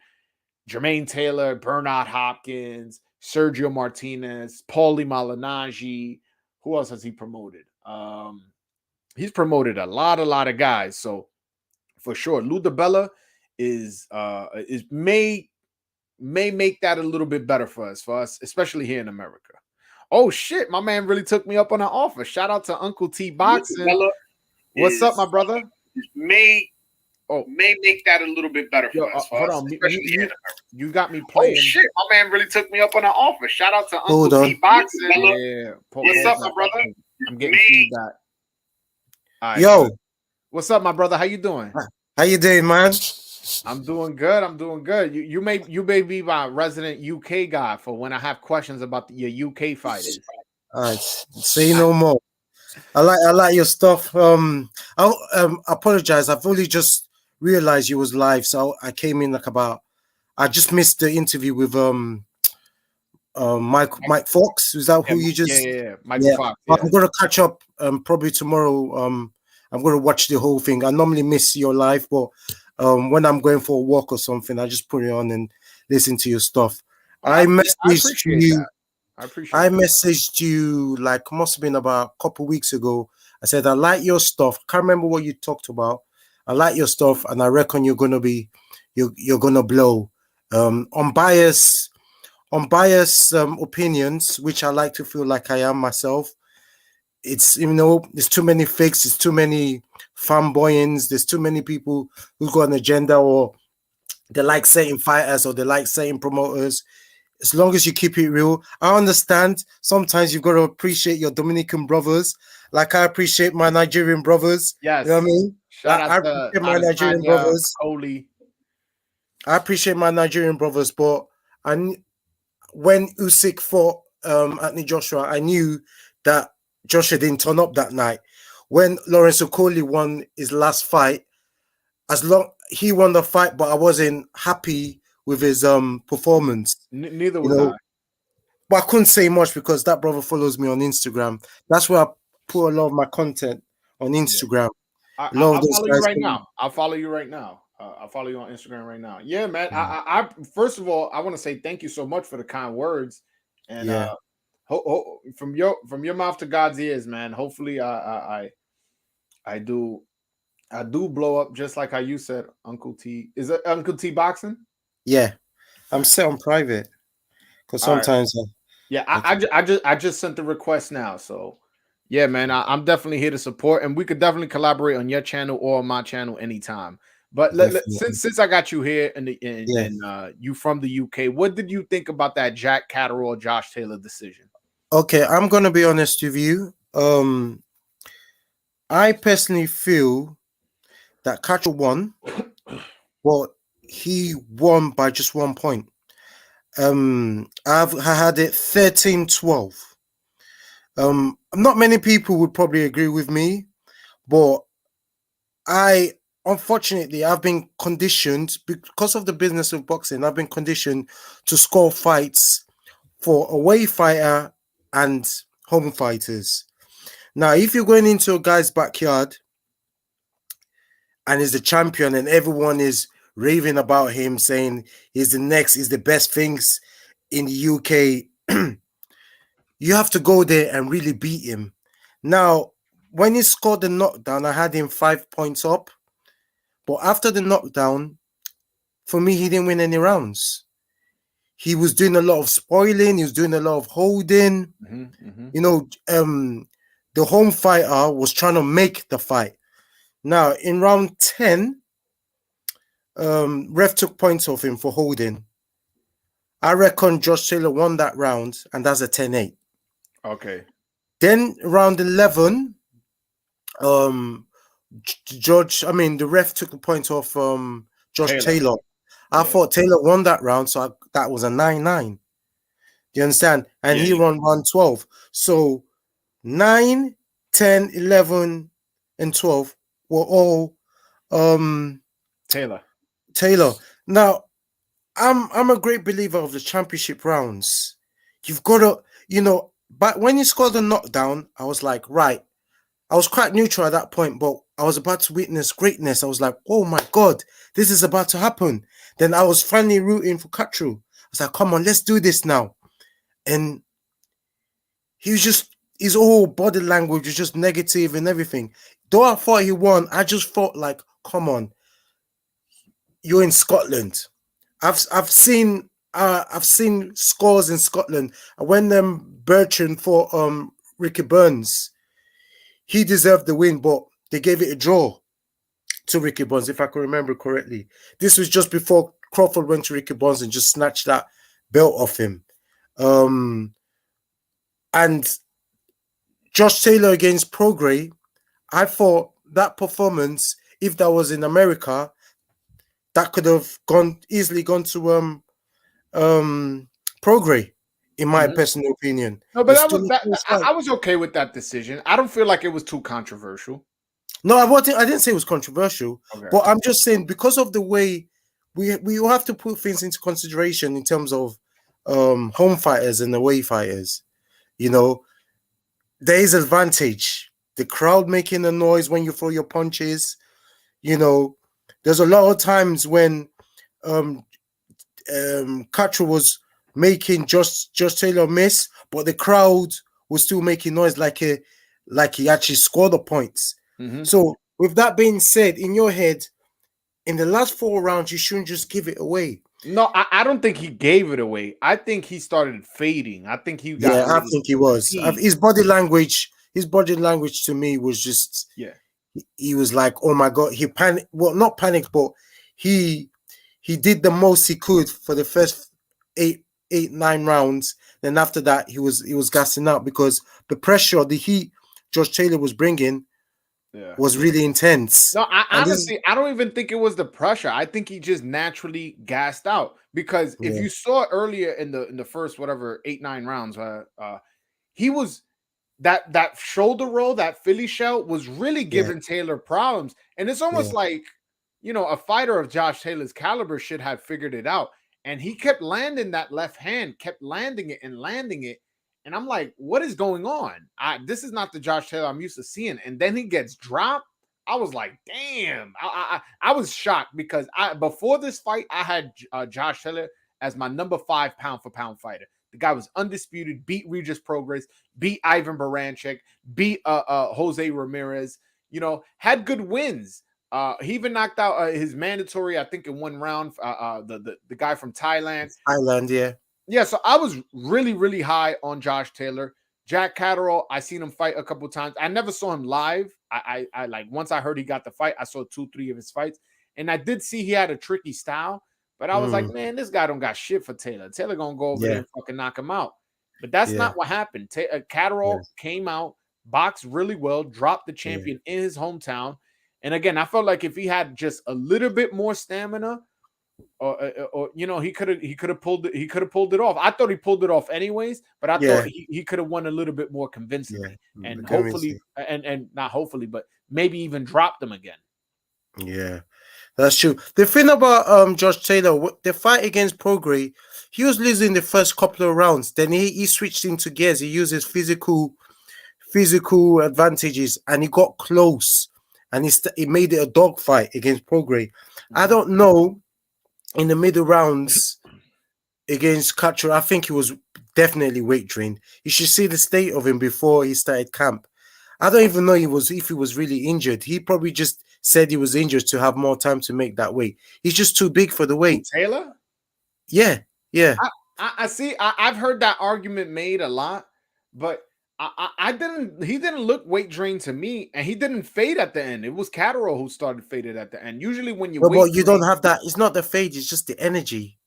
Jermaine Taylor, Bernard Hopkins, Sergio Martinez, Paulie Malignaggi. Who else has he promoted? He's promoted a lot of guys. So for sure, Lou DiBella is may make that a little bit better for us, especially here in America. Oh shit, my man really took me up on an offer. Shout out to Uncle T Boxing. What's up, my brother? May make that a little bit better for us. Hold on, you got me playing. Oh shit, my man really took me up on an offer. Shout out to Uncle T Boxing. Yeah. What's up, my brother? I'm getting feedback. Right, yo, what's up, my brother? How you doing? How you doing, man? I'm doing good. You may be my resident UK guy for when I have questions about your UK fighters. All right, say no more. I like your stuff. I apologize. I've only just realized you was live, so I came in I just missed the interview with Mike Fox. Is that who you just? Yeah. Michael Fox. Yeah. I'm gonna catch up probably tomorrow. I'm gonna watch the whole thing. I normally miss your live, but when I'm going for a walk or something, I just put it on and listen to your stuff. I messaged you. I messaged you like must have been about a couple of weeks ago. I said I like your stuff. Can't remember what you talked about. I like your stuff, and I reckon you're gonna blow. Unbiased opinions, which I like to feel like I am myself. It's there's too many fakes, there's too many fanboyings, there's too many people who got an agenda, or they like certain fighters, or they like certain promoters. As long as you keep it real, I understand. Sometimes you've got to appreciate your Dominican brothers, like I appreciate my Nigerian brothers. Yes, you know what I mean. Shout out to appreciate my Nigerian brothers. Holy. I appreciate my Nigerian brothers, but when Usyk fought Anthony Joshua, I knew that Joshua didn't turn up that night. When Lawrence Okoli won his last fight, he won the fight, but I wasn't happy with his performance. Neither was I. But I couldn't say much because that brother follows me on Instagram. That's where I put a lot of my content on Instagram. Yeah. I'll follow you right now. I'll follow you right now. I'll follow you on Instagram right now. Yeah, man. I first of all, I want to say thank you so much for the kind words, and from your mouth to God's ears, man. Hopefully, I do blow up just like how you said, Uncle T. Is it Uncle T Boxing? Yeah, I'm set on private because sometimes. I just sent the request now, so yeah, man. I'm definitely here to support, and we could definitely collaborate on your channel or on my channel anytime. But since I got you here and you from the UK, what did you think about that Jack Catterall Josh Taylor decision? Okay, I'm gonna be honest with you. I personally feel that Catterall won, but he won by just 1 point. I had it 13-12. Not many people would probably agree with me, but unfortunately, I've been conditioned because of the business of boxing. I've been conditioned to score fights for away fighter and home fighters. Now, if you're going into a guy's backyard and he's the champion and everyone is raving about him, saying he's the best things in the UK, you have to go there and really beat him. Now, when he scored the knockdown, I had him 5 points up. But after the knockdown, for me, he didn't win any rounds. He was doing a lot of spoiling. He was doing a lot of holding. The home fighter was trying to make the fight. Now, in round 10, ref took points off him for holding. I reckon Josh Taylor won that round, and that's a 10-8. Okay. Then round 11, the ref took the point off Josh Taylor. I thought Taylor won that round, so that was a 9-9. Do you understand? And he won round 12. So 9, 10, 11, and 12 were all Taylor. Now, I'm a great believer of the championship rounds. You've got to, but when you scored the knockdown, I was like, right, I was quite neutral at that point, but I was about to witness greatness. I was like, oh my God, this is about to happen. Then I was finally rooting for Cutthroat. I was like, come on, let's do this now. And he was just, his whole body language was just negative and everything. Though I thought he won, I just felt like, come on, you're in Scotland. I've seen scores in Scotland. When Bertrand fought Ricky Burns, he deserved the win, but they gave it a draw to Ricky Burns, if I can remember correctly. This was just before Crawford went to Ricky Burns and just snatched that belt off him. And Josh Taylor against Prograis, I thought that performance, if that was in America, that could have easily gone to Prograis, in my personal opinion. No, but I was okay with that decision. I don't feel like it was too controversial. No, I didn't say it was controversial, but I'm just saying because of the way we have to put things into consideration in terms of home fighters and away fighters. You know, there is advantage. The crowd making a noise when you throw your punches. You know, there's a lot of times when Cutthroat was making Josh Taylor miss, but the crowd was still making noise like he actually scored the points. So with that being said, in your head, in the last 4 rounds, you shouldn't just give it away. No, I don't think he gave it away. I think he started fading. I think he got. Yeah, I think he was. His body language to me was just. Yeah. He was like, oh my God, he panicked. Well, not panicked, but he did the most he could for the first 8-9 rounds. Then after that, he was gassing out because the pressure, the heat Josh Taylor was bringing was really intense. No, honestly, I don't even think it was the pressure. I think he just naturally gassed out because if you saw earlier in the first 8-9 rounds, he was that shoulder roll, that Philly shell was really giving Taylor problems, and it's almost like a fighter of Josh Taylor's caliber should have figured it out, and he kept landing that left hand, kept landing it. And I'm like, what is going on? This is not the Josh Taylor I'm used to seeing. And then he gets dropped. I was like, damn. I was shocked because before this fight, I had Josh Taylor as my number 5 pound-for-pound fighter. The guy was undisputed, beat Regis Prograis, beat Ivan Baranchyk, beat Jose Ramirez, had good wins. He even knocked out his mandatory, I think, in 1 round, the guy from Thailand. Yeah, so I was really, really high on Josh Taylor. Jack Catterall, I seen him fight a couple times. I never saw him live. I like once I heard he got the fight, I saw 2-3 of his fights. And I did see he had a tricky style, but I was like, man, this guy don't got shit for Taylor. Taylor gonna go over there and fucking knock him out. But that's not what happened. Catterall came out, boxed really well, dropped the champion in his hometown. And again, I felt like if he had just a little bit more stamina, or he could have pulled it off. I thought he pulled it off anyways, but I thought he could have won a little bit more convincingly, and hopefully, and not hopefully, but maybe even dropped them again. Yeah, that's true. The thing about Josh Taylor, the fight against Prograis, he was losing the first couple of rounds. Then he switched into gears. He used his physical advantages, and he got close, and he made it a dogfight against Prograis. I don't know. In the middle rounds against Cutthroat, I think he was definitely weight drained. You should see the state of him before he started camp. I don't even know if he was really injured. He probably just said he was injured to have more time to make that weight. He's just too big for the weight. Taylor? Yeah. I see. I've heard that argument made a lot, but he didn't look weight drained to me, and he didn't fade at the end. It was Catterall who started faded at the end. Usually when you you don't have that. It's not the fade, it's just the energy.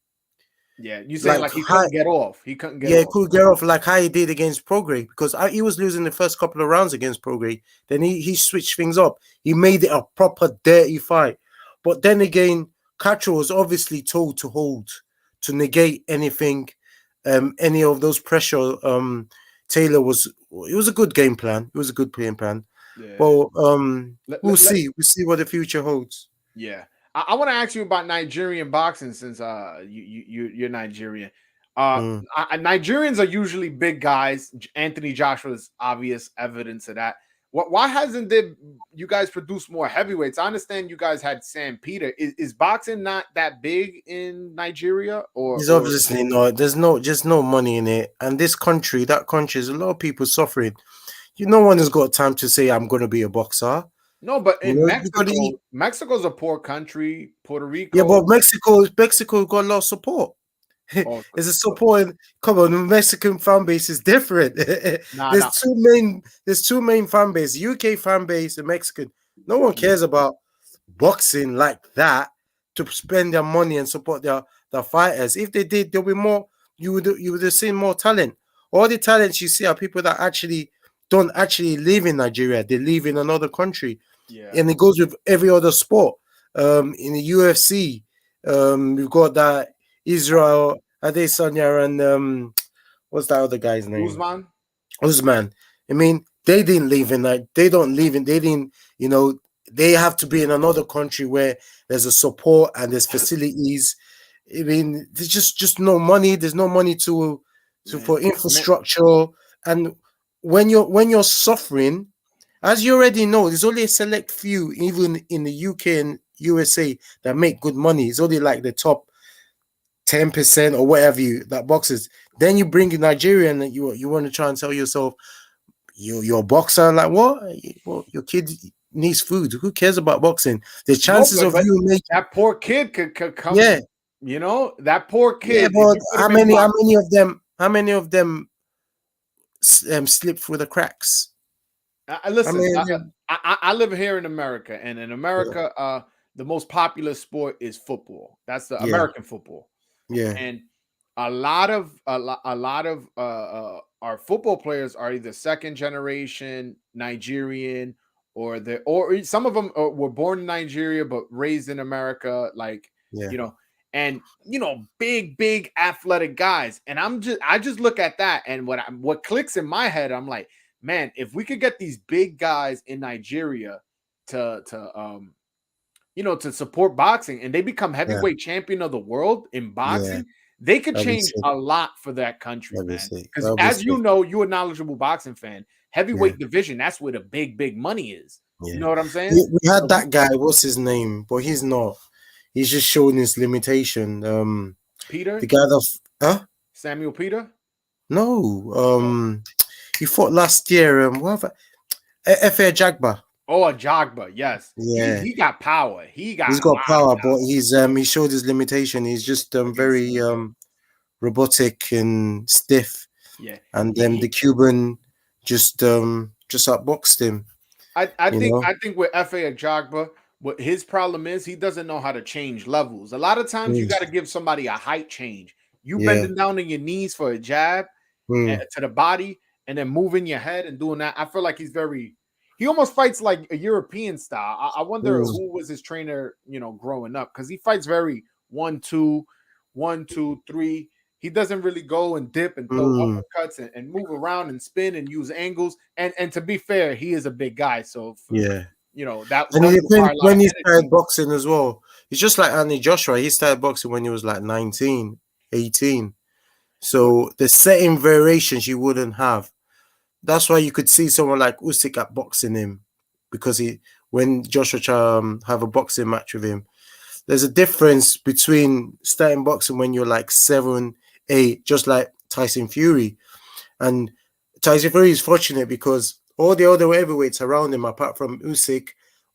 Yeah, you say like he couldn't get off. He couldn't get off. Yeah, he couldn't get off like how he did against Prograis, because he was losing the first couple of rounds against Prograis. Then he switched things up. He made it a proper dirty fight. But then again, Cutthroat was obviously told to hold, to negate anything, any of those pressure. Taylor it was a good game plan. It was a good playing plan. Yeah. Well, we'll see. We'll see what the future holds. Yeah. I want to ask you about Nigerian boxing since you're Nigerian. Nigerians are usually big guys. Anthony Joshua is obvious evidence of that. Why hasn't you guys produced more heavyweights? I understand you guys had Sam Peter. Is boxing not that big in Nigeria? It's obviously not. There's just no money in it. And this country, that country, is a lot of people suffering. No one has got time to say, I'm going to be a boxer. No, but in Mexico, Mexico's a poor country. Puerto Rico. Yeah, but Mexico got a lot of support. There's a support. Come on, the Mexican fan base is different. There's two main fan bases: UK fan base and Mexican. No one cares about boxing like that to spend their money and support their fighters. If they did, there'll be more. You would have seen more talent. All the talents you see are people that actually don't actually live in Nigeria. They live in another country. Yeah. And it goes with every other sport. In the UFC, we've got that Israel Adesanya and what's that other guy's name? Usman. I mean, they didn't live in that. They don't live in. They didn't. They have to be in another country where there's a support and there's facilities. I mean, there's just no money. There's no money for infrastructure. And when you're suffering, as you already know, there's only a select few, even in the UK and USA, that make good money. It's only like the top 10% or whatever that boxes. Then you bring in Nigeria and you want to try and tell yourself you're a boxer. Like what? Well, your kid needs food. Who cares about boxing? The chances of you making that poor kid could come. Yeah, that poor kid. Yeah, but how many of them slip through the cracks? Listen, I live here in America, and in America, the most popular sport is football. That's the American football. Yeah, and a lot of our football players are either second generation Nigerian, or some of them were born in Nigeria but raised in America. And big athletic guys. And I just look at that, and what clicks in my head, I'm like, man, if we could get these big guys in Nigeria to support boxing, and they become heavyweight champion of the world in boxing, they could change a lot for that country, man. Because as you know, you're a knowledgeable boxing fan. Heavyweight division, that's where the big money is. Yeah. You know what I'm saying? We had that guy, what's his name? But he's not. He's just showing his limitation. Peter? The guy that Samuel Peter? No. He fought last year. Whatever. F.A. Jagba. Oh, a Jagba, yes. Yeah. He got power. He's got power, but he showed his limitation. He's just very robotic and stiff. Yeah. And then the Cuban just outboxed him. I think with F.A. Jagba, what his problem is, he doesn't know how to change levels. A lot of times you got to give somebody a height change. You bending down on your knees for a jab to the body, and then moving your head and doing that. I feel like he almost fights like a European style. I wonder who was his trainer, growing up, because he fights very 1-2, 1-2, 3. He doesn't really go and dip and throw uppercuts and move around and spin and use angles. And to be fair, he is a big guy. So that. And when he started boxing as well, it's just like Anthony Joshua. He started boxing when he was like 19, 18. So the certain variations you wouldn't have. That's why you could see someone like Usyk at boxing him, because when Joshua have a boxing match with him, there's a difference between starting boxing when you're like 7, 8, just like Tyson Fury. And Tyson Fury is fortunate because all the other heavyweights around him, apart from Usyk,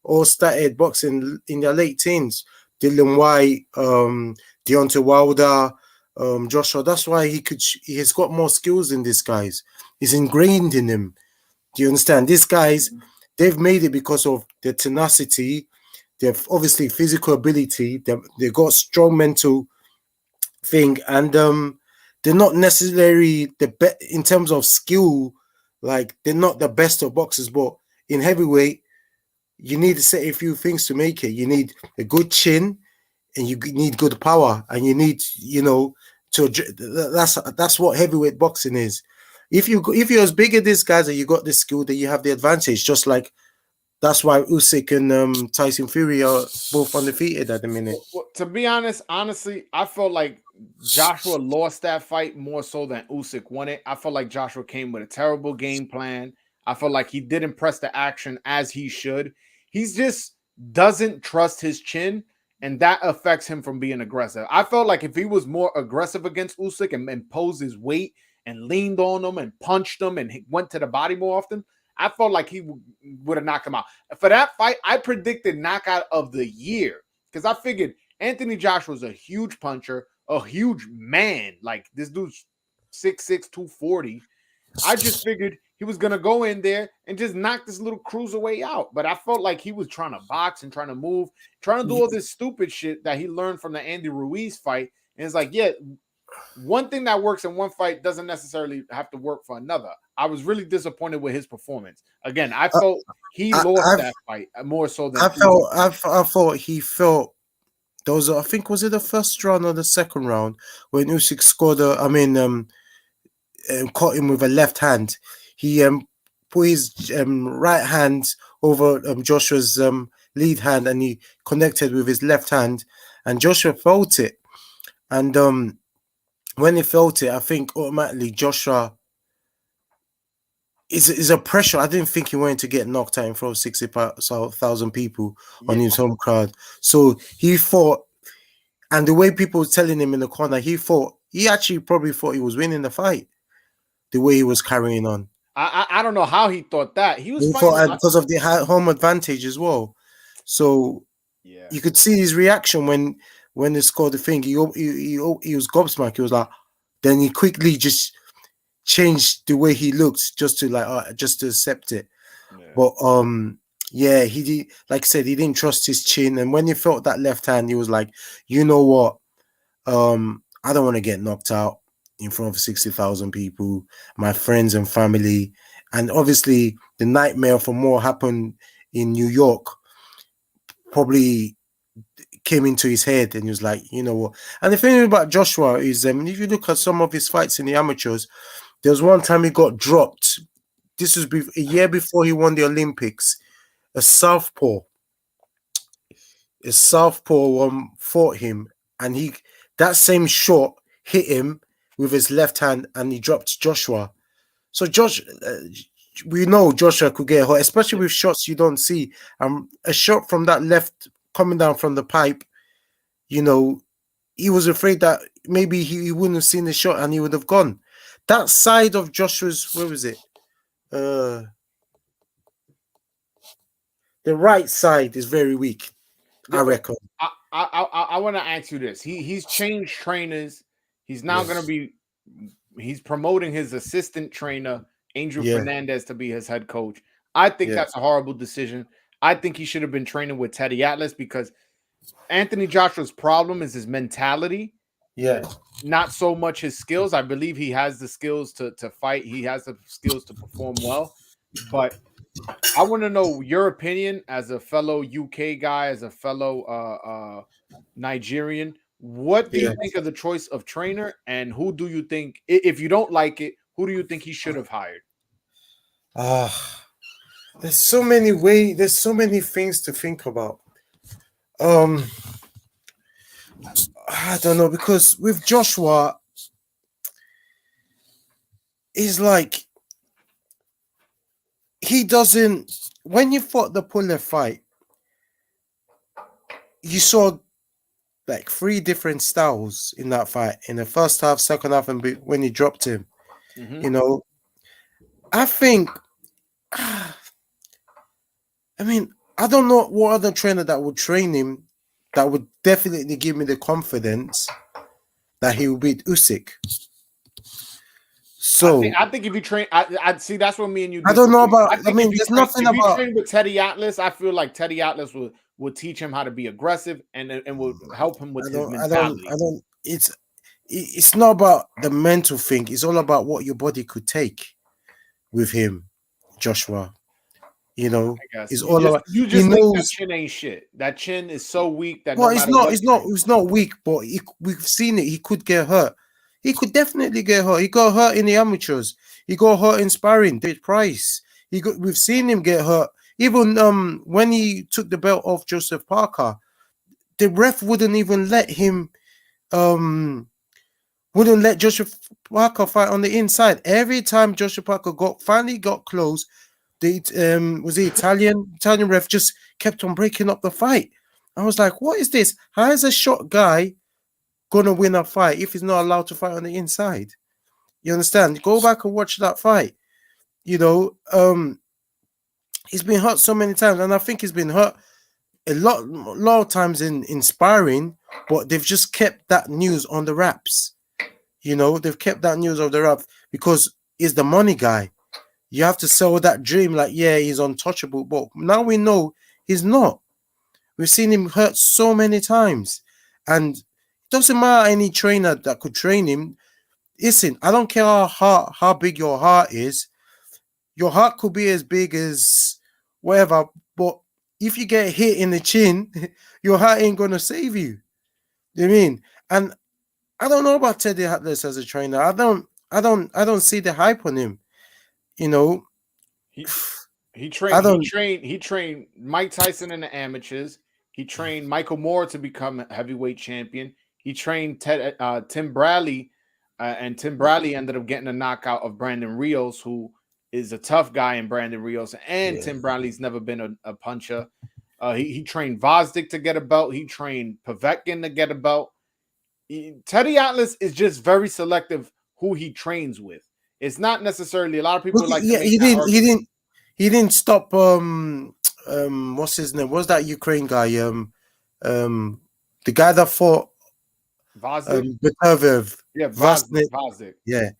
all started boxing in their late teens. Dylan White, Deontay Wilder, Joshua. That's why he has got more skills than these guys. It's ingrained in him. Do you understand? These guys, they've made it because of their tenacity. They've obviously physical ability. They got strong mental thing, and they're not necessarily the best in terms of skill. Like, they're not the best of boxers, but in heavyweight, you need to say a few things to make it. You need a good chin, and you need good power, and you need, that's what heavyweight boxing is. If you're as big as these guys and you got this skill, then you have the advantage. Just like that's why Usyk and Tyson Fury are both undefeated at the minute. Well, to be honestly, I felt like Joshua lost that fight more so than Usyk won it. I felt like Joshua came with a terrible game plan. I felt like he didn't press the action as he should. He's just doesn't trust his chin, and that affects him from being aggressive. I felt like if he was more aggressive against Usyk and posed his weight and leaned on him and punched him and went to the body more often, I felt like he would have knocked him out. For that fight, I predicted knockout of the year because I figured Anthony Joshua was a huge puncher, a huge man. Like this dude's 6'6", 240. I just figured he was going to go in there and just knock this little cruiserweight out. But I felt like he was trying to box and trying to move, trying to do all this stupid shit that he learned from the Andy Ruiz fight. And it's like, yeah, one thing that works in one fight doesn't necessarily have to work for another. I was really disappointed with his performance. Again, I felt he lost that fight more so than I thought he felt those. I think was it the first round or the second round when Usyk scored caught him with a left hand. He put his right hand over Joshua's lead hand, and he connected with his left hand, and Joshua felt it. And when he felt it, I think automatically Joshua is a pressure. I didn't think he wanted to get knocked out in front of 60,000 people on his home crowd. So he fought, and the way people were telling him in the corner, he actually probably thought he was winning the fight. The way he was carrying on. I don't know how he thought that. He was because of the home advantage as well. So you could see his reaction when they scored the thing. He was gobsmacked. He was like, then he quickly just changed the way he looked just to accept it. Yeah. But he did, like I said, he didn't trust his chin. And when he felt that left hand, he was like, you know what? I don't want to get knocked out in front of 60,000 people, my friends and family. And obviously the nightmare for more happened in New York probably came into his head, and he was like, you know what? And the thing about Joshua is, if you look at some of his fights in the amateurs, there was one time he got dropped. This was a year before he won the Olympics. A southpaw fought him, and that same shot hit him with his left hand, and he dropped Joshua. So we know Joshua could get hurt, especially with shots you don't see. A shot from that left coming down from the pipe, he was afraid that maybe he wouldn't have seen the shot and he would have gone. That side of Joshua's, where was it? The right side is very weak, I reckon. I want to ask you this. He's changed trainers. He's now going to be, he's promoting his assistant trainer, Angel Fernandez, to be his head coach. I think that's a horrible decision. I think he should have been training with Teddy Atlas, because Anthony Joshua's problem is his mentality. Yeah. Not so much his skills. I believe he has the skills to fight. He has the skills to perform well. But I want to know your opinion as a fellow UK guy, as a fellow Nigerian. What do you think of the choice of trainer, and who do you think, if you don't like it, who do you think he should have hired? There's so many things to think about. I don't know, because with Joshua, he's like, he doesn't, when you fought the Pulev fight, you saw like 3 different styles in that fight, in the first half, second half, and when he dropped him. I think, I don't know what other trainer that would train him that would definitely give me the confidence that he will beat Usyk. So I think if you train, I see, that's what me and you disagree. I don't know about. There's nothing about. If you train with Teddy Atlas, I feel like Teddy Atlas will teach him how to be aggressive and will help him with his mentality. It's not about the mental thing. It's all about what your body could take with him, Joshua. It's all about. You just think that chin ain't shit. That chin is so weak that. Well, it's not weak, but we've seen it. He could get hurt. He could definitely get hurt. He got hurt in the amateurs. He got hurt in sparring. David Price. We've seen him get hurt. Even when he took the belt off Joseph Parker, the ref wouldn't even let him. Wouldn't let Joseph Parker fight on the inside. Every time Joseph Parker finally got close, was the Italian ref just kept on breaking up the fight. I was like, what is this? How is a short guy gonna win a fight if he's not allowed to fight on the inside? You understand? Go back and watch that fight. You know, he's been hurt so many times, and I think he's been hurt a lot of times in sparring, but they've just kept that news on the wraps. You know, they've kept that news on the wraps because he's the money guy. You have to sell that dream like, yeah, he's untouchable, but now we know he's not. We've seen him hurt so many times, and it doesn't matter any trainer that could train him. Listen, I don't care how big your heart is. Your heart could be as big as whatever, but if you get hit in the chin, your heart ain't gonna save you. You know what I mean? And I don't know about Teddy Atlas as a trainer. I don't see the hype on him. You know, he trained Mike Tyson in the amateurs. He trained Michael Moore to become a heavyweight champion. He trained Tim Bradley, and Tim Bradley ended up getting a knockout of Brandon Rios, who is a tough guy in Brandon Rios, and Tim Bradley's never been a puncher. He trained Vosdick to get a belt. He trained Povetkin to get a belt. Teddy Atlas is just very selective who he trains with. It's not necessarily a lot of people he didn't stop what's his name? What's that Ukraine guy? The guy that fought Vosdick. Vosdick. Yeah.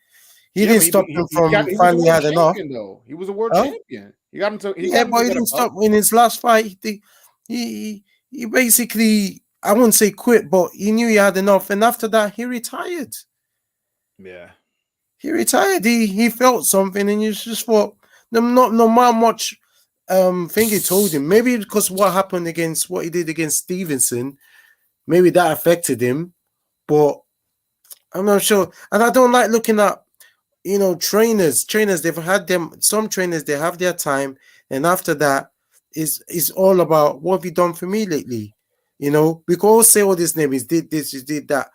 He didn't stop him from finally had enough. Though. He was a world champion. He got him to. But he didn't stop in his last fight. He basically, I wouldn't say quit, but he knew he had enough, and after that, he retired. Yeah, he retired. He felt something, and he just thought, no matter much thing he told him. Maybe because what he did against Stevenson, maybe that affected him, but I'm not sure. And I don't like looking at. You know, trainers, they've had them. Some trainers, they have their time, and after that, it's all about what have you done for me lately? You know, we can all say all this name. He did this, he did that.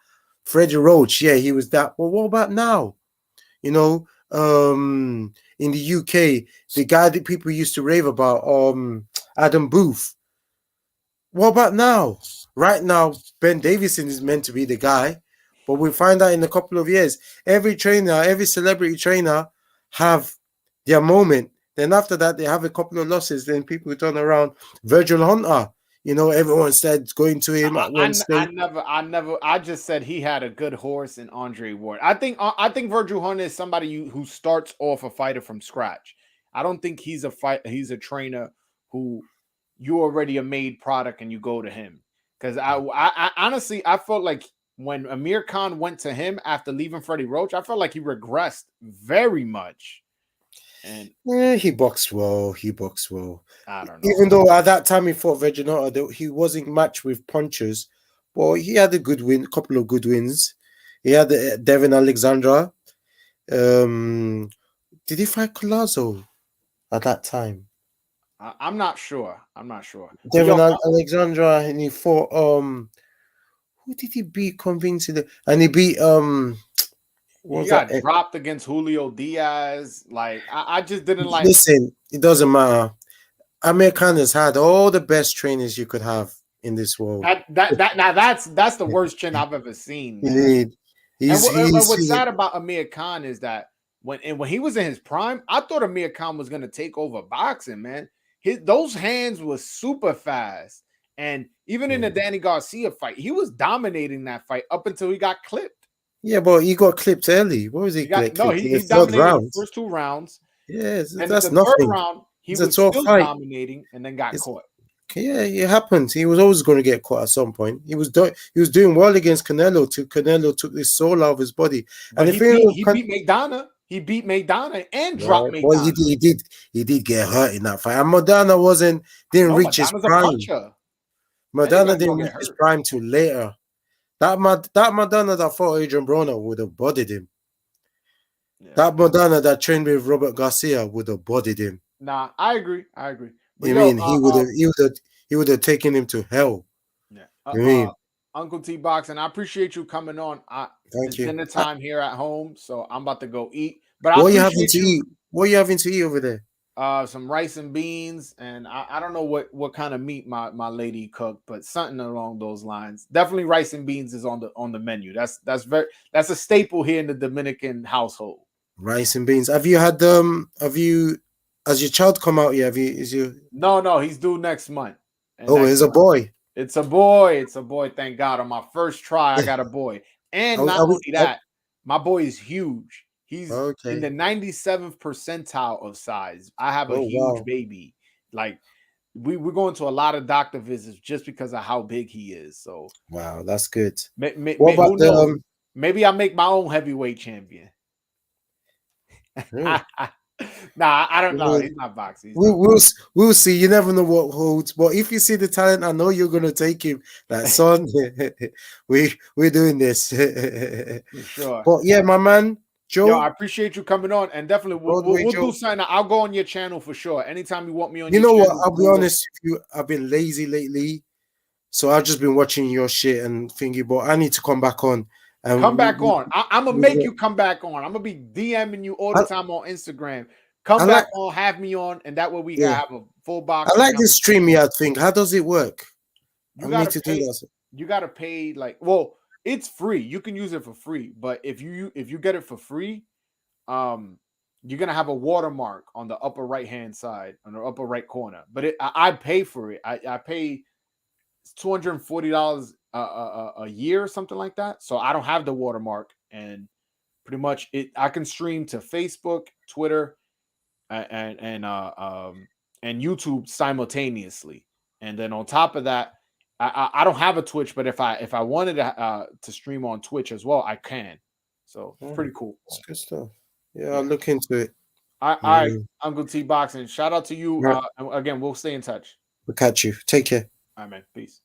Freddie Roach, yeah, he was that. But what about now? You know, in the UK, the guy that people used to rave about, Adam Booth. What about now? Right now, Ben Davison is meant to be the guy. But we'll find out in a couple of years. Every trainer, every celebrity trainer have their moment. Then after that, they have a couple of losses. Then people turn around. Virgil Hunter, you know, everyone said going to him at one stage. I just said he had a good horse in Andre Ward. I think Virgil Hunter is somebody who starts off a fighter from scratch. I don't think he's a trainer who you already a made product and you go to him. Because I honestly, I felt like when Amir Khan went to him after leaving Freddie Roach, I felt like he regressed very much. And yeah, he boxed well. I don't know. Even though at that time he fought Veginotta, he wasn't matched with punchers, but he had a couple of good wins. He had Devin Alexandra. Did he fight Collazo at that time? I'm not sure. Devin Alexandra, and he fought who did he beat convincingly? And he beat he got dropped against Julio Diaz. Like I just didn't like. Listen, it doesn't matter. Amir Khan has had all the best trainers you could have in this world. That's the worst chin I've ever seen. And what's sad about Amir Khan is that when he was in his prime, I thought Amir Khan was gonna take over boxing, man. Those hands were super fast. And even in the Danny Garcia fight, he was dominating that fight up until he got clipped. Yeah, but he got clipped early. What was he? He dominated the first 2 rounds. Yes, and that's the nothing. Third round, he was still dominating and then got caught. Yeah, it happens. He was always going to get caught at some point. He was doing well against Canelo till Canelo took his soul out of his body. And he beat Maidana. He beat Maidana and dropped Maidana. Well, he did get hurt in that fight. And Maidana didn't reach his prime. Maidana didn't reach his prime till later. That Maidana that fought Adrian Broner would have bodied him. Yeah. That Maidana that trained with Robert Garcia would have bodied him. Nah, I agree. But he would have taken him to hell. Yeah. Uncle T Boxing, I appreciate you coming on. Thank you. It's dinner time here at home, so I'm about to go eat. But what are you having to eat? What are you having to eat over there? some rice and beans, and I don't know what kind of meat my lady cooked, but something along those lines. Definitely rice and beans is on the menu. That's a staple here in the Dominican household. Rice and beans. Have you had has your child come out yet? No, he's due next month. And it's a boy. It's a boy. It's a boy. Thank God. On my first try, I got a boy. And not only that, my boy is huge. He's in the 97th percentile of size. I have a huge baby. Like we're going to a lot of doctor visits just because of how big he is. So wow, that's good. What about maybe I make my own heavyweight champion. Nah, I don't know. He's not boxing. We'll see. You never know what holds. But if you see the talent, I know you're gonna take him. Like, son, we're doing this. For sure. But yeah, my man, Joe. Yo, I appreciate you coming on, and definitely we'll do something. I'll go on your channel for sure. Anytime you want me on. You know what? I'll be honest with you. I've been lazy lately, so I've just been watching your shit and thinking. But I need to come back on. Come back on. I'm gonna make you come back on. I'm gonna be DMing you all the time on Instagram. Come back on, have me on, and that way we can have a full box. I like this StreamYard thing. How does it work? You gotta pay it's free. You can use it for free, but if you get it for free, you're gonna have a watermark on the upper right hand side, on the upper right corner. But I pay for it. I pay $240 a year or something like that. So I don't have the watermark, and pretty much I can stream to Facebook, Twitter, and YouTube simultaneously. And then on top of that, I don't have a Twitch, but if I wanted to stream on Twitch as well, I can. So it's pretty cool. That's good stuff. Yeah, I'll look into it. All right, I'm good. T-Boxing. Shout out to you. Again, we'll stay in touch. We'll catch you. Take care. All right, man. Peace.